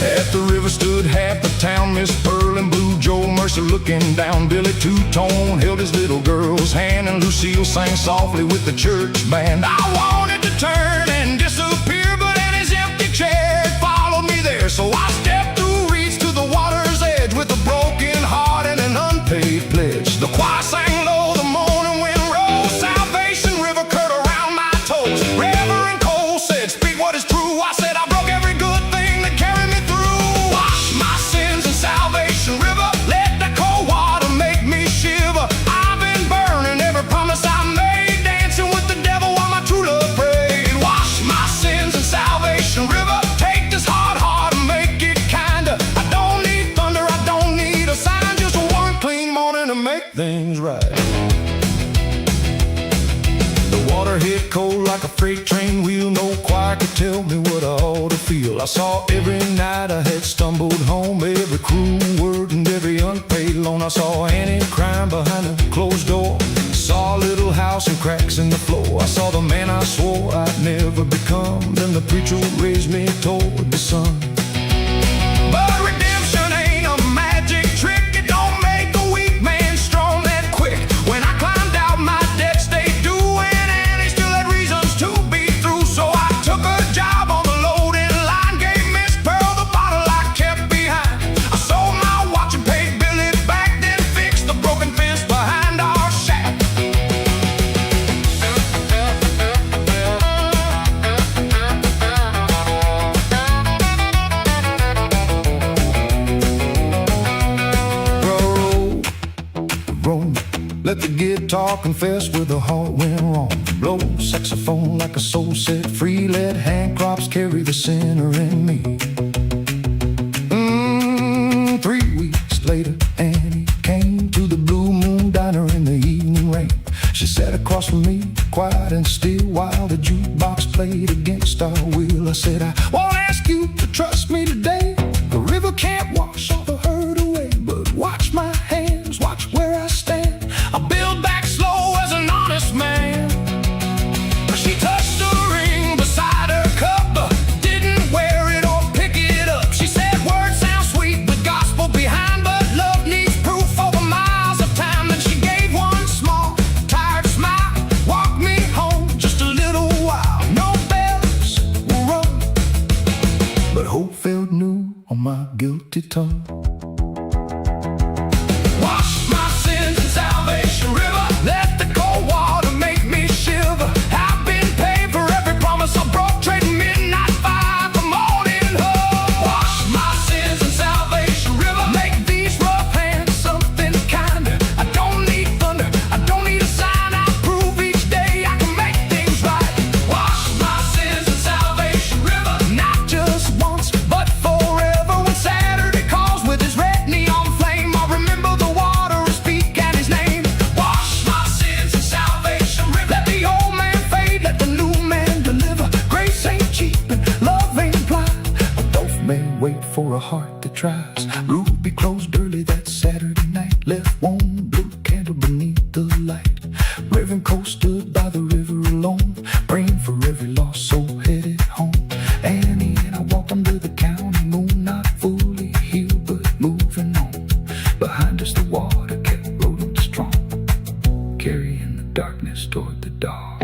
S1: At the river stood half the town, Miss Pearl and Blue Joe Mercer looking down. Billy Two-Tone held his little girl's hand, and Lucille sang softly with the church band. I wanted to turn and disappear, but in his empty chair it followed me there. So I stepped through reeds to the water's edge with a broken heart and an unpaid pledge. The choir sang low, the morning wind rose, Salvation River curled around my toes. Reverend Cole said, speak what is true. I said, I broke every good thing that carried me through. Wash my sins in Salvation River, let the cold water make me shiver. I've been burning every promise I made, dancing with the devil while my true love prayed. Wash my sins in Salvation River, take this hard heart and make it kinder. I don't need thunder, I don't need a sign, just one clean morning to make things right. The water hit cold like a freight train wheel, no choir could tell me what I ought to feel. I saw every night I had stumbled home, every cruel word and every unpaid loan. I saw Annie crying behind a closed door, saw a little house and cracks in the floor. I saw the man I swore I'd never become, then the preacher raised me toward the sun. But redemption ain't a magic trick, it don't make a weak man strong that quick. When I climbed out, my debt stayed due, and Annie still had reasons to be through. So I took a job on the loading line, gave Miss Pearl the bottle I kept behind. I sold my watch and paid Billy back, then fixed the broken fence behind our shack. Let the guitar confess where the heart went wrong. Blow saxophone like a soul set free. Let hand crops carry the sinner in me. 3 weeks later, Annie came to the Blue Moon Diner in the evening rain. She sat across from me, quiet and still, while the jukebox played against our will. I said, I won't ask you to trust me today. The river can't wash all the hurt away, but watch my hands, watch where I stand. I build back slow as an honest man. She touched the ring beside her cup, but didn't wear it or pick it up. She said, words sound sweet with gospel behind, but love needs proof over miles of time. Then she gave one small, tired smile, walked me home just a little while. No bells will rung, but hope felt new on my guilty tongue. Wash my sins in Salvation River, let the cold water make me shiver. I've been paid for every promise I broke, trading midnight fire for morning hope. Wash my sins in Salvation River, make these rough hands something kinder. I don't need thunder, I don't need a sign, I prove each day I can make things right. Wash my sins in Salvation River, not just once, but forever. When Saturday calls with his red neon flame, I'll remember the water and speak at his name. Wash my sins in Salvation River, let the old man fade, let the new man deliver. Grace ain't cheap and love ain't blind, but both may wait for a heart that tries. Ruby closed early that Saturday night, left one blue candle beneath the light. Reverend Cole stood by the river alone, praying for every lost soul headed home. Annie and I walked under the county moon, not fully healed but moving on. Behind us the water kept rolling strong, carrying the darkness toward the dawn.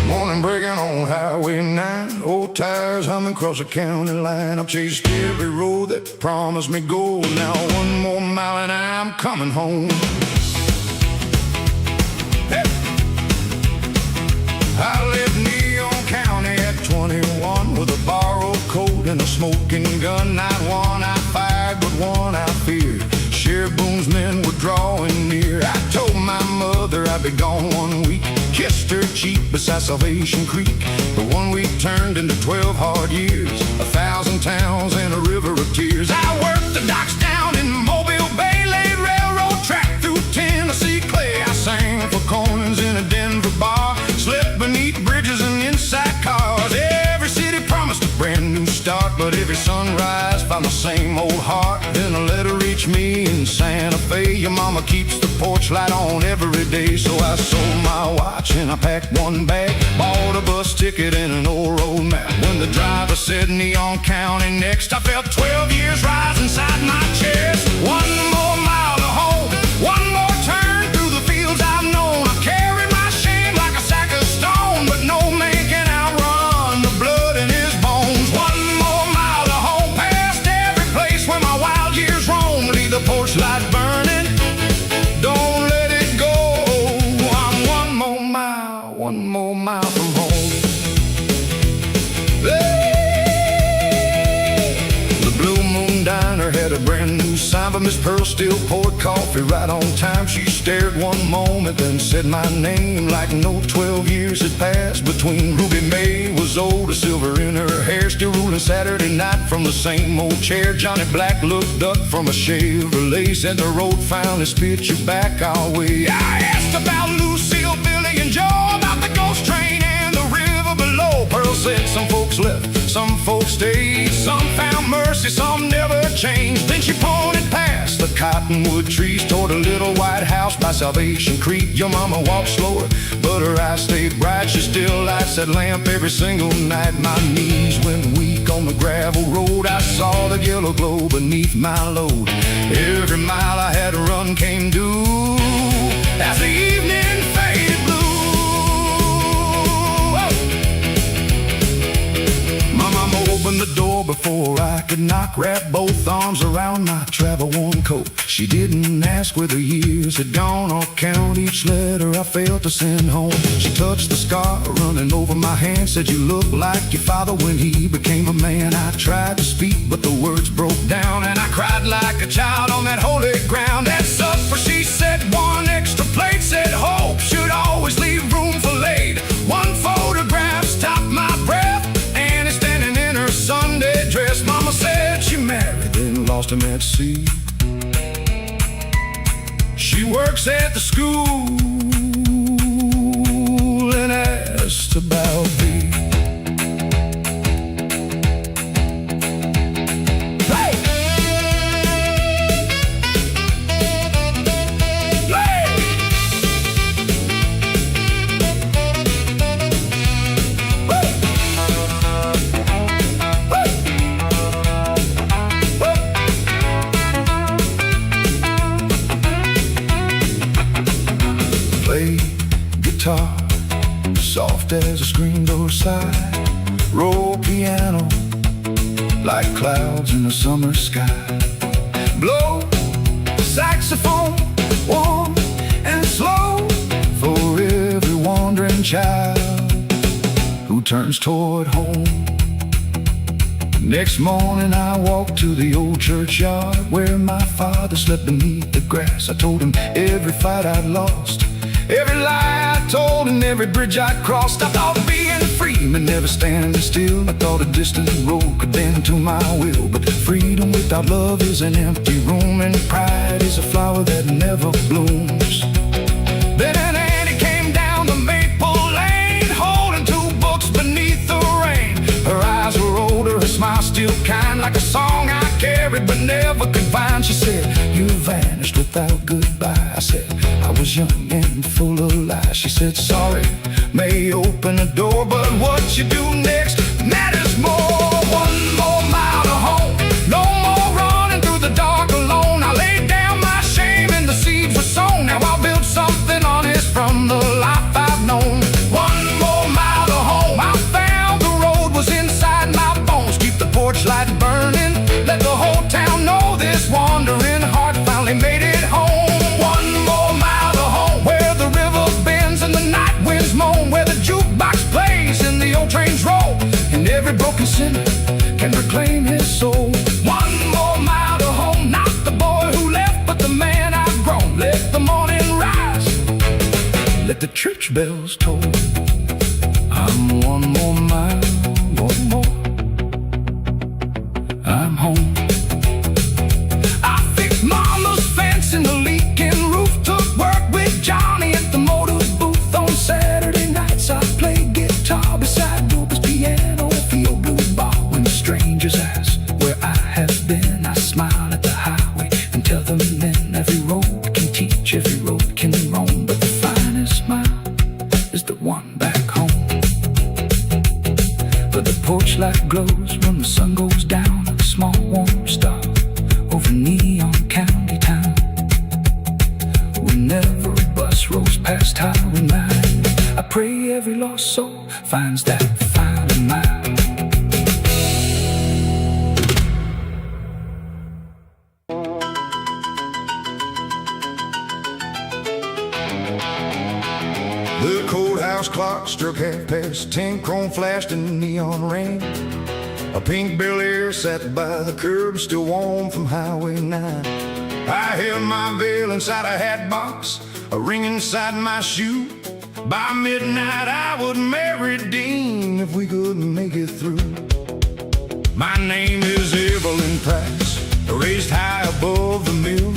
S1: Morning breaking on Highway 9, old tires humming coming across the county line. I've chased every road that promised me gold. Now one more mile and I'm coming home. Hey. I left Neon County at 21 with a borrowed coat and a smoking gun. Not one I fired, but one I feared. Sheriff Boone's men were drawing near. I told my mother I'd be gone 1 week. Kissed her cheek beside Salvation Creek. The 1 week turned into 12 hard years, 1,000 towns and a river of tears. I worked the docks down in Mobile Bay, laid railroad track through Tennessee clay. I sang for Conan's in a Denver bar, slept beneath bridges and inside cars. Every city promised a brand new start, but every sunrise found the same old heart. Then a letter reached me in Santa Fe. Your mama keeps the porch light on every day. So I sold my watch and I packed one bag, bought a bus ticket and an old road map. When the driver said Neon County next, I felt 12 years rise inside my chest. One more mile to home, one more turn through the fields I've known. I carried my shame like a sack of stone, but no man can outrun the blood in his bones. One more mile to home, past every place where my wild years roam. Leave the porch light burning, don't let it go. I'm one more mile from home. Hey! The Blue Moon Diner had a brand new sign, but Miss Pearl still poured coffee right on time. She stared one moment, then said my name like no 12 years had passed between. Ruby May was old, a silver in her hair, still ruling Saturday night from the same old chair. Johnny Black looked up from a Chevrolet, said the road finally spit you back our way. I asked about Lucille, Billy, and Joe, about the ghost train and the river below. Pearl said some folks left, some folks stayed, some found mercy, some never changed. Then she pointed past the cottonwood trees toward a little white house by Salvation Creek. Your mama walked slower, but her eyes stayed bright. She still lights that lamp every single night. My knees went weak on the gravel road. I saw the yellow glow beneath my load. Every mile I had to run came due as the evening faded blue. My mama opened the door before I could knock, wrapped both arms around my travel-worn coat. She didn't ask where the years had gone or count each letter I failed to send home. She touched the scar running over my hand, said you look like your father when he became a man. I tried to speak, but the words broke down, and I cried like a child on that holy ground. That supper, she said, one extra plate, said hope should always leave room for late. One photograph stopped my breath, Annie standing in her Sunday dress. Mama said she married, then lost him at sea. She works at the school and asked about me. Hey! Hey! Play guitar, soft as a screen door slide. Roll piano like clouds in the summer sky. Blow saxophone, warm and slow, for every wandering child who turns toward home. Next morning I walked to the old churchyard where my father slept beneath the grass. I told him every fight I'd lost, every lie I told, and every bridge I crossed. I thought being free meant never standing still. I thought a distant road could bend to my will, but freedom without love is an empty room, and pride is a flower that never blooms. Then Annie came down the maple lane, holding two books beneath the rain. Her eyes were older, her smile still kind, like a song I carried but never could find. She said, you vanished without goodbye. I said, I was young and full of lies. She said, sorry may open a door, but what you do next matters more. One more mile to home, no more running through the dark alone. I laid down my shame and the seeds were sown. Now I'll build something honest from the life I've known. One more mile to home, I found the road was inside my bones.
S2: let the church bells toll. I'm one more mile, one more, I'm home. I fixed mama's fence and the leaking roof, took work with Johnny at the motor booth. On Saturday nights I played guitar beside Rupert's piano at the old blue bar. When strangers ask where I have been, I smile at the highway and tell them men, every road can teach, every road can roam, but the finest smile is the one back home. But the porch light glows when the sun goes down, a small warm star over neon county town. Whenever a bus rolls past Highway 9, I pray every lost soul finds that final mile.
S1: The courthouse clock struck 10:30, chrome flashed in the neon rain. A pink Bel Air sat by the curb, still warm from Highway 9. I held my veil inside a hat box, a ring inside my shoe. By midnight I would marry Dean if we could make it through. My name is Evelyn Price, raised high above the mill.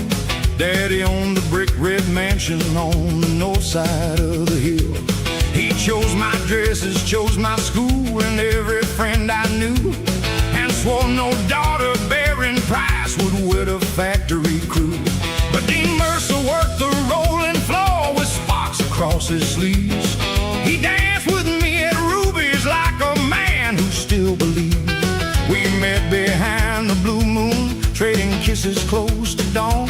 S1: Daddy owned the brick red mansion on the north side of the hill. He chose my dresses, chose my school, and every friend I knew, and swore no daughter bearing Price would wed a factory crew. But Dean Mercer worked the rolling floor with spots across his sleeves. He danced with me at Ruby's like a man who still believed. We met behind the blue moon, trading kisses close to dawn.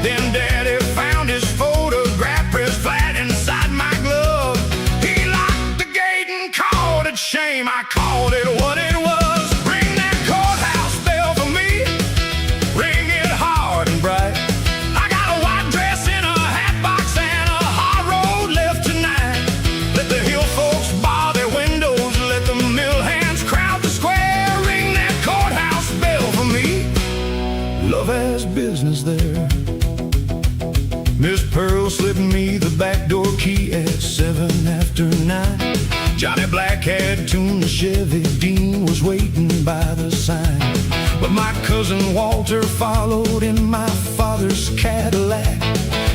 S1: Then Daddy found his photograph pressed flat inside my glove. He locked the gate and called it shame. I called it what it was. Ring that courthouse bell for me, ring it hard and bright. I got a white dress in a hat box and a hot road left tonight. Let the hill folks bar their windows, let the mill hands crowd the square. Ring that courthouse bell for me. Love has business there. Miss Pearl slipped me the back door key at 7 after 9. Johnny Black had tuned the Chevy, Dean was waiting by the sign. But my cousin Walter followed in my father's Cadillac.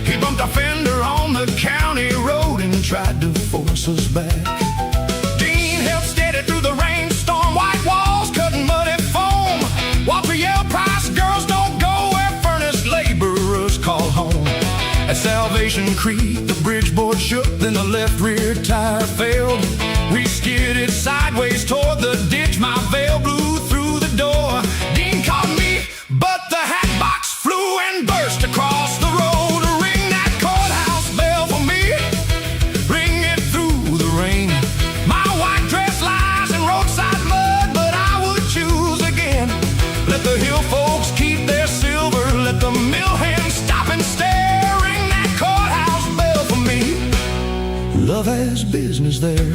S1: He bumped a fender on the county road and tried to force us back. Dean held steady through the rainstorm, white walls cutting muddy foam. Walter yelled, Price, girls don't go where furnace laborers call home. At Salvation Creek, the bridge board shook, then the left rear tire failed. We skidded sideways toward the ditch, my veil blew through the door. Dean caught me, but the hat box flew and burst across the road. Ring that courthouse bell for me, ring it through the rain. My white dress lies in roadside mud, but I would choose again. Let the hill folks keep their silver, let the mill hands stop and stare. Love has business there.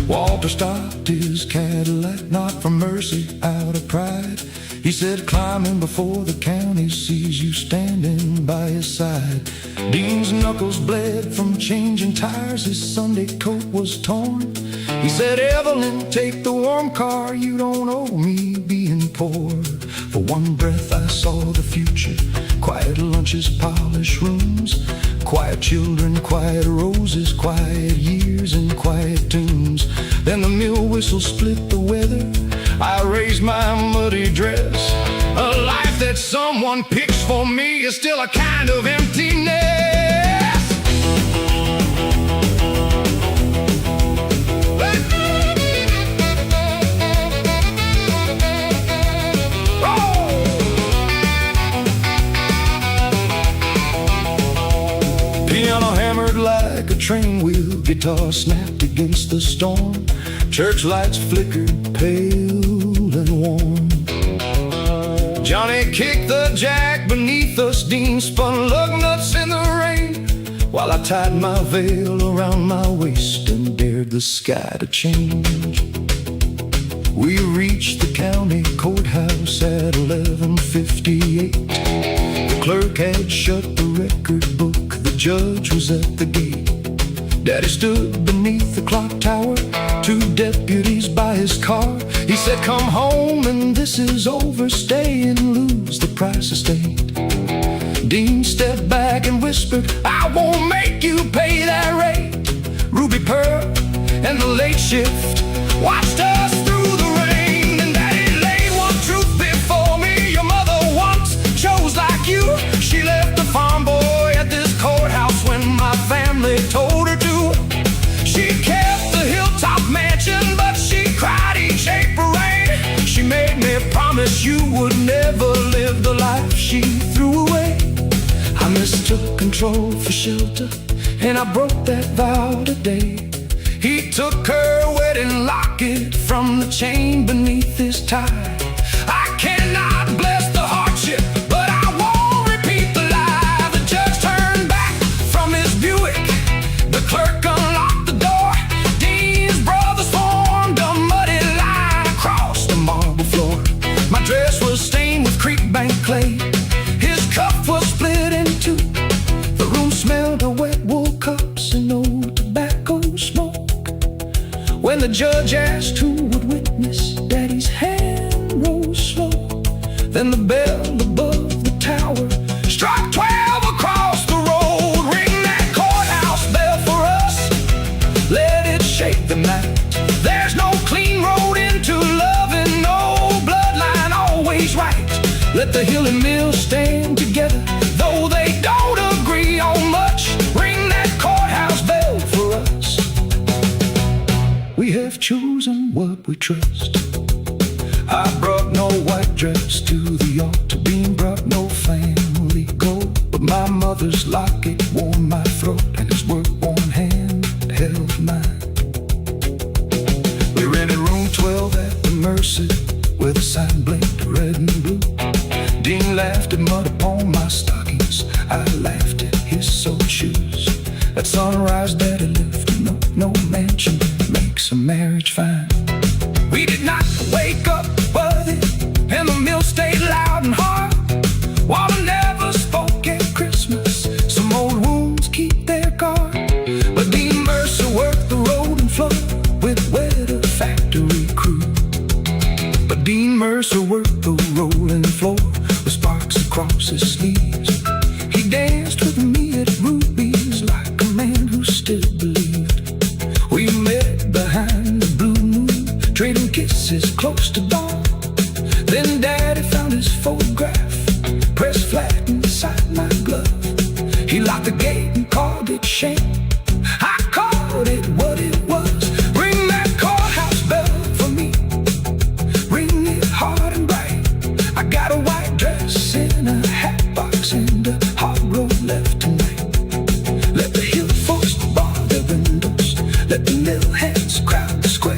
S1: Walter stopped his Cadillac, not for mercy, out of pride. He said, climbing before the county sees you standing by his side. Dean's knuckles bled from changing tires, his Sunday coat was torn. He said, Evelyn, take the warm car, you don't owe me being poor. For one breath I saw the future, quiet lunches, polished rooms, quiet children, quiet roses, quiet years and quiet tunes. Then the mill whistle split the weather, I raised my muddy dress. A life that someone picks for me is still a kind of emptiness. Piano hammered like a train wheel, guitar snapped against the storm. Church lights flickered pale and warm. Johnny kicked the jack beneath us, Dean spun lug nuts in the rain, while I tied my veil around my waist and dared the sky to change. We reached the county courthouse at 11:58. The clerk had shut the record book, the judge was at the gate. Daddy stood beneath the clock tower, two deputies by his car. He said, come home and this is over, stay and lose the price of state. Dean stepped back and whispered, I won't make you pay that rate. Ruby Pearl and the late shift watched us through the rain. And Daddy laid one truth before me, your mother once chose like you. She left the farm boy at this courthouse when my family told her to. She kept the hilltop mansion, but she cried each April rain. She made me promise you would never live the life she threw away. I mistook control for shelter, and I broke that vow today. He took her wedding locket from the chain beneath his tie. I cannot bless the hardship, but I won't repeat the lie. The judge turned back from his Buick, the clerk unlocked the door. Dean's brothers formed a muddy line across the marble floor. My dress was stained with creek bank clay, his cup was split in two. The room smelled of wet wool cups and old tobacco smoke. When the judge asked who would witness, Daddy's hand rose slow. Then the bell above the tower struck 12 across the road. Ring that courthouse bell for us, let it shake the night. There's no clean road into love and no bloodline always right. Let the hill and mill stand together, though they don't agree on much. Ring that courthouse bell for us. We have chosen what we trust. I brought no white dress to the altar, Bean brought no family gold, but my mother's locket warmed my throat, and his work-worn hand held mine. We rented room 12 at the Mercy, where the sign blinked red and blue. Dean laughed at mud upon my stockings, I laughed at his sold shoes. At sunrise, Daddy left no mansion makes a marriage fine. We did not wake up worthy, and the mill stayed loud and hard. Water never spoke at Christmas, some old wounds keep their guard. But Dean Mercer worked the road and floor with weather factory crew. But Dean Mercer worked the rolling floor with sparks across his sleeves. He danced with me at Ruby's like a man who still believed. We met behind the blue moon, trading kisses close to dawn. Then Daddy found his photograph pressed flat inside my glove. He locked the gate and called it shame. I called it what it was. Ring that courthouse bell for me, ring it hard and bright. I got a white dress in a hat box and a hard road left tonight. Let the hill folks bar their windows, let the mill hands crowd the square.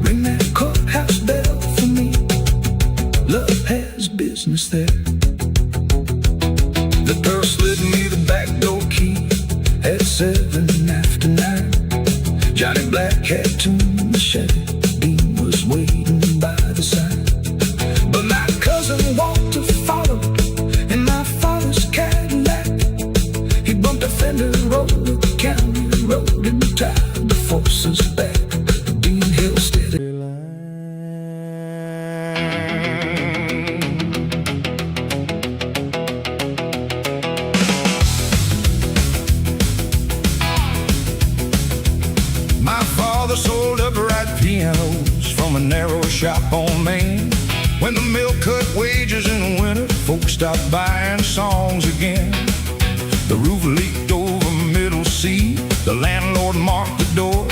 S1: Ring that courthouse bell for me, love has business there. The girl slid me the back door key at 7 after 9. Johnny Black had tuned the Chevy, Dean was waiting by the side. But my cousin Walter followed in my father's Cadillac. He bumped a fender over the county road and tied the forces back. Dean Hill steady. My father sold upright pianos from a narrow shop on Main. When the mill cut wages in winter, folks stopped buying songs again. The roof leaked over Middle C, the landlord marked the door.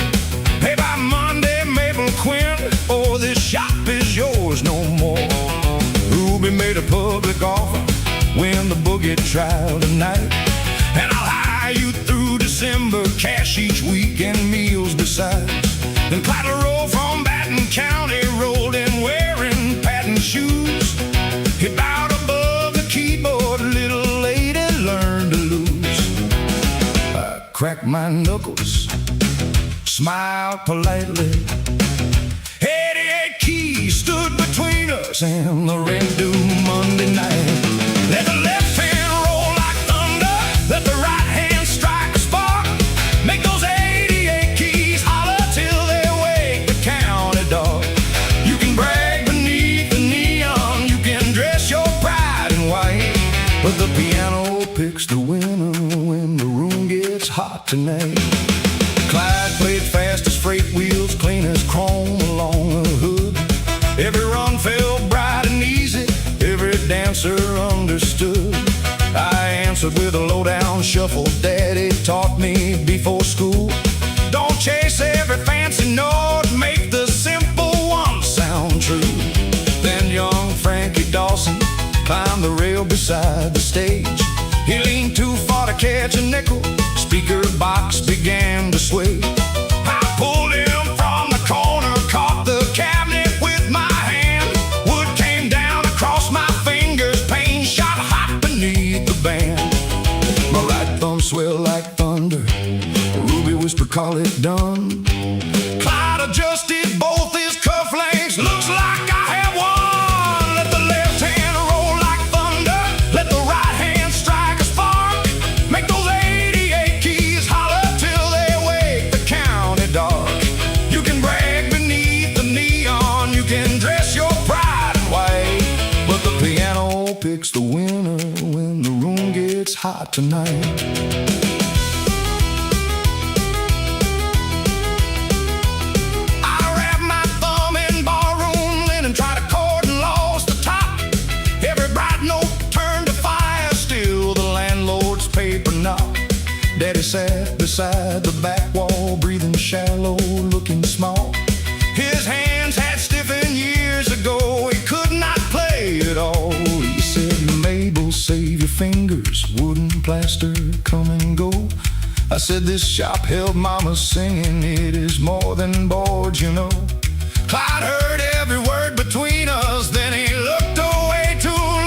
S1: Pay by Monday, Mabel Quinn, or this shop is yours no more. Ruby made a public offer, win the boogie trial tonight, and I'll hire you through December, cash each week and meals besides. Then Clapton rolled from Baton County, rolled in wearing patent shoes. He bowed above the keyboard, little lady learned to lose. I cracked my knuckles, smiled politely. 88 keys stood between us and the red dew Monday night. Let the left hand hot tonight. Clyde played fast as freight wheels, clean as chrome along the hood. Every run felt bright and easy, every dancer understood. I answered with a low-down shuffle Daddy taught me before school. Don't chase every fancy note, make the simple one sound true. Then young Frankie Dawson climbed the rail beside the stage. He leaned too far to catch a nickel, speaker box began to sway. I pulled him from the corner, caught the cabinet with my hand. Wood came down across my fingers, pain shot hot beneath the band. My right thumb swelled like thunder, Ruby whispered, call it done. Clyde adjusted both his cufflinks, looks like I have won. Let the left hand roll like thunder, let the right hand strike a spark. Make those 88 keys holler till they wake the county dark. You can brag beneath the neon, you can dress your pride in white, but the piano picks the winner when the room gets hot tonight. Daddy sat beside the back wall, breathing shallow, looking small. His hands had stiffened years ago, he could not play at all. He said, Mabel, save your fingers, wooden plaster, come and go. I said, this shop held mama singing, it is more than boards, you know. Clyde heard every word between us, then he looked away too long.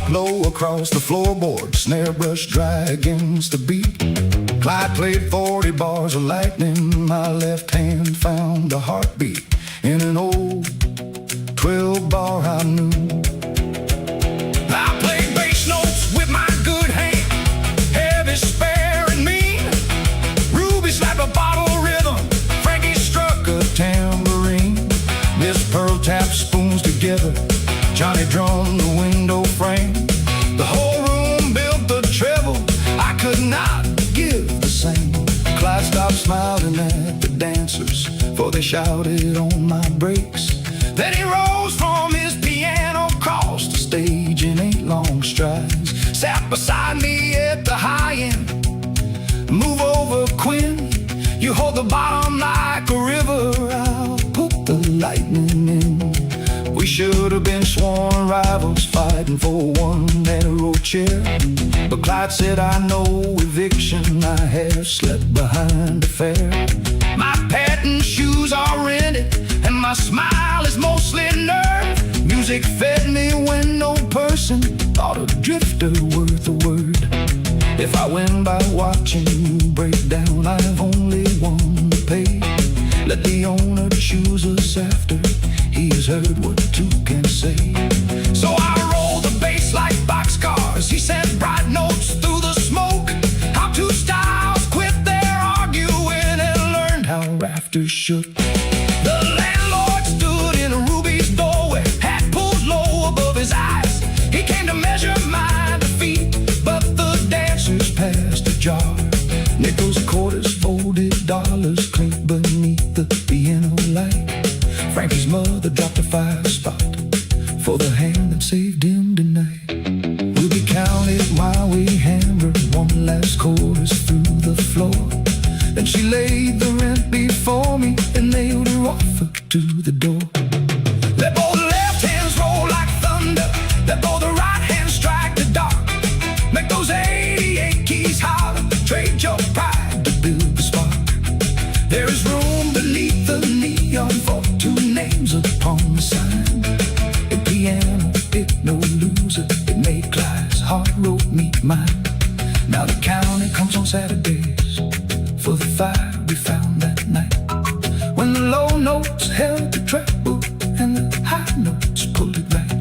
S1: Low across the floorboard, snare brush dry against the beat. Clyde played 40 bars of lightning, my left hand found a heartbeat in an old 12-bar I knew. I played bass notes with my good hand, heavy, spare, and mean. Ruby slapped a bottle rhythm, Frankie struck a tambourine. Miss Pearl tapped spoons together, Johnny drummed the window frame. The whole room built the treble, I could not give the same. Clyde stopped smiling at the dancers, for they shouted on my breaks. Then he rose from his piano, crossed the stage in 8 long strides, sat beside me at the high end. Move over, Quinn, you hold the bottom like a river, I'll put the lightning in. We should have been sworn rivals, fighting for one narrow chair. But Clyde said, I know eviction, I have slept behind a fair. My patent shoes are rented, and my smile is mostly nerve. Music fed me when no person thought a drifter worth a word. If I win by watching you break down, I've only one to pay. Let the owner choose us after he has heard what two can say. So I roll the bass like boxcars, he sent bright notes through the smoke. How two styles quit their arguing and learned how rafters shook. The landlord stood in Ruby's doorway, hat pulled low above his eyes. He came to measure my defeat, but the dancers passed a jar. Nickels, quarters, folded dollars clinked beneath the piano light. Frankie's mother dropped a 5 spot for the hand that saved him tonight. Ruby counted while we hammered one last chorus through the floor. Then she laid the rent before me and nailed her offer to the door. Let both left hands roll like thunder, let both the right hands strike the dark. Make those 88 keys holler, trade your pride to build the spark. There is room beneath the neon for 2 names upon the sign. A piano, it no loser, it made Clyde's heart wrote meet mine. Now the county comes on Saturdays for the fire we found that night, when the low notes held the treble and the high notes pulled it right.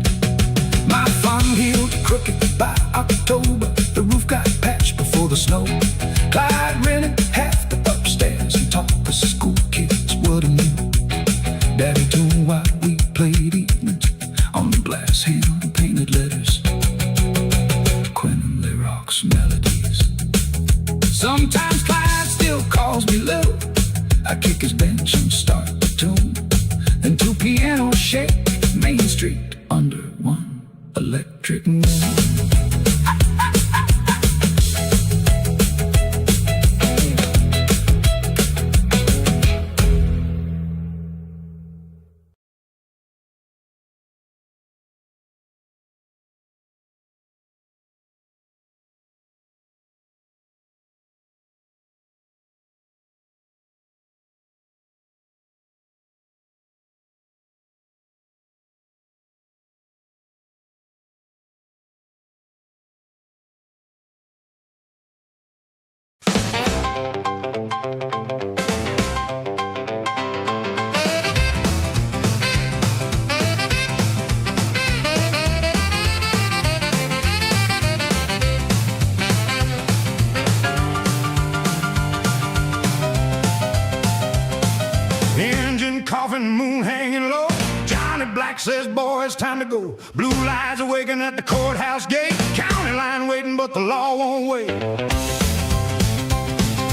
S1: My thumb healed crooked by October, the roof got patched before the
S2: snow. Clyde rented half the upstairs and taught the school kids what he knew. Daddy told why we played evenings on the glass hand painted letters, Quentin Lyrock's melodies. Sometimes Clyde still calls me little. I kick his bench and start the tune. Then two pianos shake Main Street under one electric moon.
S1: Engine coughing, moon hanging low. Johnny Black says, boy, it's time to go. Blue lights awaken at the courthouse gate. County line waiting, but the law won't wait.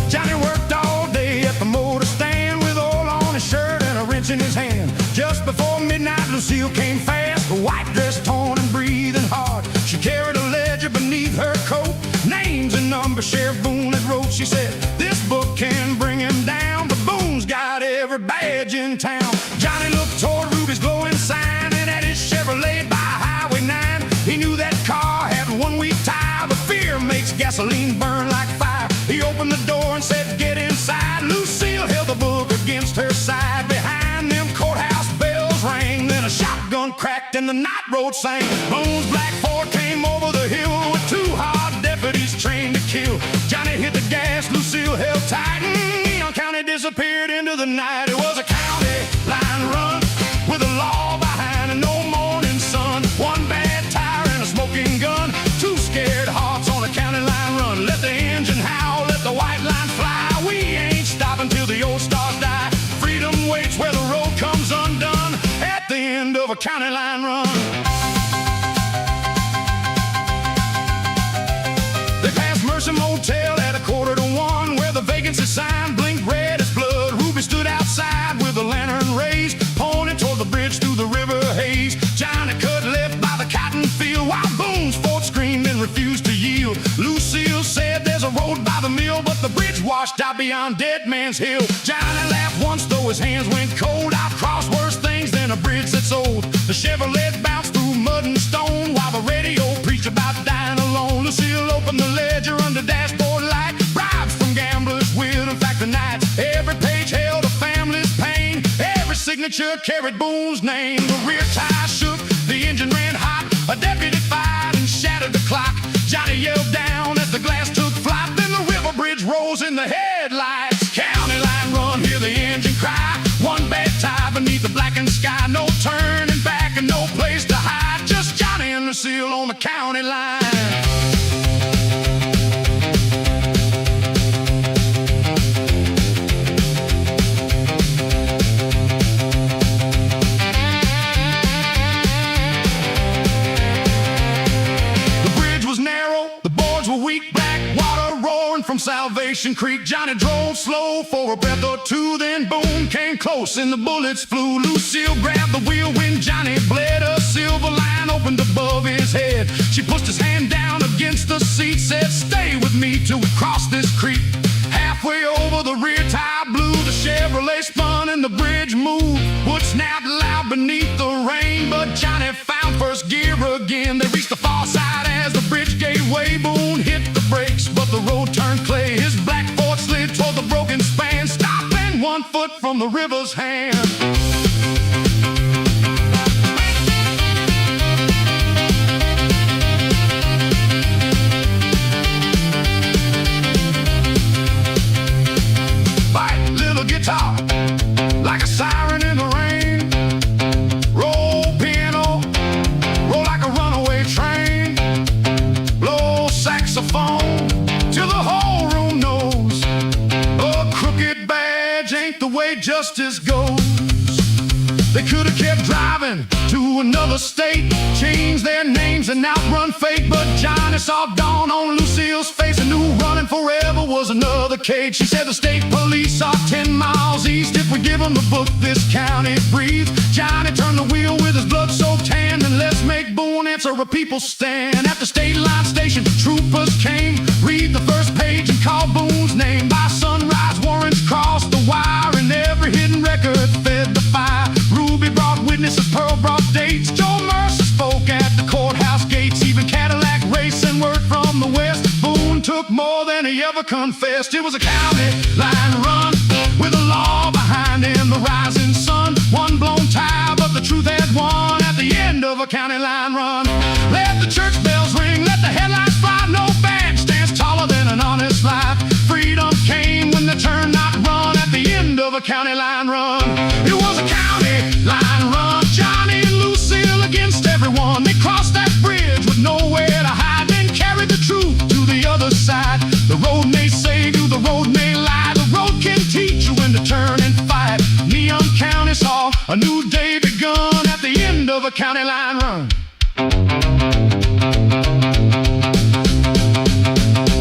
S1: Johnny worked all day at the motor stand with oil on his shirt and a wrench in his hand. Just before midnight, Lucille came fast, a white dress torn and breathing hard. She carried a ledger beneath her coat, names and numbers Sheriff Vaughan had wrote. She said, this book can bring him down, but Boone's got every badge in town. Johnny looked toward Ruby's glowing sign, and at his Chevrolet by Highway 9. He knew that car had 1 week tire, but fear makes gasoline burn like fire. He opened the door and said, get inside. Lucille held the book against her side. Behind them courthouse bells rang, then a shotgun cracked and the night road sang. Boone's black Ford came over the hill with 2 hard deputies trained to kill. Johnny hit the gas, Lucille held tight, and Young County disappeared into the night. It was a county line run with the law behind and no morning sun. 1 bad tire and a smoking gun, 2 scared hearts on a county line run. Let the engine howl, let the white line fly. We ain't stopping till the old stars die. Freedom waits where the road comes undone at the end of a county line run. They passed Mercer Motel at 1:45, where the vacancy sign blinked red as blood. Ruby stood outside with a lantern raised, pointing toward the bridge through the river haze. Johnny cut left by the cotton field, while Boone's Ford screamed and refused to yield. Lucille said there's a road by the mill, but the bridge washed out beyond Dead Man's Hill. Johnny laughed once, though his hands went cold. I've crossed worse things than a bridge that's old. The Chevrolet bounced through mud and stone, while the radio preached about dying alone. Lucille opened the ledger under dashboard light, bribes from gamblers with, in fact, the nights. Every page held a family's pain, every signature carried Boone's name. The rear tire shook, the engine ran hot, a deputy fired and shattered the clock. Johnny yelled down as the glass took flight, then the river bridge rose in the headlights. County line run, hear the engine cry, 1 bad tire beneath the blackened sky. No turning back and no place to hide, just Johnny and Lucille on the county line. From Salvation Creek, Johnny drove slow for a breath or two, then Boone came close and the bullets flew. Lucille grabbed the wheel when Johnny bled. A silver line opened above his head. She pushed his hand down against the seat, said, stay with me till we cross this creek. Halfway over, the rear tire blew, the Chevrolet spun and the bridge moved. Wood snapped loud beneath the rain, but Johnny found first gear again. They reached the far side as the bridge gave way. Boone hit the brakes, but the road turned clay. His black Ford slid toward the broken span, stopping 1 foot from the river's hand. Guitar, like a siren in the rain. Roll piano, roll like a runaway train. Blow saxophone till the whole ain't the way justice goes. They could have kept driving to another state, changed their names and outrun fate. But Johnny saw dawn on Lucille's face and knew running forever was another cage. She said the state police are 10 miles east. If we give them the book, this county breathes. Johnny turned the wheel with his blood-soaked hand, and let's make Boone answer a people's stand. At the state line station, troopers came, read the first page and call Boone's name. By sunrise, warrants crossed the wire, and every hidden record fed the fire. Ruby brought witnesses, Pearl brought dates. Joe Mercer spoke at the courthouse gates. Even Cadillac racing word from the west. Boone took more than he ever confessed. It was a county line run with the law behind him, the rising sun. One blown tire, but the truth had won at the end of a county line run. Let the church bells ring, let the headlights fly. No band stands taller than an honest life. Freedom came when the turn not run at the end of a county line run. It was a county line run, Johnny and Lucille against everyone. They crossed that bridge with nowhere to hide, then carried the truth to the other side. The road may save you, the road may lie. The road can teach you when to turn and fight. Neon County saw a new day begun at the end of a county line run.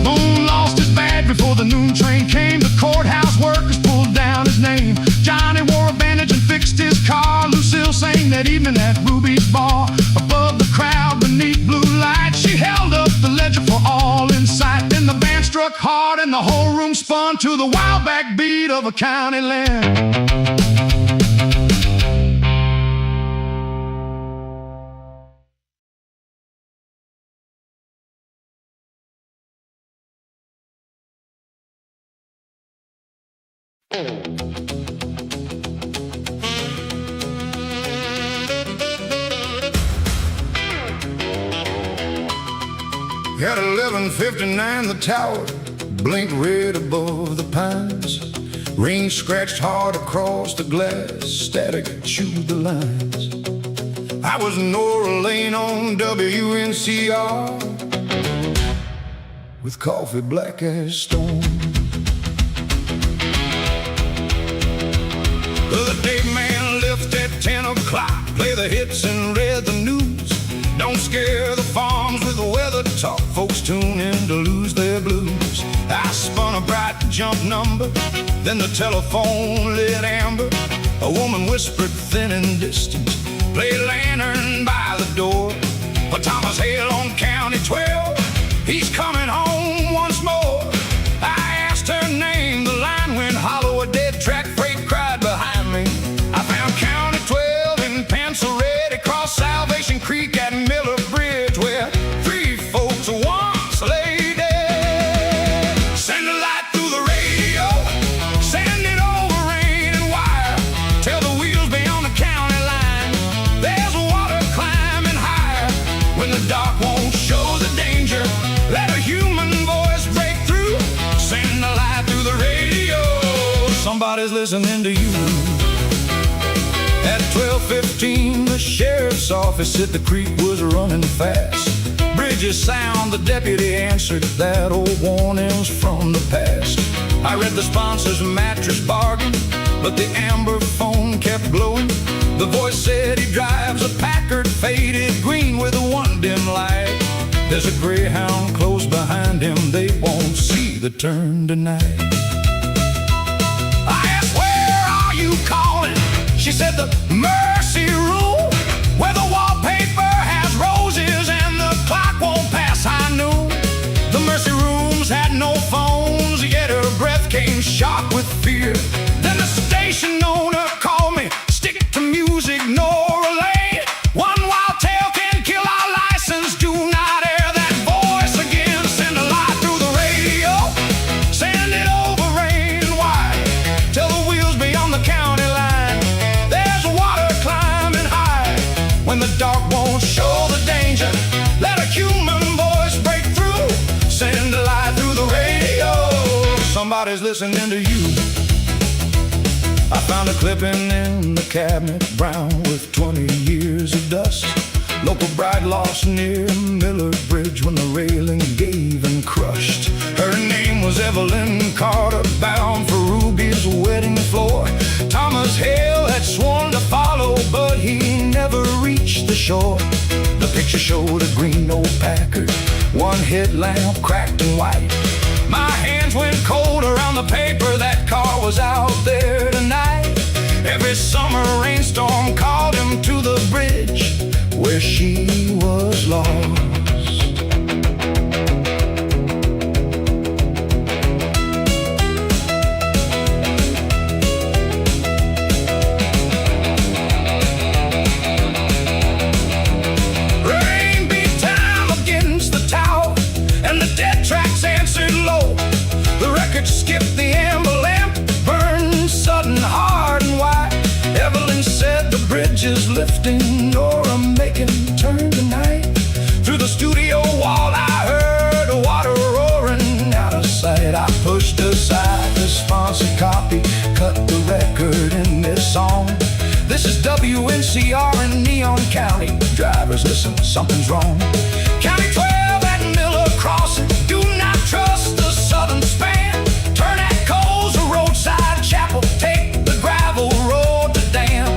S1: Boone lost his badge before the noon train came. The courthouse workers pulled down his name. Johnny wore a bandage and fixed his car. Lucille sang that evening at Ruby's bar. Above the crowd, beneath blue lights, she held up the ledger for all in sight. Then the band struck hard and the whole room spun to the wild backbeat of a county land. At 11:59, the tower blinked red above the pines. Rain scratched hard across the glass, static chewed the lines. I was Nora Lane on WNCR with coffee black as stone. The day man left at 10 o'clock, play the hits and read the news. Don't scare the farms with the weather talk, folks tune in to lose their blues. I spun a bright jump number, then the telephone lit amber. A woman whispered thin and distant, play lantern by the door. For Thomas Hale on County 12, he's coming home once more. I asked her name, the line went hollow, a dead track freight cried behind me. I found County 12 in pencil red across Salvation Creek at Miller Bridge, where 3 folks once lay dead. Send a light through the radio, send it over rain and wire. Tell the wheels beyond the county line, there's water climbing higher. When the dark won't show the danger, let a human voice break through. Send a light through the radio, somebody's listening to you. At 12:15, the sheriff's office at the creek was running fast. Bridges sound, the deputy answered, that old warning's from the past. I read the sponsor's mattress bargain, but the amber phone kept glowing. The voice said he drives a Packard faded green with one dim light. There's a Greyhound close behind him, they won't see the turn tonight. I asked, where are you calling? She said the Mercy Room, where the wallpaper has roses and the clock won't pass high noon. The Mercy Rooms had no phones, yet her breath came sharp with fear. Then the station owner called me, stick to music, Nora Lane. One wild tale can kill our license, do not air that voice again. Send a light through the radio, send it over rain and wire. Tell the wheels beyond the county line, when the dark won't show the danger, let a human voice break through. Send a light through the radio, somebody's listening to you. I found a clipping in the cabinet, brown with 20 years of dust. Local bride lost near Miller Bridge when the railing gave and crushed. Her name was Evelyn Carter, bound for Ruby's wedding floor. shore. The picture showed a green old Packard, one headlamp cracked and white. My hands went cold around the paper, that car was out there tonight. Every summer rainstorm called him to the bridge where she was lost.
S2: Skipped the amber lamp, burned sudden hard and wide. Evelyn said the bridge is lifting, Nora making a turn tonight. Through the studio wall I heard the water roaring out of sight. I pushed aside the sponsored copy, cut the record in this song. This is WNCR in Neon County. Drivers, listen, something's wrong. County 12 at Miller Crossing, do not trust the southern span. Take the gravel road to Dam.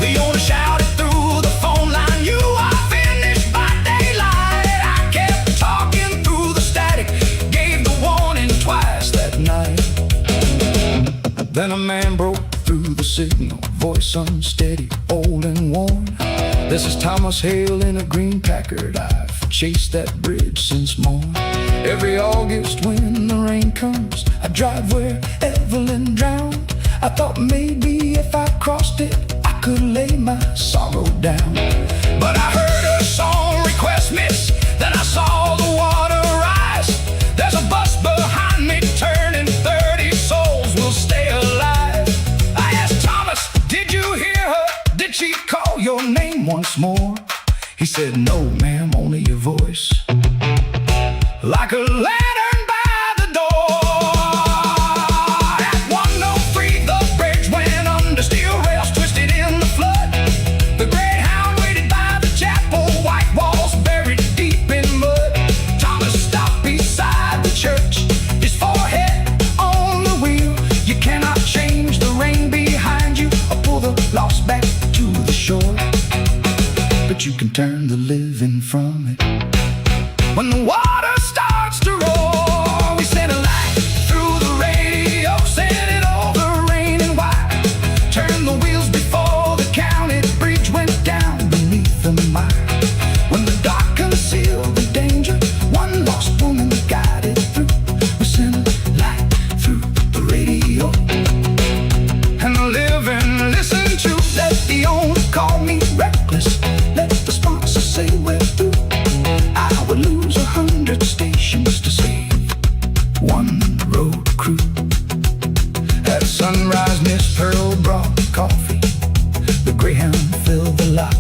S2: The owner shouted through the phone line, "You are finished by daylight." I kept talking through the static, gave the warning twice that night. Then a man broke through the signal, voice unsteady, old and worn. "This is Thomas Hale in a green Packard. I've chased that bridge since morn. Every August when the rain comes, I drive where Evelyn drowned. I thought maybe if I crossed it, I could lay my sorrow down. But I heard a song request miss, then I saw the water rise. There's a bus behind me turning, 30 souls will stay alive." I asked Thomas, "Did you hear her? Did she call your name once more?" He said, "No, ma'am, only your voice, like a lantern by the door." At 103 the bridge went under, steel rails twisted in the flood. The Greyhound waited by the chapel, white walls buried deep in mud. Thomas stopped beside the church, his forehead on the wheel. You cannot change the rain behind you or pull the lost back to the shore, but you can turn the living from it. When the water starts to roar, we send a light through the radio, send it over rain and wire. Turn the wheels before the county bridge went down beneath the mire. When the dark concealed the danger, one lost woman guided through. We sent a light through the radio, and the living listened to. Let the owner call me reckless, let the sponsor say we're through. I would lose 100 stations to save one road crew. At sunrise, Miss Pearl brought coffee. The Greyhound filled the lot.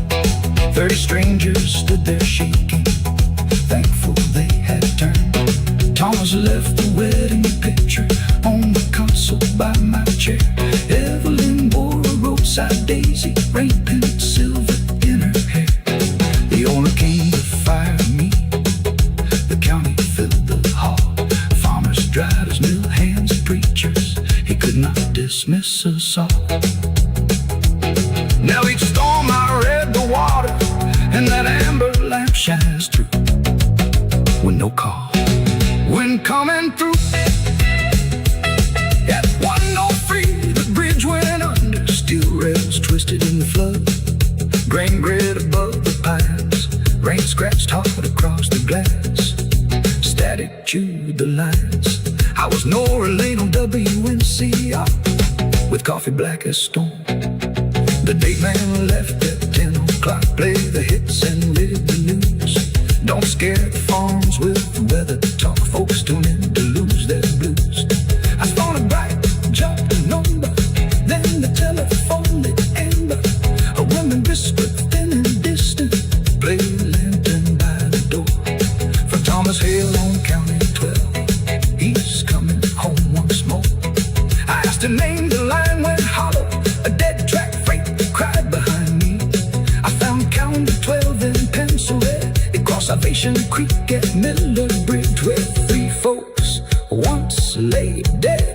S2: 30 strangers stood there shaking, thankful they had turned. Thomas left the wedding picture on the console by my chair. Evelyn wore a roadside daisy, rain painted silver in her hair. The owner came to fire me, the county filled the hall. Farmers, drivers, mill hands, preachers, he could not dismiss us all. Now each storm I read the water, and that amber lamp shines through. When no call, when coming through. At 103 the bridge went under, steel rails twisted in the flood. Grain grid above the pines, rain scratched hard across the glass. Static chewed the lines. I was Nora Lane on WNCR, with coffee black as storm. The date man left at 10 o'clock, play the hits and read the news. Don't scare the farms with the weather talk, folks tune in to lose their blues. I spun a bright, jumped a number, then the telephone lit amber. A woman whispered thin and distant, play the lantern by the door. For Thomas Hale on County 12, he's coming home once more. I asked her name, the line went hollow, a dead track freight cried behind me. I found County 12 in pencil red, across Salvation Creek at Miller Bridge, where 3 folks once lay dead.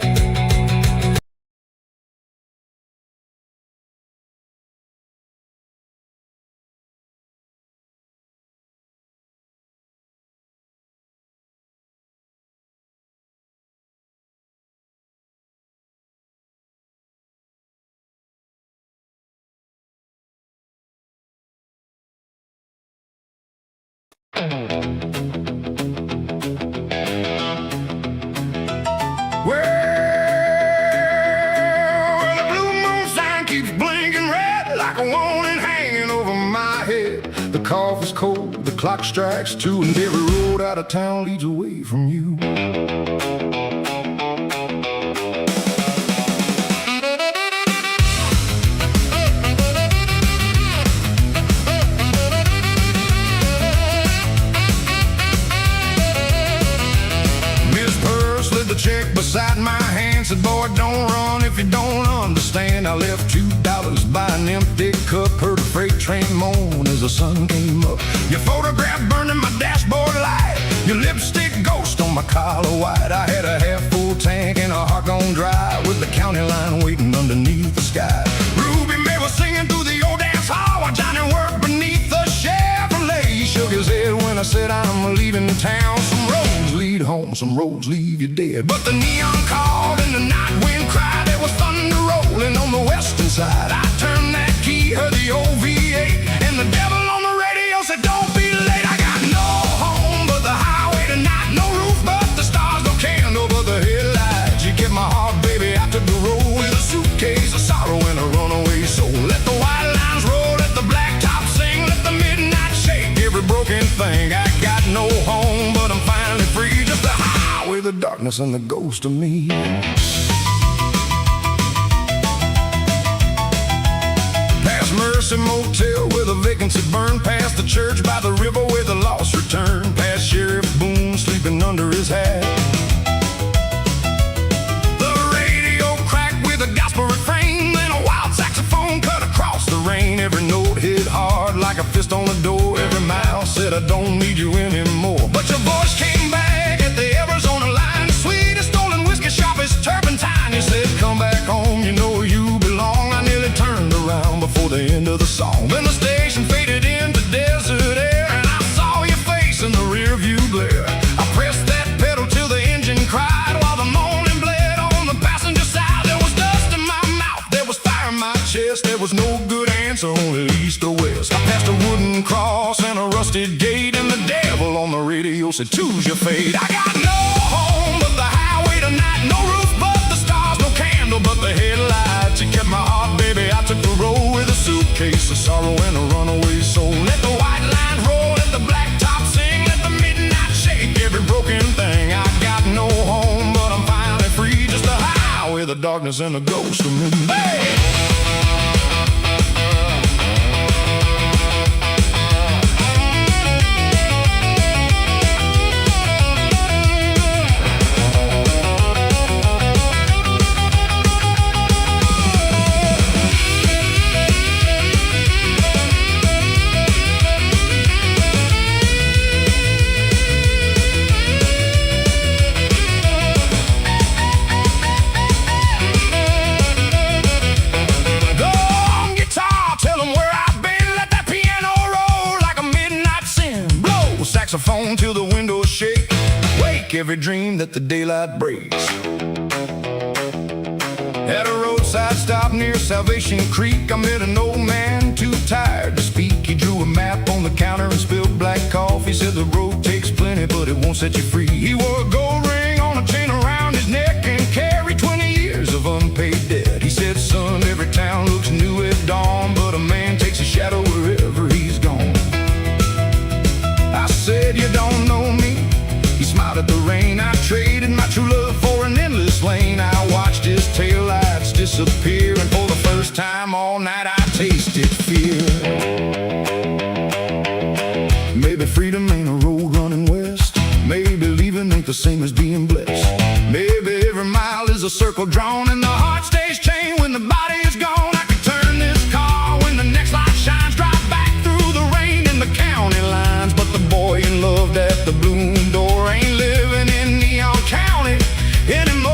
S1: Well, the blue moon sign keeps blinking red like a warning hanging over my head. The coffee's cold, the clock strikes 2, and every road out of town leads away from you. Check beside my hand said, boy, don't run if you don't understand. I left $2 by an empty cup, heard a freight train moan as the sun came up. Your photograph burning my dashboard light, your lipstick ghost on my collar white. I had a half-full tank and a heart gone dry, with the county line waiting underneath the sky. Ruby May was singing through the old dance hall while Johnny worked beneath the Chevrolet. He shook his head when I said I'm leaving town. Some roads lead home, some roads leave you dead. But the neon called and the night wind cried. There was thunder rolling on the western side. I turned that key, heard the old V8, and the devil on the radio said, don't be late. I got no home but the highway tonight, no roof but the stars, no candle but the headlights. You kept my heart, baby, I took the road with a suitcase of sorrow and a runaway soul. Let the white lines roll, let the blacktop sing, let the midnight shake every broken thing. I got no home, but I'm finally free. Just the highway, the darkness, and the ghost of me. Past Mercy Motel where the vacancy burned, past the church by the river where the lost return, past Sheriff Boone sleeping under his hat. The radio cracked with a gospel refrain, then a wild saxophone cut across the rain. Every note hit hard like a fist on the door. Every mile said, I don't need you anymore. But your voice came back at the Arizona line, sweet as stolen whiskey, sharp as turpentine. You said, come back home, you know you belong. I nearly turned around before the end of the song. Then the station faded into desert air, and I saw your face in the rear view glare. I pressed that pedal till the engine cried, while the moaning bled on the passenger side. There was dust in my mouth, there was fire in my chest. There was no good answer, only east or west. I passed a wooden cross and a rusted gate, and the devil on the radio said, choose your fate. I got no home but the highway tonight, no roof but the stars, no candle but the headlights. You kept my heart, baby, I took the road with a suitcase of sorrow and a runaway soul. Let the white lines roll, let the blacktop sing, let the midnight shake every broken thing. I got no home, but I'm finally free. Just the highway, the darkness, and the ghost of me. Hey! Saxophone till the windows shake, wake every dream that the daylight breaks. At a roadside stop near Salvation Creek, I met an old man too tired to speak. He drew a map on the counter and spilled black coffee. Said the road takes plenty, but it won't set you free. He wore a gold ring on a chain around his neck and carried 20 years of unpaid debt. He said, son, every town looks new at dawn, but a man takes a shadow wherever he's gone. I said, you don't know me. He smiled at the rain. I traded my true love for an endless lane. I watched his taillights disappear, and for the first time all night I tasted fear. Maybe freedom ain't a road running west. Maybe leaving ain't the same as being blessed. Maybe every mile is a circle drawn, and the heart stays chained when the body is gone. I could turn this car when the next light shines, drive back through the rain in the county lines, but the boy you loved at the Bloom door ain't living in Neon County anymore.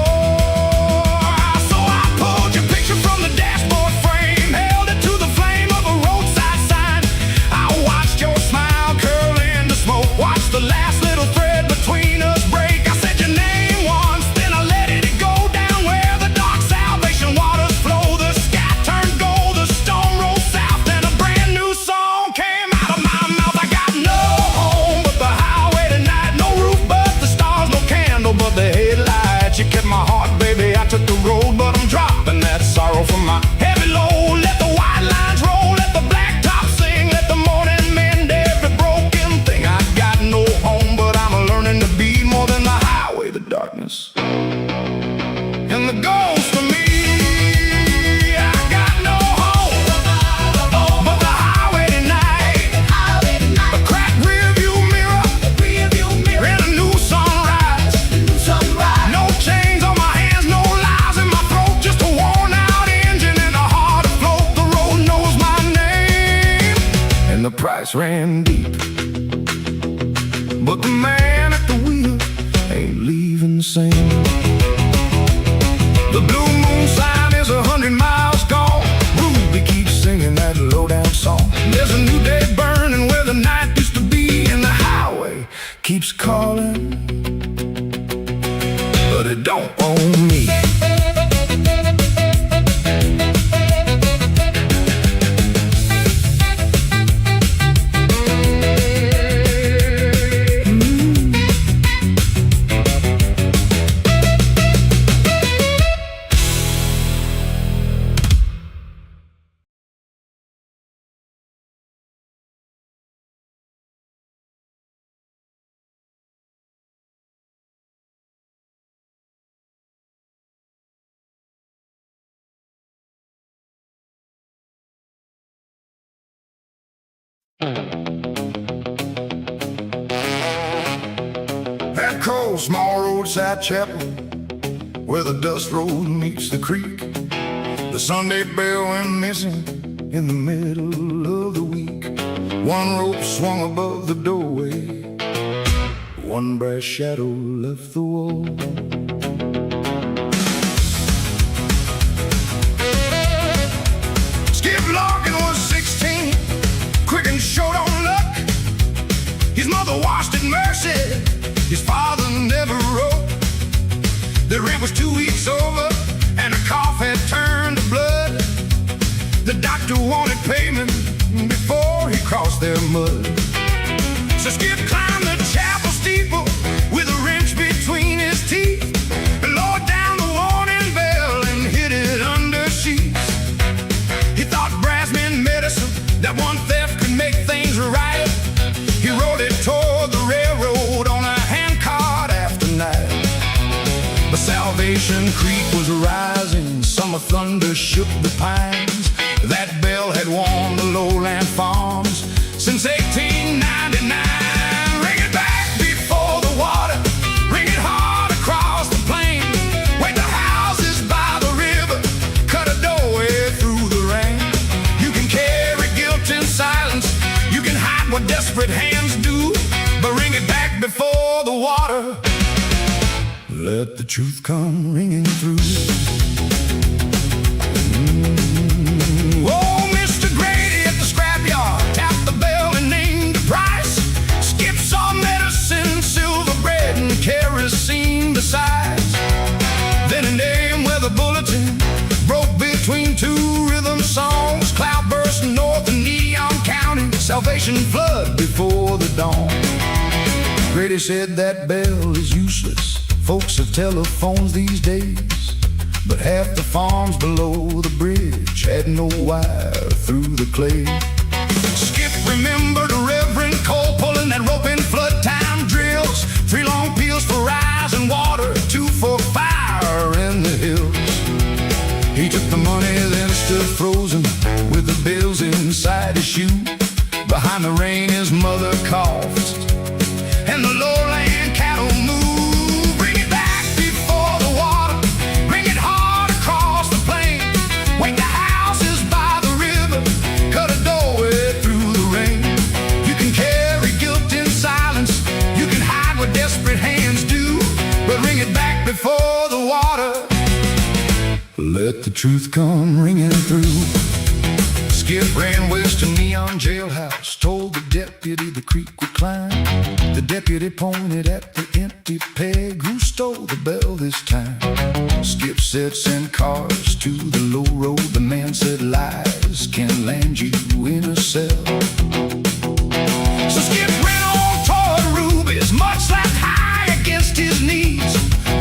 S1: So I pulled your picture from the dashboard frame, held it to the flame of a roadside sign. I watched your smile curl into smoke, watched the last little thread between us break. I said your name once, then I let it go down where the dark Salvation waters flow. The pockets ran deep. But the man at the wheel ain't leaving the same. The blue moon sign is 100 miles gone. Ruby keeps singing that low-down song. There's a new day burning where the night used to be, and the highway keeps calling, but it don't own me. That cold, small roadside chapel where the dust road meets the creek. The Sunday bell went missing in the middle of the week. One rope swung above the doorway, one brass shadow left the wall. Skip Larkin was 16, quick and short on luck. His mother washed at Mercy, his father never wrote. The rent was 2 weeks over, and the cough had turned to blood. The doctor wanted payment before he crossed their mud. So Skip climbed the chapel steeple with a wrench between his teeth, and lowered down the warning bell and hid it under sheets. He thought brass meant medicine, that one theft could make things right. He rode it toward the railroad on a handcart after night. But Salvation Creek was rising, summer thunder shook the pines. That bell had warned the lowland farms since 1899. Ring it back before the water, ring it hard across the plain. Wake the houses by the river, cut a doorway through the rain. You can carry guilt in silence, you can hide what desperate hands do, but ring it back before the water. Let the truth come ringing through. Oh, Mr. Grady at the scrapyard tapped the bell and named the price. Skip saw medicine, silver bread, and kerosene besides. Then an AM weather bulletin broke between two rhythm songs. Cloud burst north and neon county, Salvation flood before the dawn. Grady said that bell is useless, folks have telephones these days, but half the farms below the bridge had no wire through the clay. Skip remembered Reverend Cole pulling that rope in flood time drills. 3 long peels for rise and water, 2 for fire in the hills. He took the money, then stood frozen with the bills inside his shoe. Behind the rain his mother coughed, and the lowland cattle moved. Bring it back before the water, bring it hard across the plain. Wake the houses by the river, cut a doorway through the rain. You can carry guilt in silence, you can hide what desperate hands do, but ring it back before the water. Let the truth come ringing through. Skip ran west to Neon Jailhouse, told the deputy the creek would climb. The deputy pointed at the empty peg. Who stole the bell this time? Skip said send cars to the low road. The man said lies can land you in a cell. So Skip ran on toward Ruby's, much slapped high against his knees.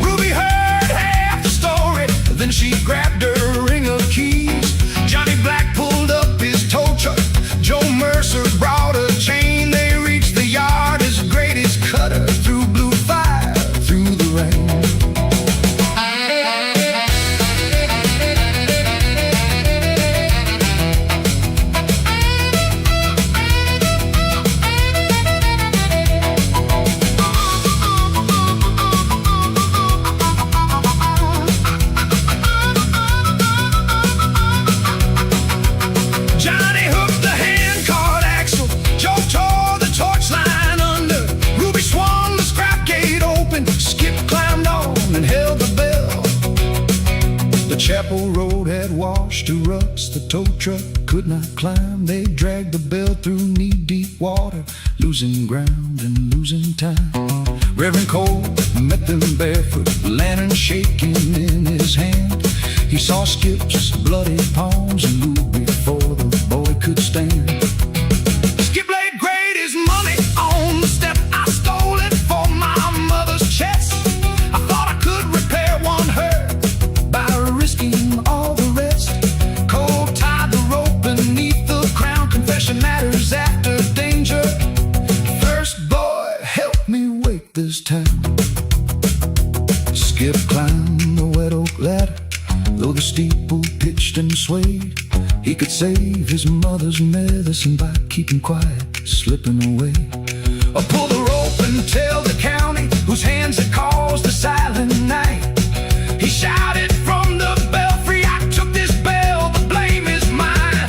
S1: Ruby heard half the story, then she grabbed her ring of keys. Johnny Black pulled up his tow truck, Joe Mercer brought a chain. They reached the yard as Grady's cutter through blue fire through the rain. old road had washed to rust. The tow truck could not climb. They dragged the bell through knee-deep water, losing ground and losing time. Reverend Cole met them barefoot, lantern shaking in his hand. He saw Skip's bloody palms and moved before the boy could stand. Skip laid great his money on the step. I stole it for my mother's chest. I thought I could repair one hurt by risking all the rest. Cole tied the rope beneath the crown. Confession matters after danger. First boy, help me wake this town. Skip climbed the wet oak ladder. Though the steeple pitched and swayed, he could save his mother's medicine by keeping quiet, slipping away. Or pull the rope and tell the county whose hands had caused the silent night. He shouted from the belfry, I took this bell, the blame is mine.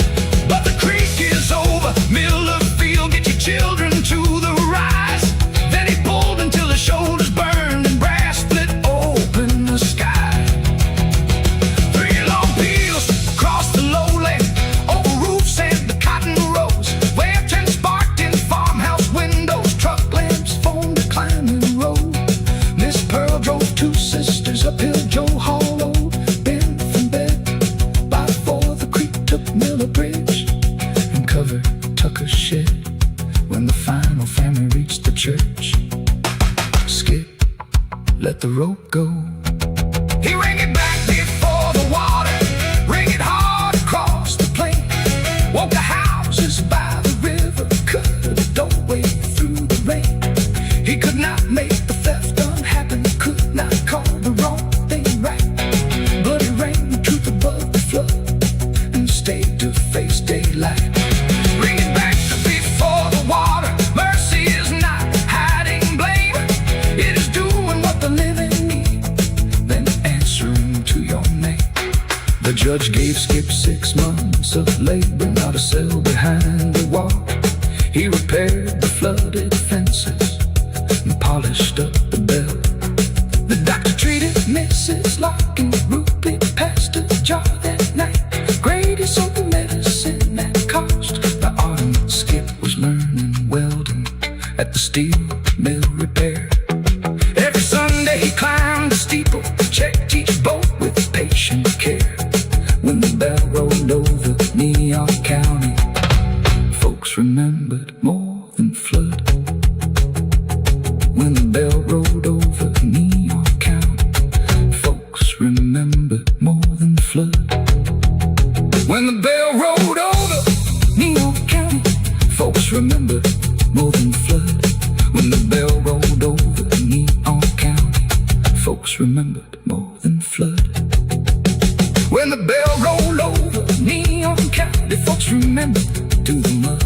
S1: But the creek is over, Miller Field, get your children to the rise. Then he pulled until his shoulders burned and brass split open the sky. Uphill Joe Hollow, bent from bed by four. The creek took Miller Bridge and covered Tucker's shed. When the final family reached the church, Skip let the rope go. He ran it back before the water, ran it hard across the plain. Woke the houses by the river, cut the doorway through the rain. He could not make the theft unhappen, could not call the wrong thing right. But he ran the truth above the flood and stayed to face daylight. Bring it back before the water. Mercy is not hiding blame. It is doing what the living need, then answering to your name. The judge gave Skip 6 months of labor, not a cell behind the wall. He repaired the flooded fences and polished up the bell. The doctor treated Mrs. Larkin, rupee passed a jar that night. Grady sold the medicine that cost. By autumn, Skip was learning welding at the steel mill repair. Every Sunday he climbed the steeple, checked each bolt with patient care. When the bell rolled over New York County, folks remembered more than flood. When the bell rolled over New York County, folks remembered more than flood. When the bell rolled over New York County, folks remembered more than flood. When the bell rolled over New York County, folks remembered more than flood. When the bell rolled over New York County, folks remembered to the mud.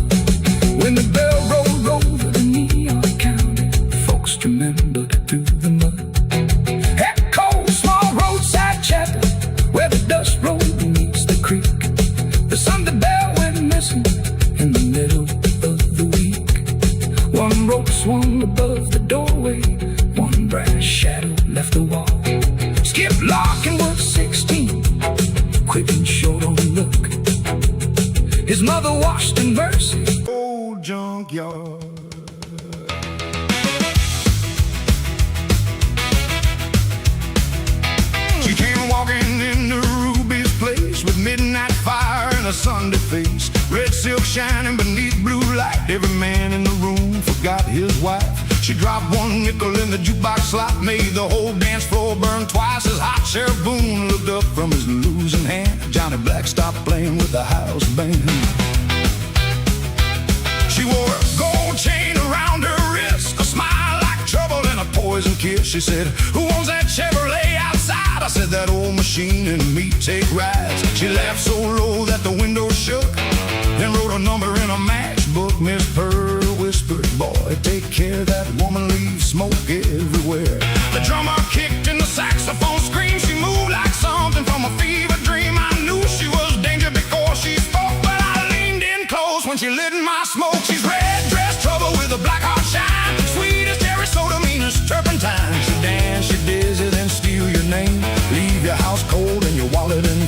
S1: When the bell rolled over the New York County, folks remembered through the mud. At Cold, small roadside chapel, where the dust road meets the creek, the Sunday bell went missing in the middle of the week. One rope swung above the doorway, one brass shadow left the wall. Skip Larkin was 16, quick and short on the look. His mother washed in mercy, old junkyard. She came walking into Ruby's place with midnight fire and a Sunday face. Red silk shining beneath blue light. Every man in the room forgot his wife. She dropped one nickel in the jukebox slot, made the whole dance floor burn twice as hot. Sheriff Boone looked up from his losing hand. Johnny Black stopped playing with the house band. She wore a gold chain around her wrist, a smile like trouble and a poison kiss. She said, who owns that Chevrolet outside? I said, that old machine and me take rides. She laughed so low that the window shook, then wrote a number in a matchbook. Miss Pearl whispered, boy, take care, that woman leaves smoke everywhere. The drummer kicked and the saxophone screamed. She moved like something from a fever dream. I knew she was danger before she spoke, but I leaned in close when she lit my smoke. She's red dress trouble with a black heart shine, sweet as cherry soda, mean as turpentine. She dance, she dizzy, then steal your name, leave your house cold and your wallet in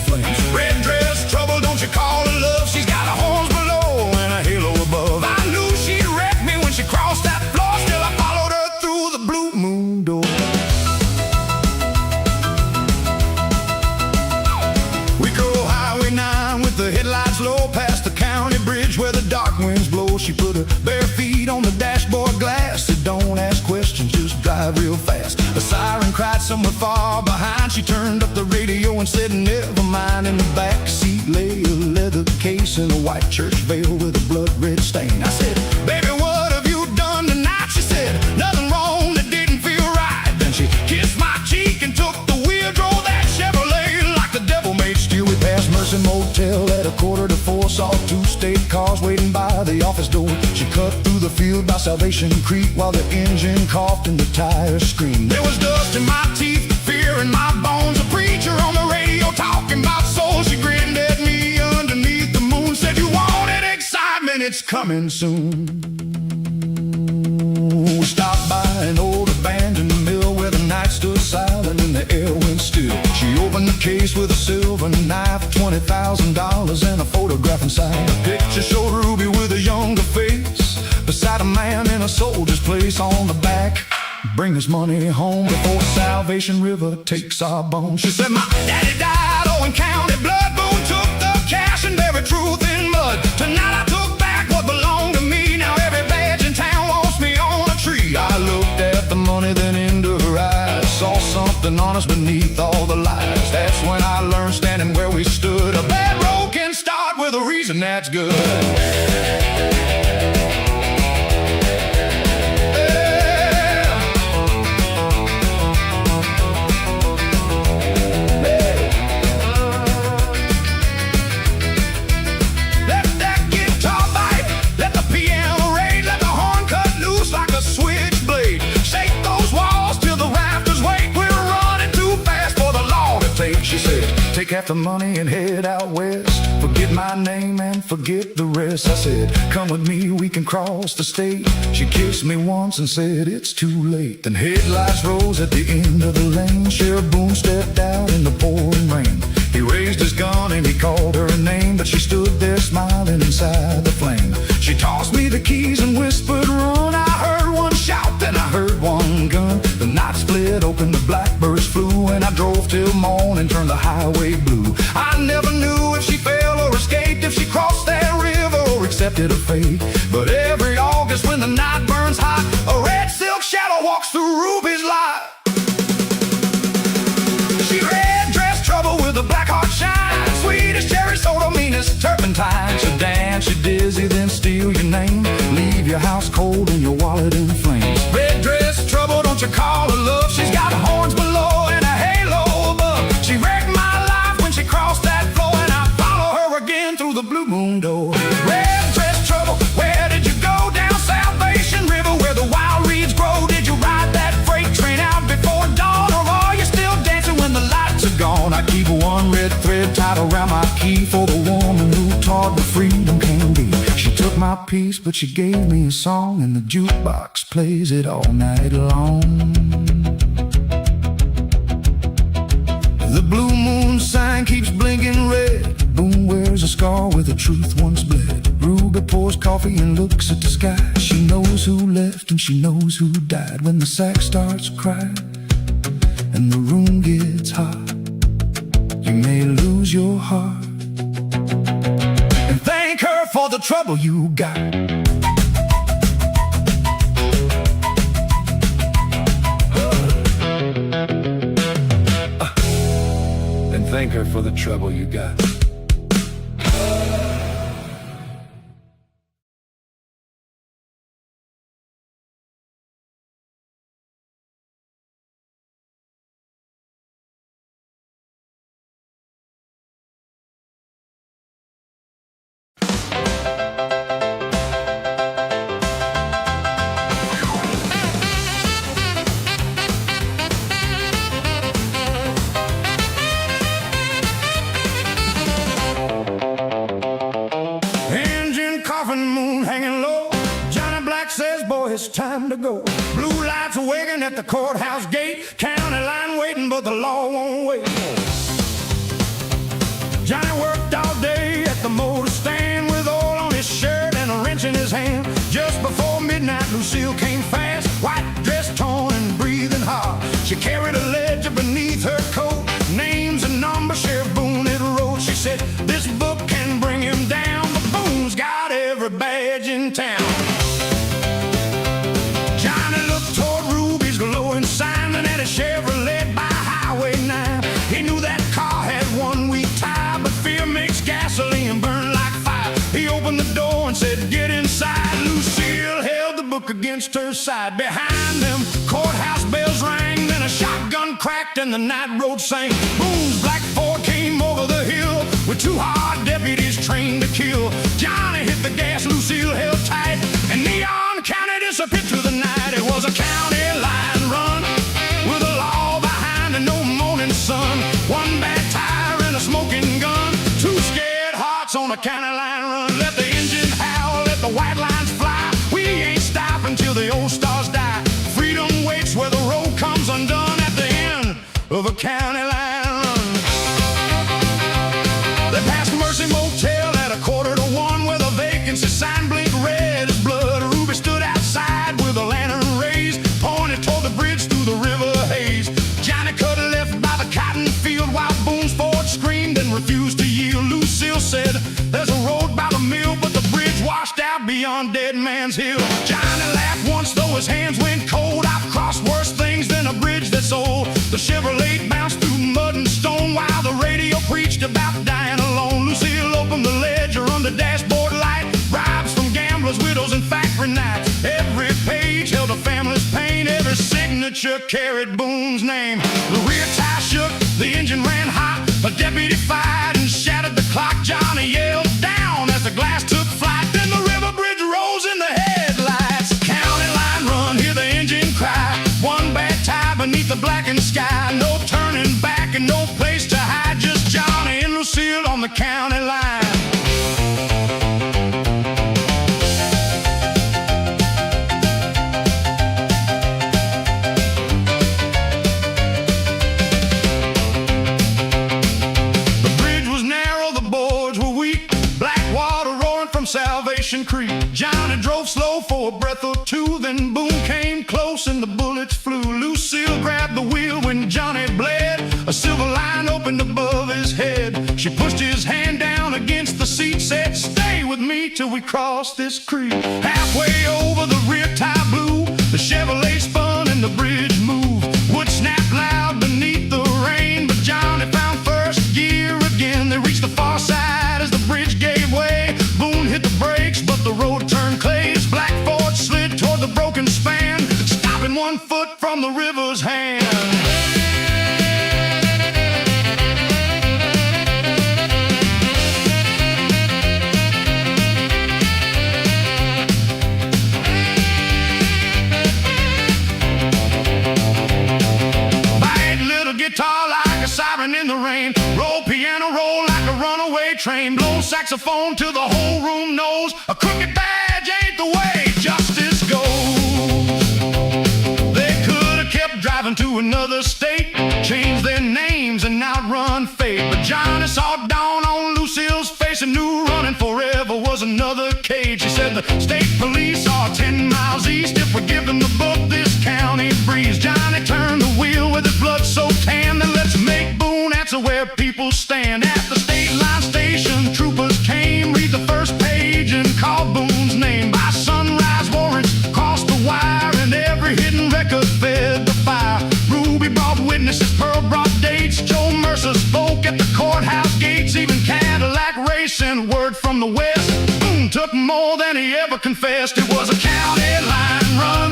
S1: rides low past the county bridge where the dark winds blow. She put her bare feet on the dashboard glass. Said, don't ask questions, just drive real fast. A siren cried somewhere far behind. She turned up the radio and said, never mind. In the back seat lay a leather case and a white church veil with a blood red stain. I said, baby, what have you done tonight? She said, nothing wrong that didn't feel right. Then she kissed my cheek and took the wheel, drove that Chevrolet like the devil made steel. We passed Mercy Motel at 3:45, saw 2 state cars waiting by the office door. She cut through the field by Salvation Creek while the engine coughed and the tires screamed. There was dust in my teeth, fear in my bones, a preacher on the radio talking about soul. She grinned at me underneath the moon, said, you wanted excitement, it's coming soon. We stopped by an old abandoned mill where the night stood silent and the air went still. She opened the case with a silver knife, $20,000 and a photograph inside. The picture showed Ruby with a younger face beside a man in a soldier's place. On the back, bring this money home before Salvation River takes our bones. She said, my daddy died owing county blood. Boone took the cash and buried truth in mud. Tonight I took back what belonged to me. Now every badge in town wants me on a tree. I looked at the money, then into her eyes, saw something honest beneath all the lies. That's when I learned, standing where we stood, a bad road can start with a reason that's good. Take half the money and head out west. Forget my name and forget the rest. I said, come with me, we can cross the state. She kissed me once and said, it's too late. Then headlights rose at the end of the lane. Sheriff Boone stepped out in the pouring rain. He raised his gun and he called her a name, but she stood there smiling inside the flame. She tossed me the keys and whispered, run. I heard one shout, then I heard one gun. The night split open, the blackbirds flew, and I drove till morning, turned the highway blue. I never knew if she fell or escaped, if she crossed that river or accepted her fate. But every August when the night burns hot, a red silk shadow walks through Ruby's light. She red dress trouble with a black heart shine, sweet as cherry soda, mean as turpentine. She'll dance you dizzy, then steal your name, leave your house cold and your wallet in flames. Red dress trouble, don't you call her love. She's got horns below and a halo above. She wrecked my life when she crossed that floor, and I follow her again through the blue moon door. Red dress trouble, where did you go? Down Salvation River where the wild reeds grow. Did you ride that freight train out before dawn, or are you still dancing when the lights are gone? I keep one red thread tied around my key for the woman who taught me freedom can be. She took my piece, but she gave me a song, and the jukebox plays it all night long. The blue moon sign keeps blinking red. Boone wears a scar where the truth once bled. Ruby pours coffee and looks at the sky. She knows who left and she knows who died. When the sax starts crying and the room gets hot, you may lose your heart, and thank her for the trouble you got. And thank her for the trouble you got. It's time to go. Blue lights awaken at the courthouse gate. County line waiting, but the law won't wait. Johnny worked all day at the motor stand with oil on his shirt and a wrench in his hand. Just before midnight, Lucille came fast, white dress torn and breathing hard. She carried a ledger beneath her coat, names and numbers Sheriff Boone had wrote. She said, this book can bring him down. against her side. Behind them, courthouse bells rang, then a shotgun cracked and the night road sang. Boone's black Ford came over the hill with two hard deputies trained to kill. Johnny hit the gas, Lucille held tight, and Neon County disappeared through the night. It was a county line run with a law behind and no morning sun. One bad tire and a smoking gun, two scared hearts on a county line run. Let the engine howl, let the white lines fly. We ain't stopping till the old stars die. Freedom waits where the road comes undone at the end of a county line run. They passed Mercy Motel at 1:45 where the vacancy sign blinked red as blood. Ruby stood outside with a lantern raised, pointed toward the bridge through the river haze. Johnny cut left by the cotton field while Boone's Ford screamed and refused to yield. Lucille said, "There's a road by the mill, but the bridge washed out beyond Dead Man's Hill." Johnny laughed once, though his hands went cold. "I've crossed worse things than a bridge that's old." The Chevrolet bounced through mud and stone while the radio preached about dying alone. Lucille opened the ledger on the dashboard light, bribes from gamblers, widows, and factory nights. Every page held a family's pain, every signature carried Boone's name. The rear tire shook, the engine ran hot, a deputy fired and shattered the clock. Johnny yelled down as the glass took flight, then the river bridge rose in the headlights. County line run, hear the engine cry, one bad tire beneath the blackened sky. No turning back and no place to hide, just Johnny and Lucille on the county line. Salvation Creek. Johnny drove slow for a breath or two, then Boone came close and the bullets flew. Lucille grabbed the wheel when Johnny bled, a silver line opened above his head. She pushed his hand down against the seat, said, "Stay with me till we cross this creek." Halfway over, the rear tire blew, the Chevrolet spun and the bridge moved. Wood snapped loud beneath the rain, but Johnny found first gear again. They reached the far side as the bridge gave way. Boone hit the brakes, but the road turned clay. His black Ford slid toward the broken span, stopping 1 foot from the river's hand. Bite little guitar like a siren in the rain, roll piano roll like a runaway train, blow saxophone till the whole room knows a crooked badge ain't the way justice goes. They could have kept driving to another state, changed their names and outrun fate, but Johnny saw dawn on Lucille's face and knew running forever was another cage. She said, "The state police are 10 miles east. If we give them the book, this county breeze." Johnny turned the wheel with his blood soaked hand, then let's make Boone answer where people stand. At the state line station, troopers came, read the first page and call Boone's name. By sunrise, warrants crossed the wire, and every hidden record fed the fire. Ruby brought witnesses, Pearl brought dates, Joe Mercer spoke at the courthouse gates. Even Cadillac Ray sent word from the west. Boone took more than he ever confessed. It was a county line run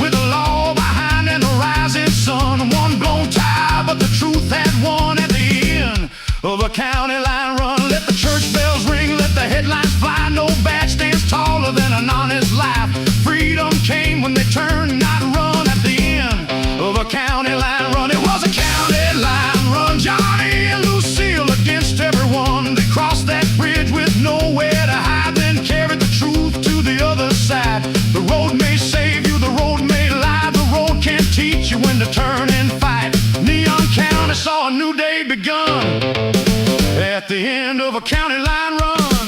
S1: with the law behind and the rising sun. One blown tire, but the truth had won at the end of a county line run. Let the church bells ring, let the headlines fly. No badge stands taller than an honest life. Freedom came when they turned, not run, at the end of a county line run. It was a county line run. Johnny and Lucille against everyone. They crossed that bridge with nowhere to hide, then carried the truth to the other side. The road may save you, the road may lie, the road can't teach you when to turn and fight. Neon County saw a new day begun at the end of a county line run.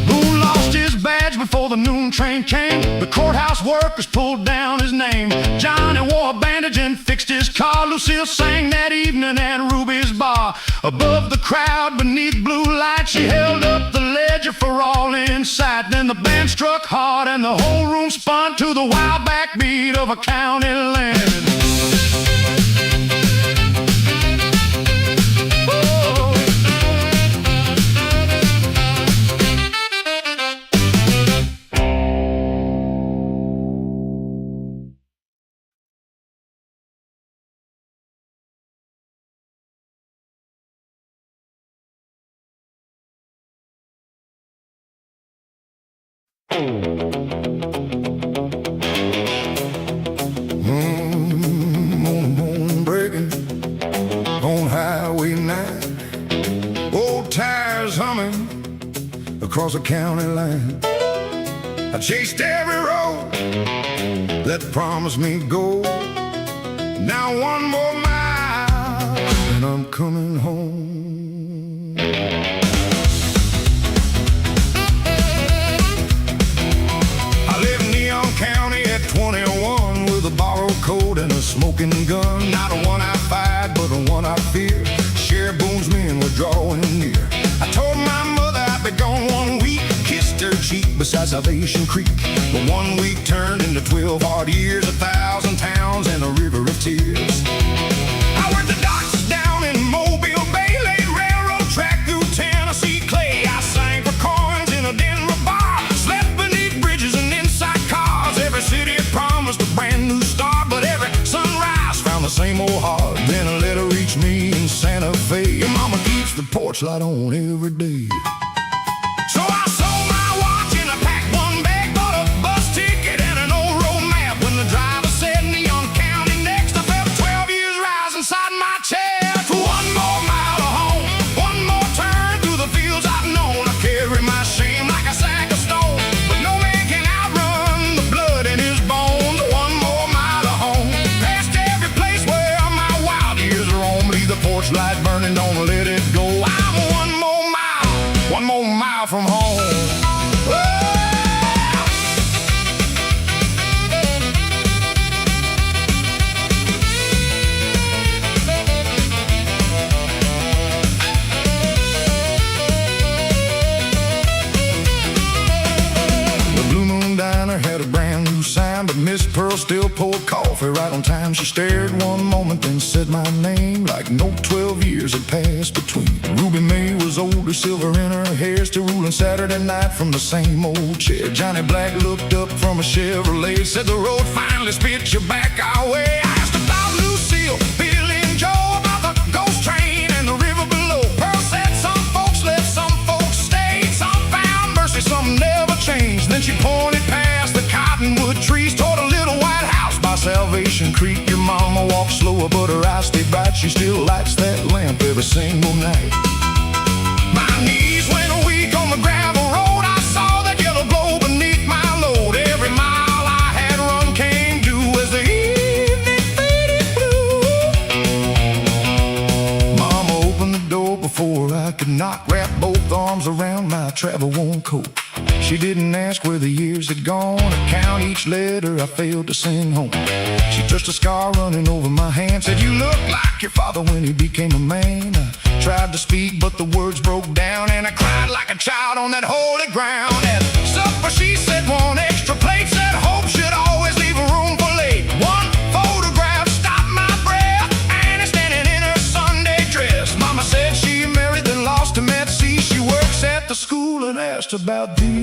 S1: Boone lost his badge before the noon train came. The courthouse workers pulled down his name. Johnny wore a bandage and fixed his car. Lucille sang that evening at Ruby's bar. Above the crowd, beneath blue light, she held up the ledger for all in sight. Then the band struck hard and the whole room spun to the wild backbeat of a county land. Moon breaking on Highway 9. Old tires humming across the county line. I chased every road that promised me gold. Now one more mile and I'm coming home. I live in Neon County at 21 with a borrowed coat and a smoking gun. Not a one I fight, but a one I fear. Sheriff Boone's men were drawing near. I told my mother I'd be gone 1 week. Kissed her cheek beside Salvation Creek. But 1 week turned into 12 hard years, 1,000 towns and a river of tears. I worked the docks down in Mobile Bay, laid railroad track through Tennessee clay. I sang for coins in a Denver bar, slept beneath bridges and inside cars. Every city had promised a brand new star, but every sunrise found the same old heart. Then a letter reached me in Santa Fe. Your mama keeps the porch light on every day. So I sold my watch and I packed one bag, bought a bus ticket and an old road map. When the driver said Neon County next, I felt 12 years rise inside my chest. 1 more mile to home, 1 more turn through the fields I've known. I carry my shame like a sack of stone, but no man can outrun the blood in his bones. 1 more mile to home, past every place where my wild years roam. Leave the porch light burning, don't let it go. I'm 1 more mile from home. The Blue Moon Diner had a brand new sign, but Miss Pearl still poured coffee right on time. She stared 1 moment, then said my name like no 12 years had passed between. Ruby May was older, silver in her hair, still ruling Saturday night from the same old chair. Johnny Black looked up from a Chevrolet, said the road finally spit you back our way. I asked about Lucille, Billy and Joe, about the ghost train and the river below. Pearl said some folks left, some folks stayed, some found mercy, some never changed. Then she pointed past the cottonwood trees toward a little white house by Salvation Creek. Your mama walks slower, but her eyes stay bright. She still lights that lamp every single night. My knees went weak on the gravel road. I saw that yellow glow beneath my load. Every mile I had run came due as the evening faded blue. Mama opened the door before I could knock, wrapped both arms around my travel-worn coat. She didn't ask where the years had gone, or count each letter I failed to send home. She touched a scar running over my hand, said, "You look like your father when he became a man." I tried to speak, but the words broke down, and I cried like a child on that holy ground. At supper she said 1 extra plate, said hope should always leave room for late. 1 photograph stopped my breath, Annie standing in her Sunday dress. Mama said she married, then lost him at sea. She works at the school and asked about thee.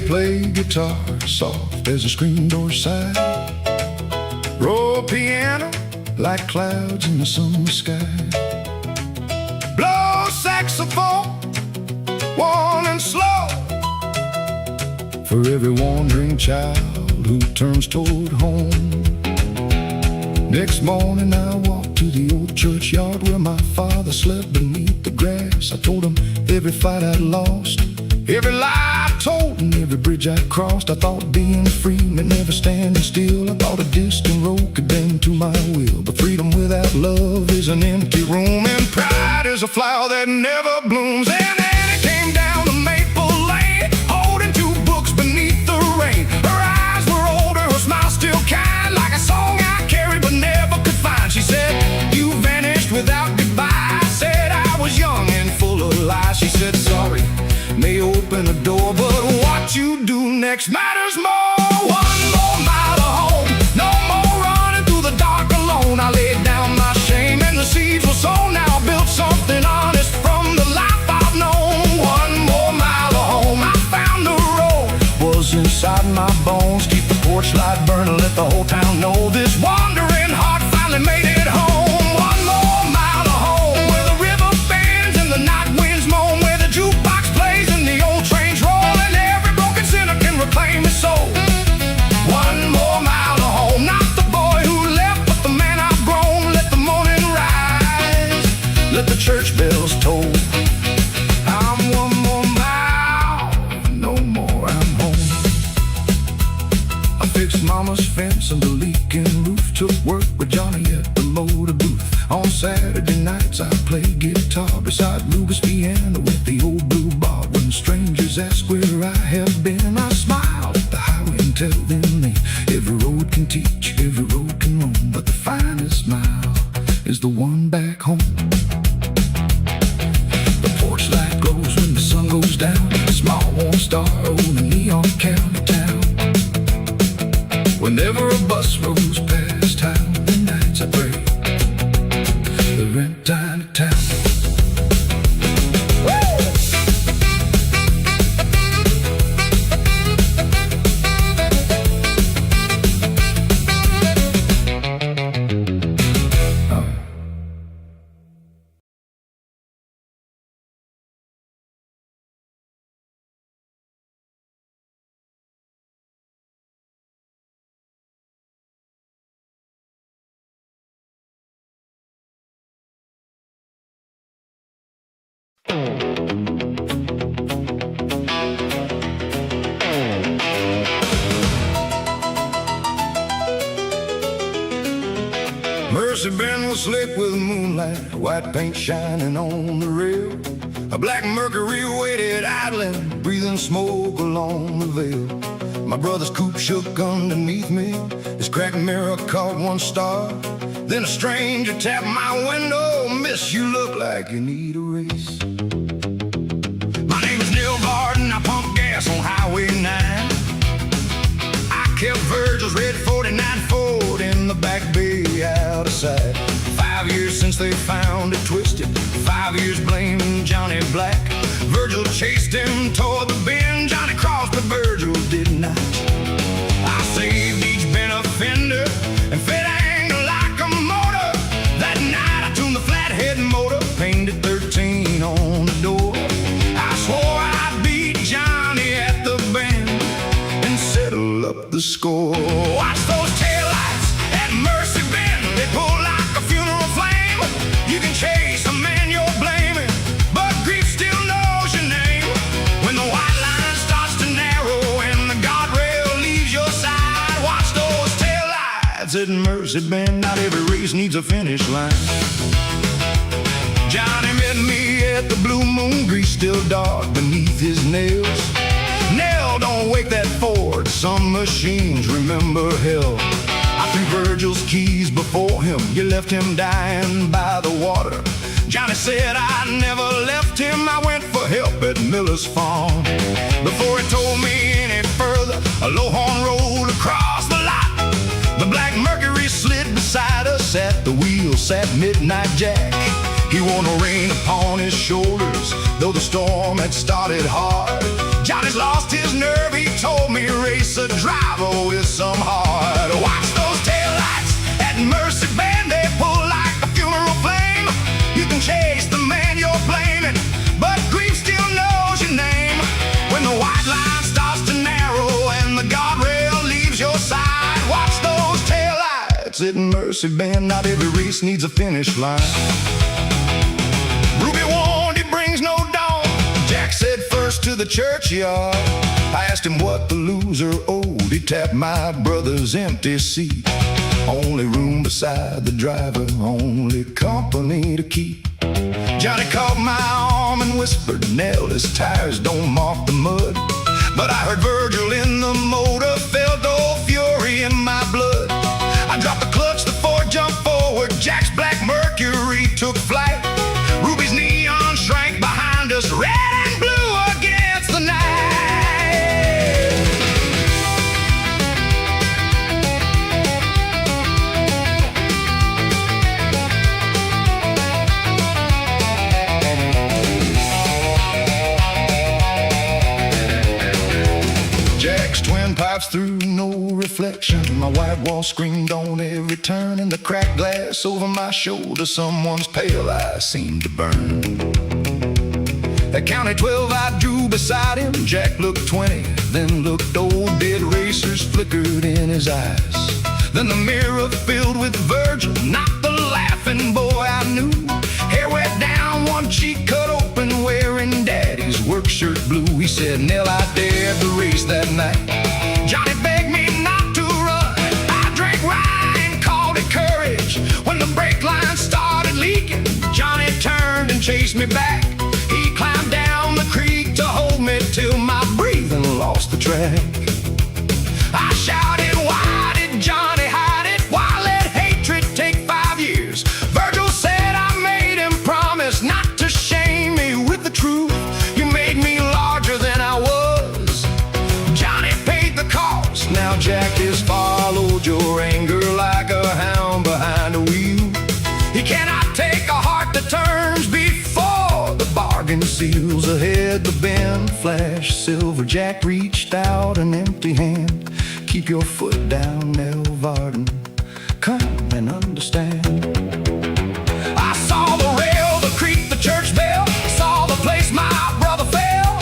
S1: Play guitar soft as a screen door side. Roll piano like clouds in the summer sky. Blow saxophone, warm and slow, for every wandering child who turns toward home. Next morning I walked to the old churchyard where my father slept beneath the grass. I told him every fight I'd lost, every lie I told, and every bridge I crossed. I thought being free meant never standing still. I thought a distant road could bend to my will, but freedom without love is an empty room, and pride is a flower that never blooms. And Annie came down the Maple Lane, holding 2 books beneath the rain. Her next matters more. One more mile of home, no more running through the dark alone. I laid down my shame and the seeds were sown. Now I built something honest from the life I've known. One more mile of home, I found the road was inside my bones. Keep the porch light burning, let the whole town know this wandering heart finally made it home. One more mile of home, where the river bends and the night winds moan, where the jukebox plays and the old trains roll, and every broken sinner can reclaim his soul. One more mile of home, not the boy who left, but the man I've grown. Let the morning rise, let the church bells toll. I'm one more mile, no more, I'm home. I fixed mama's fence and the leaking roof, took work with Johnny at the motor booth. On Saturday nights I play guitar beside Ruby's piano with the old blue bar. When strangers ask where I have been, I smile at the highway and tell them that every road can teach, every road can roam, but the finest smile is the one back home. The porch light glows when the sun goes down, a small warm star over the neon county town. Whenever a bus rolls past town, the nights I pray the rent tiny town. Mercy Bend was slick with moonlight, white paint shining on the rail. A black Mercury waited idling, breathing smoke along the veil. My brother's coupe shook underneath me, his cracked mirror caught one star. Then a stranger tapped my window, miss, you look like you need a race. My name is Neil Barton, I pump gas on Highway 9. I kept Virgil's red 49 Ford in the back bay out of sight. 5 years since they found it twisted, 5 years blaming Johnny Black. Virgil chased him toward the bend, Johnny crossed but Virgil did not. I saved each bent offender and fit angle like a motor. That night I tuned the flathead motor, painted 13 on the door. I swore I'd beat Johnny at the bend and settle up the score. Watch those taillights at Mercy Bend, they pull like a funeral flame. You can chase a man you're blaming, but grief still knows your name. When the white line starts to narrow and the guardrail leaves your side, watch those taillights at Mercy Bend. Not every race needs a finish line. Johnny met me at the Blue Moon, grease still dark beneath his nails. Nell, don't wake that Ford, some machines remember hell. I threw Virgil's keys before him, you left him dying by the water. Johnny said I never left him, I went for help at Miller's farm. Before he told me any further, a low horn rolled across the lot. The black Mercury slid beside us, at the wheel sat Midnight Jack. He wore no rain upon his shoulders, though the storm had started hard. Johnny's lost his nerve, he told me, race a driver with some heart. Watch those taillights at Mercy Bend, they pull like a funeral flame. You can chase the man you're blaming, but grief still knows your name. When the white line starts to narrow and the guardrail leaves your side, watch those taillights at Mercy Bend. Not every race needs a finish line. Ruby warned he brings no dawn, Jack said first to the churchyard. I asked him what the loser owed, he tapped my brother's empty seat. Only room beside the driver, only company to keep. Johnny caught my arm and whispered, Nell, his tires don't mark the mud. But I heard Virgil in the motor, felt old fury in my blood. I dropped the clutch, the Ford jumped forward, Jack's black Mercury took flight. Ruby's neon shrank behind us, red and blue against the night. drives through, no reflection. My white wall screamed on every turn. In the cracked glass over my shoulder, someone's pale eyes seemed to burn. At County 12 I drew beside him. Jack looked 20, then looked old. Dead racers flickered in his eyes. Then the mirror filled with Virgil, not the laughing boy I knew. Hair wet down, one cheek cut open, wearing daddy's work shirt blue. He said, Nell, I dared the race that night. Johnny begged me not to run. I drank rye and called it courage. When the brake line started leaking, Johnny turned and chased me back. He climbed down the creek to hold me till my breathing lost the track. I shouted, why did Johnny hide it? Why let hatred take 5 years? Virgil said I made him promise not to shame me with the truth. You made me larger than I was. Johnny paid the cost. Now Jack has followed your anger like a hound behind a wheel. He cannot take a heart that turns before the bargain seals. Ahead the bend flashed silver. Jack reached out an empty hand. Keep your foot down, Nell Varden. Come and understand. I saw the rail, the creek, the church bell. Saw the place my brother fell.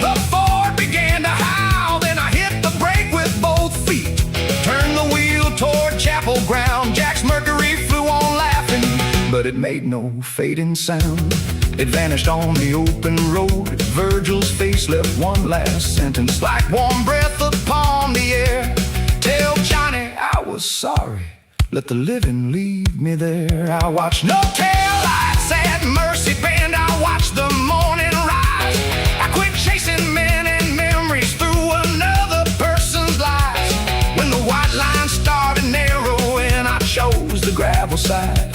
S1: The Ford began to howl. Then I hit the brake with both feet. Turned the wheel toward chapel ground. Jack's Mercury flew on laughing, but it made no fading sound. It vanished on the open road. Virgil's face left one last sentence, like warm breath upon the air. Tell Johnny I was sorry. Let the living leave me there. I watched no tail lights at Mercy Bend. I watched the morning rise. I quit chasing men and memories through another person's lies. When the white line started narrowing, I chose the gravel side.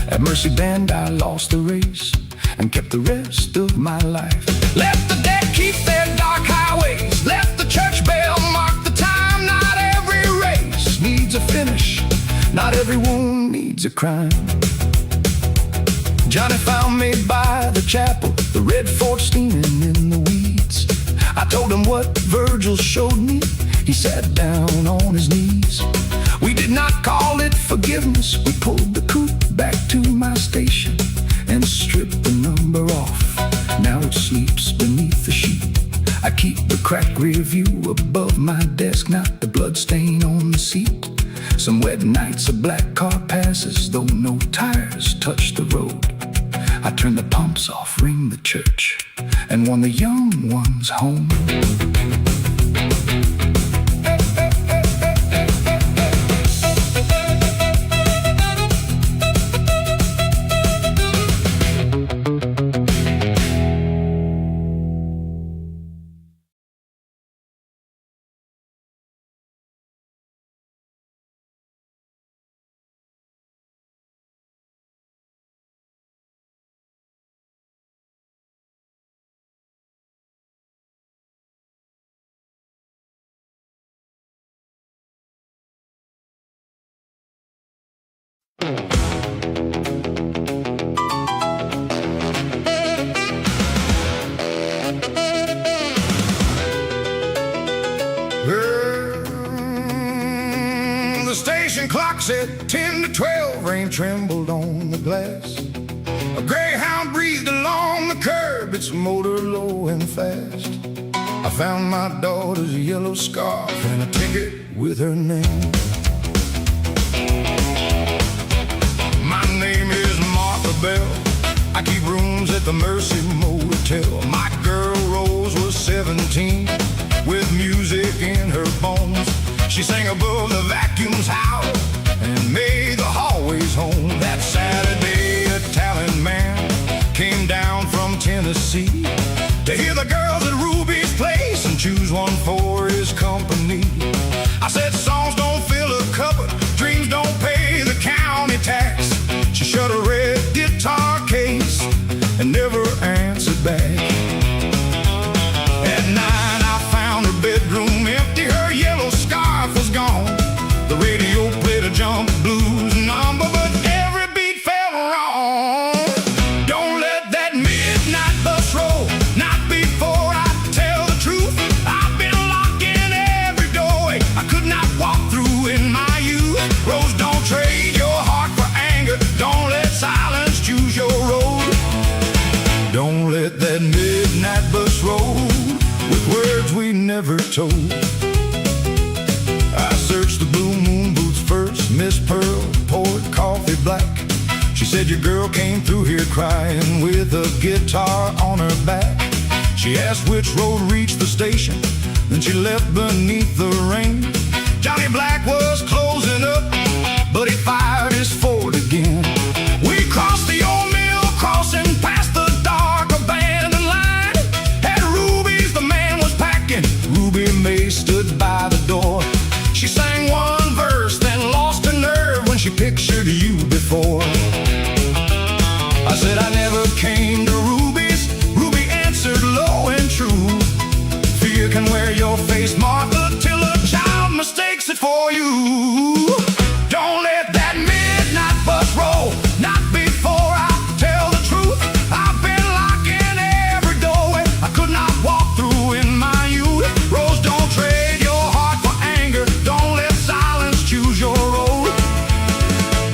S1: At Mercy Bend I lost the race and kept the rest of my life. Let the dead keep their dark highways. Let the church bell mark the time. Not every race needs a finish. Not every wound needs a crime. Johnny found me by the chapel, the red Ford steaming in the weeds. I told him what Virgil showed me. He sat down on his knees. We did not call it forgiveness. We pulled the coupe back to my station and stripped the number off. Now it sleeps beneath the sheet. I keep the cracked rear view above my desk, not the blood stain on the seat. Some wet nights a black car passes, though no tires touch the road. I turn the pumps off, ring the church, and want the young ones home. The station clock said 10 to 12. Rain trembled on the glass. A greyhound breathed along the curb, its motor low and fast. I found my daughter's yellow scarf and a ticket with her name. My name is Martha Bell. I keep rooms at the Mercy Motel. My girl Rose was 17 with music in her bones. She sang above the vacuum's howl and made the hallways home. That Saturday a talent man came down from Tennessee to hear the girls at Ruby's place and choose one for his company. I said songs don't fill a cupboard, dreams don't pay the county tax. She shut a red guitar case and never answered back. At 9 I found her bedroom empty, her yellow scarf was gone. The radio played a jump blues number, but every beat felt wrong. Don't let that midnight bus roll never told. I searched the Blue Moon booths first. Miss Pearl poured coffee black. She said your girl came through here crying with a guitar on her back. She asked which road reached the station, then she left beneath the rain. Johnny Black was closing up, but he fired his Ford again. We crossed the old mill crossing past the dark abandoned line. At Ruby's the man was packing. Ruby May stood by the door. She sang one verse, then lost her nerve when she pictured you before. I said I never came to Ruby's. Ruby answered low and true. Fear can wear your face, Martha, till a child mistakes it for you. Don't let that midnight bus roll, not before I tell the truth. I've been locking every doorway I could not walk through in my youth. Rose, don't trade your heart for anger. Don't let silence choose your road.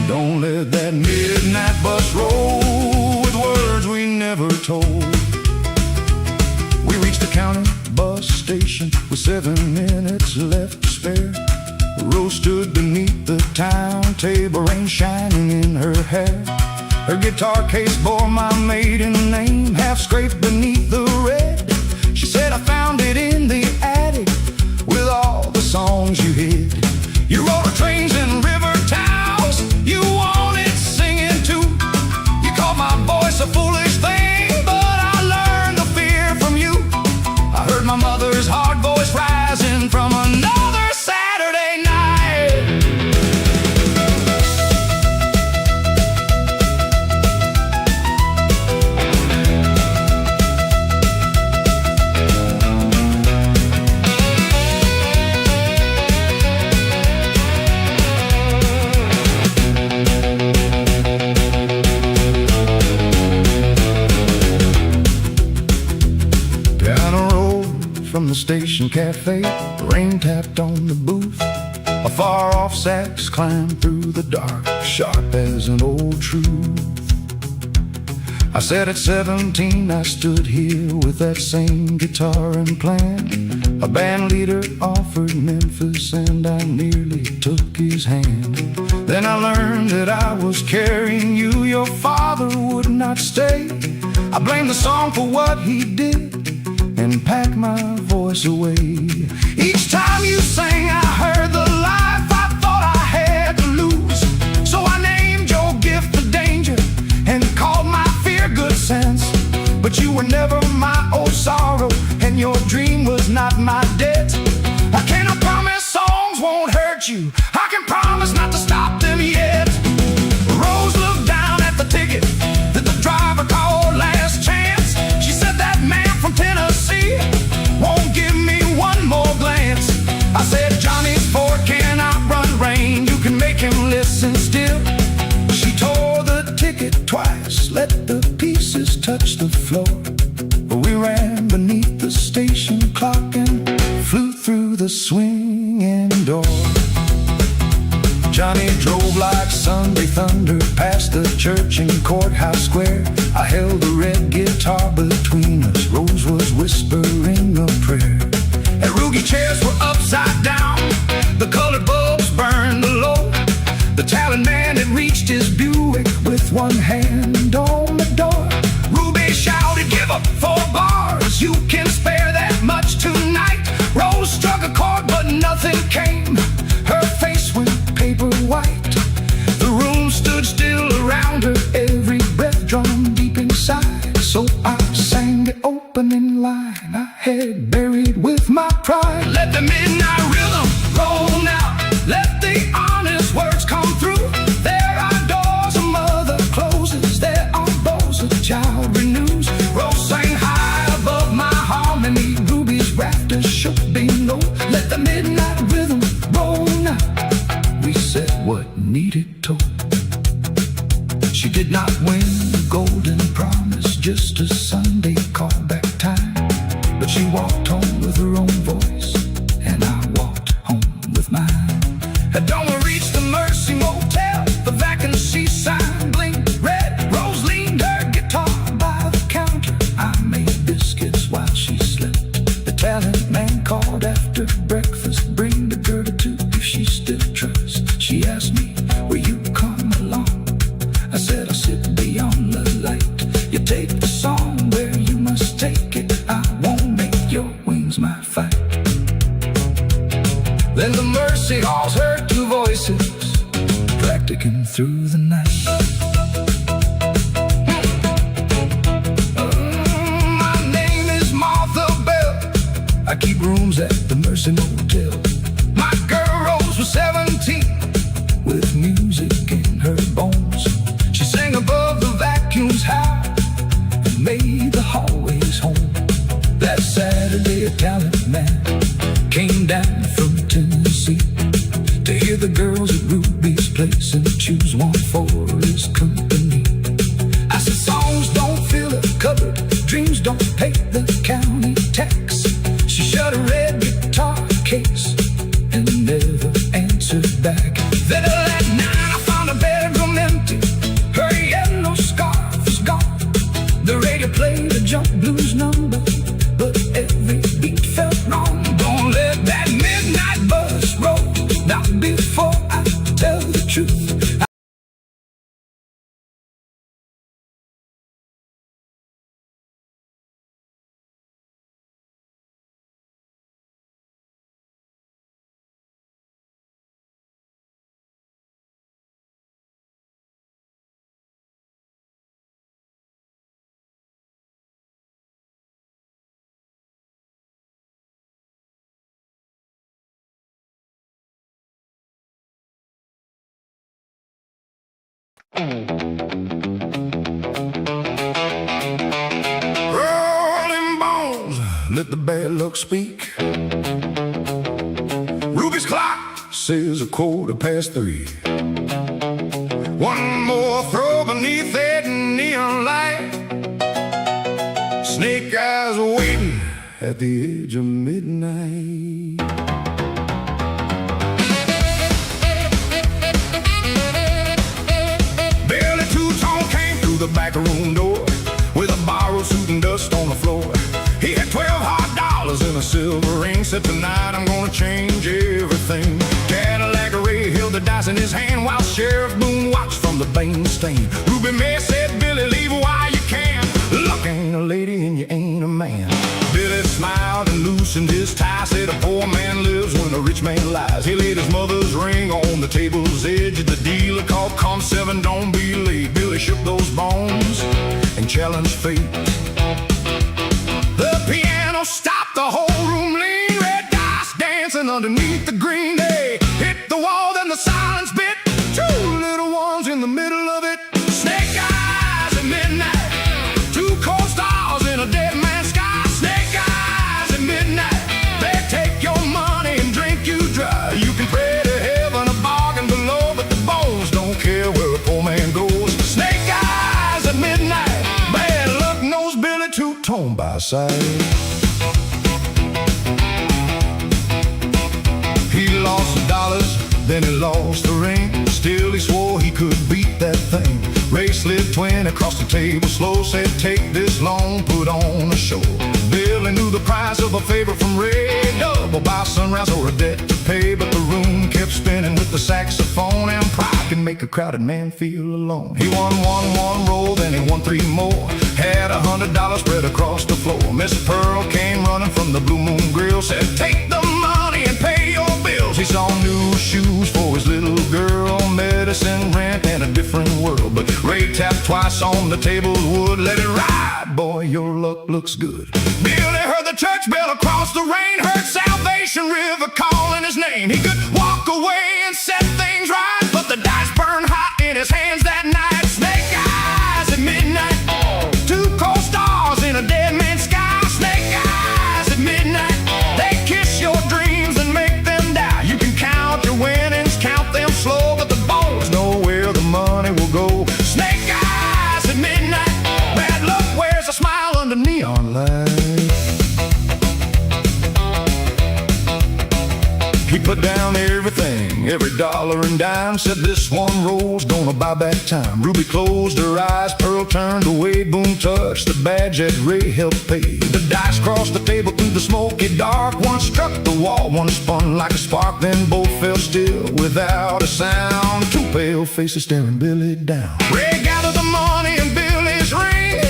S1: Don't let that midnight bus roll with words we never told. We reached the county bus station with 7 minutes left to spare. Rose stood beneath the timetable, rain shining in her hair. Her guitar case bore my maiden name, half scraped beneath the red. She said I found it in the attic with all the songs you hid. You wrote her trains and river towns, you wanted singing too. You called my voice a foolish thing, but I learned the fear from you. I heard my mother's hard voice rising from another Saturday night. From the station cafe, rain tapped on the booth. A far-off sax climbed through the dark, sharp as an old truth. I said at 17 I stood here with that same guitar and plan. A band leader offered Memphis and I nearly took his hand. Then I learned that I was carrying you, your father would not stay. I blamed the song for what he did and pack my voice away. Each time you sang I heard the life I thought I had to lose. So I named your gift the danger and called my fear good sense. But you were never my old sorrow and your dream was not my debt. I cannot promise songs won't hurt you, I can promise not to stop them yet. Rose looked down at the ticket that the driver called last chance. She said that man from Tennessee won't give me one more glance. I said Johnny's Ford cannot run rain, you can make him listen still. She tore the ticket twice, let the pieces touch the floor. We ran beneath the station clock and flew through the swinging door. Johnny drove like Sunday thunder past the church and courthouse square. I held the red guitar between us, Rose was whispering a prayer. And Rugie chairs were upside down, the colored bulbs burned low. The talent man had reached his Buick with one hand on the door. Ruby shouted, give up 4 bars, you can spare that much tonight. Rose struck a chord but nothing came, her face went paper white. The room stood still around her, every breath drawn deep inside. So I sang the opening line I had buried with my pride. Let the midnight rhythm roll now, let the honest words come through. There are doors a mother closes, there are bows a child renews. Rose sang high above my harmony, Ruby's rafters shook below. Let the midnight rhythm roll now, we said what needed told. She did not win the golden promise, just a Sunday callback time. But she walked home with her own voice, and I walked home with mine. And don't we reach the Mercy Motel, the vacancy sign blinked red. Rose leaned her guitar by the counter, I made biscuits while she slept. The talent man called
S2: take the song where you must take it. I won't make your wings my fight. Then the mercy halls heard two voices practicing through the night. My name is Martha Bell. I keep rooms at the Mercy Motel. My girl Rose was 17 with music in her bones. She sang above the vacuums high and made the hallways home. That Saturday a talent man came down from Tennessee to hear the girls at Ruby's place and choose one for his company. I said songs don't fill a cupboard, dreams don't pay the county tax. She shut a red guitar case and never answered back. Then that night I found a bedroom empty, her yellow scarf was gone. The radio played a jump blues number, but every beat felt wrong. Don't let that midnight bus roll, not before I tell the truth.
S1: Rolling bones, let the bad luck speak. Ruby's clock says 3:15. One more throw beneath that neon light. Snake eyes waiting at the edge of midnight. The back room door with a borrowed suit and dust on the floor. He had 12 hard dollars in a silver ring. Said tonight I'm gonna change everything. Cadillac Ray held the dice in his hand while Sheriff Boone watched from the bane stain. Ruby May said, Billy, leave while you can. Luck ain't a lady and you ain't a man. Billy smiled and loosened his tie. Said a poor man lives when a rich man lies. He laid his mother's ring on the table's edge. The dealer called Com 7, don't be late. Billy shook those bones and challenged fate. The piano stopped, the whole room leaned. Red dice dancing underneath the green. They hit the wall, then the silence bit. Two little ones in the middle of it. Snake eyes at midnight. Two cold stars in a dead man's sky. Snake eyes at midnight. They take your money and drink you dry. You can pray to heaven, a bargain below, but the bones don't care where a poor man goes. Snake eyes at midnight. Bad luck knows Billy two-tone by side. He lost the dollars, then he lost the ring. Still he swore he could beat that thing. Ray slid 20 across the table slow. Said take this loan, put on a show. Billy knew the price of a favor from Ray. Double by sunrise or a debt to pay. But the room kept spinning with the saxophone. And pride can make a crowded man feel alone. He won one roll, then he won 3 more. Had $100 spread across the floor. Miss Pearl came running from the Blue Moon Grill. Said take the money and pay your bills. He saw new shoes for his little girl, medicine, rent, and a different world. But Ray tapped twice on the table's wood. Let it ride, boy, your luck looks good. Billy heard the church bell across the rain. Heard Salvation River calling his name. He could walk away and set things right, but the dice burned hot in his hands that night. Snake eyes at midnight. Two cold stars in a dead man's sky. Snake eyes at midnight. They kiss your dreams and make them die. You can count your winnings, count them slow, but the bones know where the money will go. Snake eyes at midnight. Bad luck wears a smile under neon lights. He put down everything, every dollar and dime. Said this one roll's gonna buy back time. Ruby closed her eyes, Pearl turned away. Boone touched the badge that Ray helped pay. The dice crossed the table through the smoky dark. One struck the wall, one spun like a spark. Then both fell still without a sound. Two pale faces staring Billy down. Ray gathered the money in Billy's ring.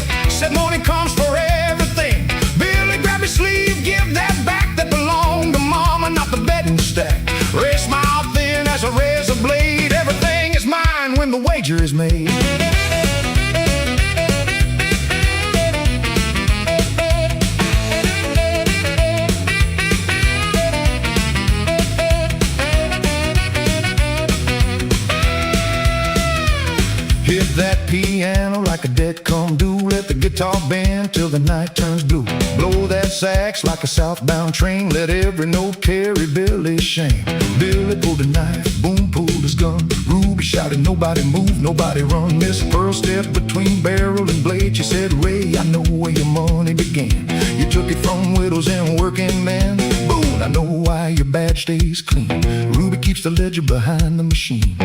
S1: yet come due. Let the guitar bend till the night turns blue. Blow that sax like a southbound train. Let every note carry Billy's shame. Billy pulled a knife, Boom pulled his gun. Ruby shouted, nobody move, nobody run. Miss Pearl stepped between barrel and blade. She said, Ray, I know where your money began. You took it from widows and working men. Boom, I know why your badge stays clean. Ruby keeps the ledger behind the machine.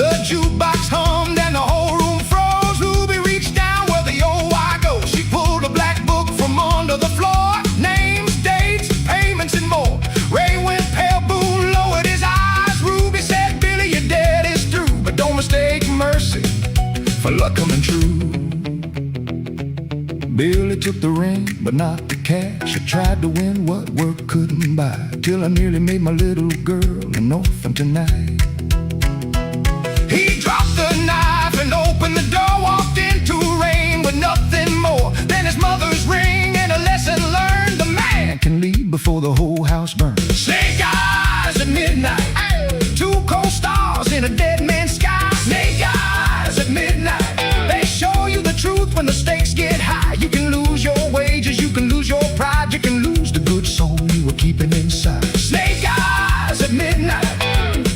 S1: The jukebox hummed and the whole room froze. Ruby reached down where the old wire goes. She pulled a black book from under the floor. Names, dates, payments, and more. Ray went pale, Boone lowered his eyes. Ruby said, Billy, your debt is through, but don't mistake mercy for luck coming true. Billy took the ring, but not the cash. I tried to win what work couldn't buy, till I nearly made my little girl an orphan tonight. He dropped the knife and opened the door, walked into rain with nothing more than his mother's ring and a lesson learned. The man can leave before the whole house burns. Snake eyes at midnight, two cold stars in a dead man's sky. Snake eyes at midnight, they show you the truth when the stakes get high. You can lose your wages, you can lose your pride, you can lose the good soul you were keeping inside. Snake eyes at midnight,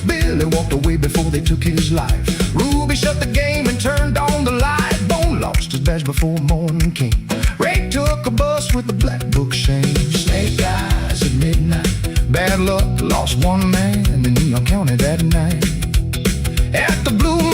S1: Billy walked away before they took his life. Ruby shut the game and turned on the light. Bone lost his badge before morning came. Ray took a bus with the black book shame. Snake eyes at midnight, bad luck, lost one man in New York County that night. At the Blue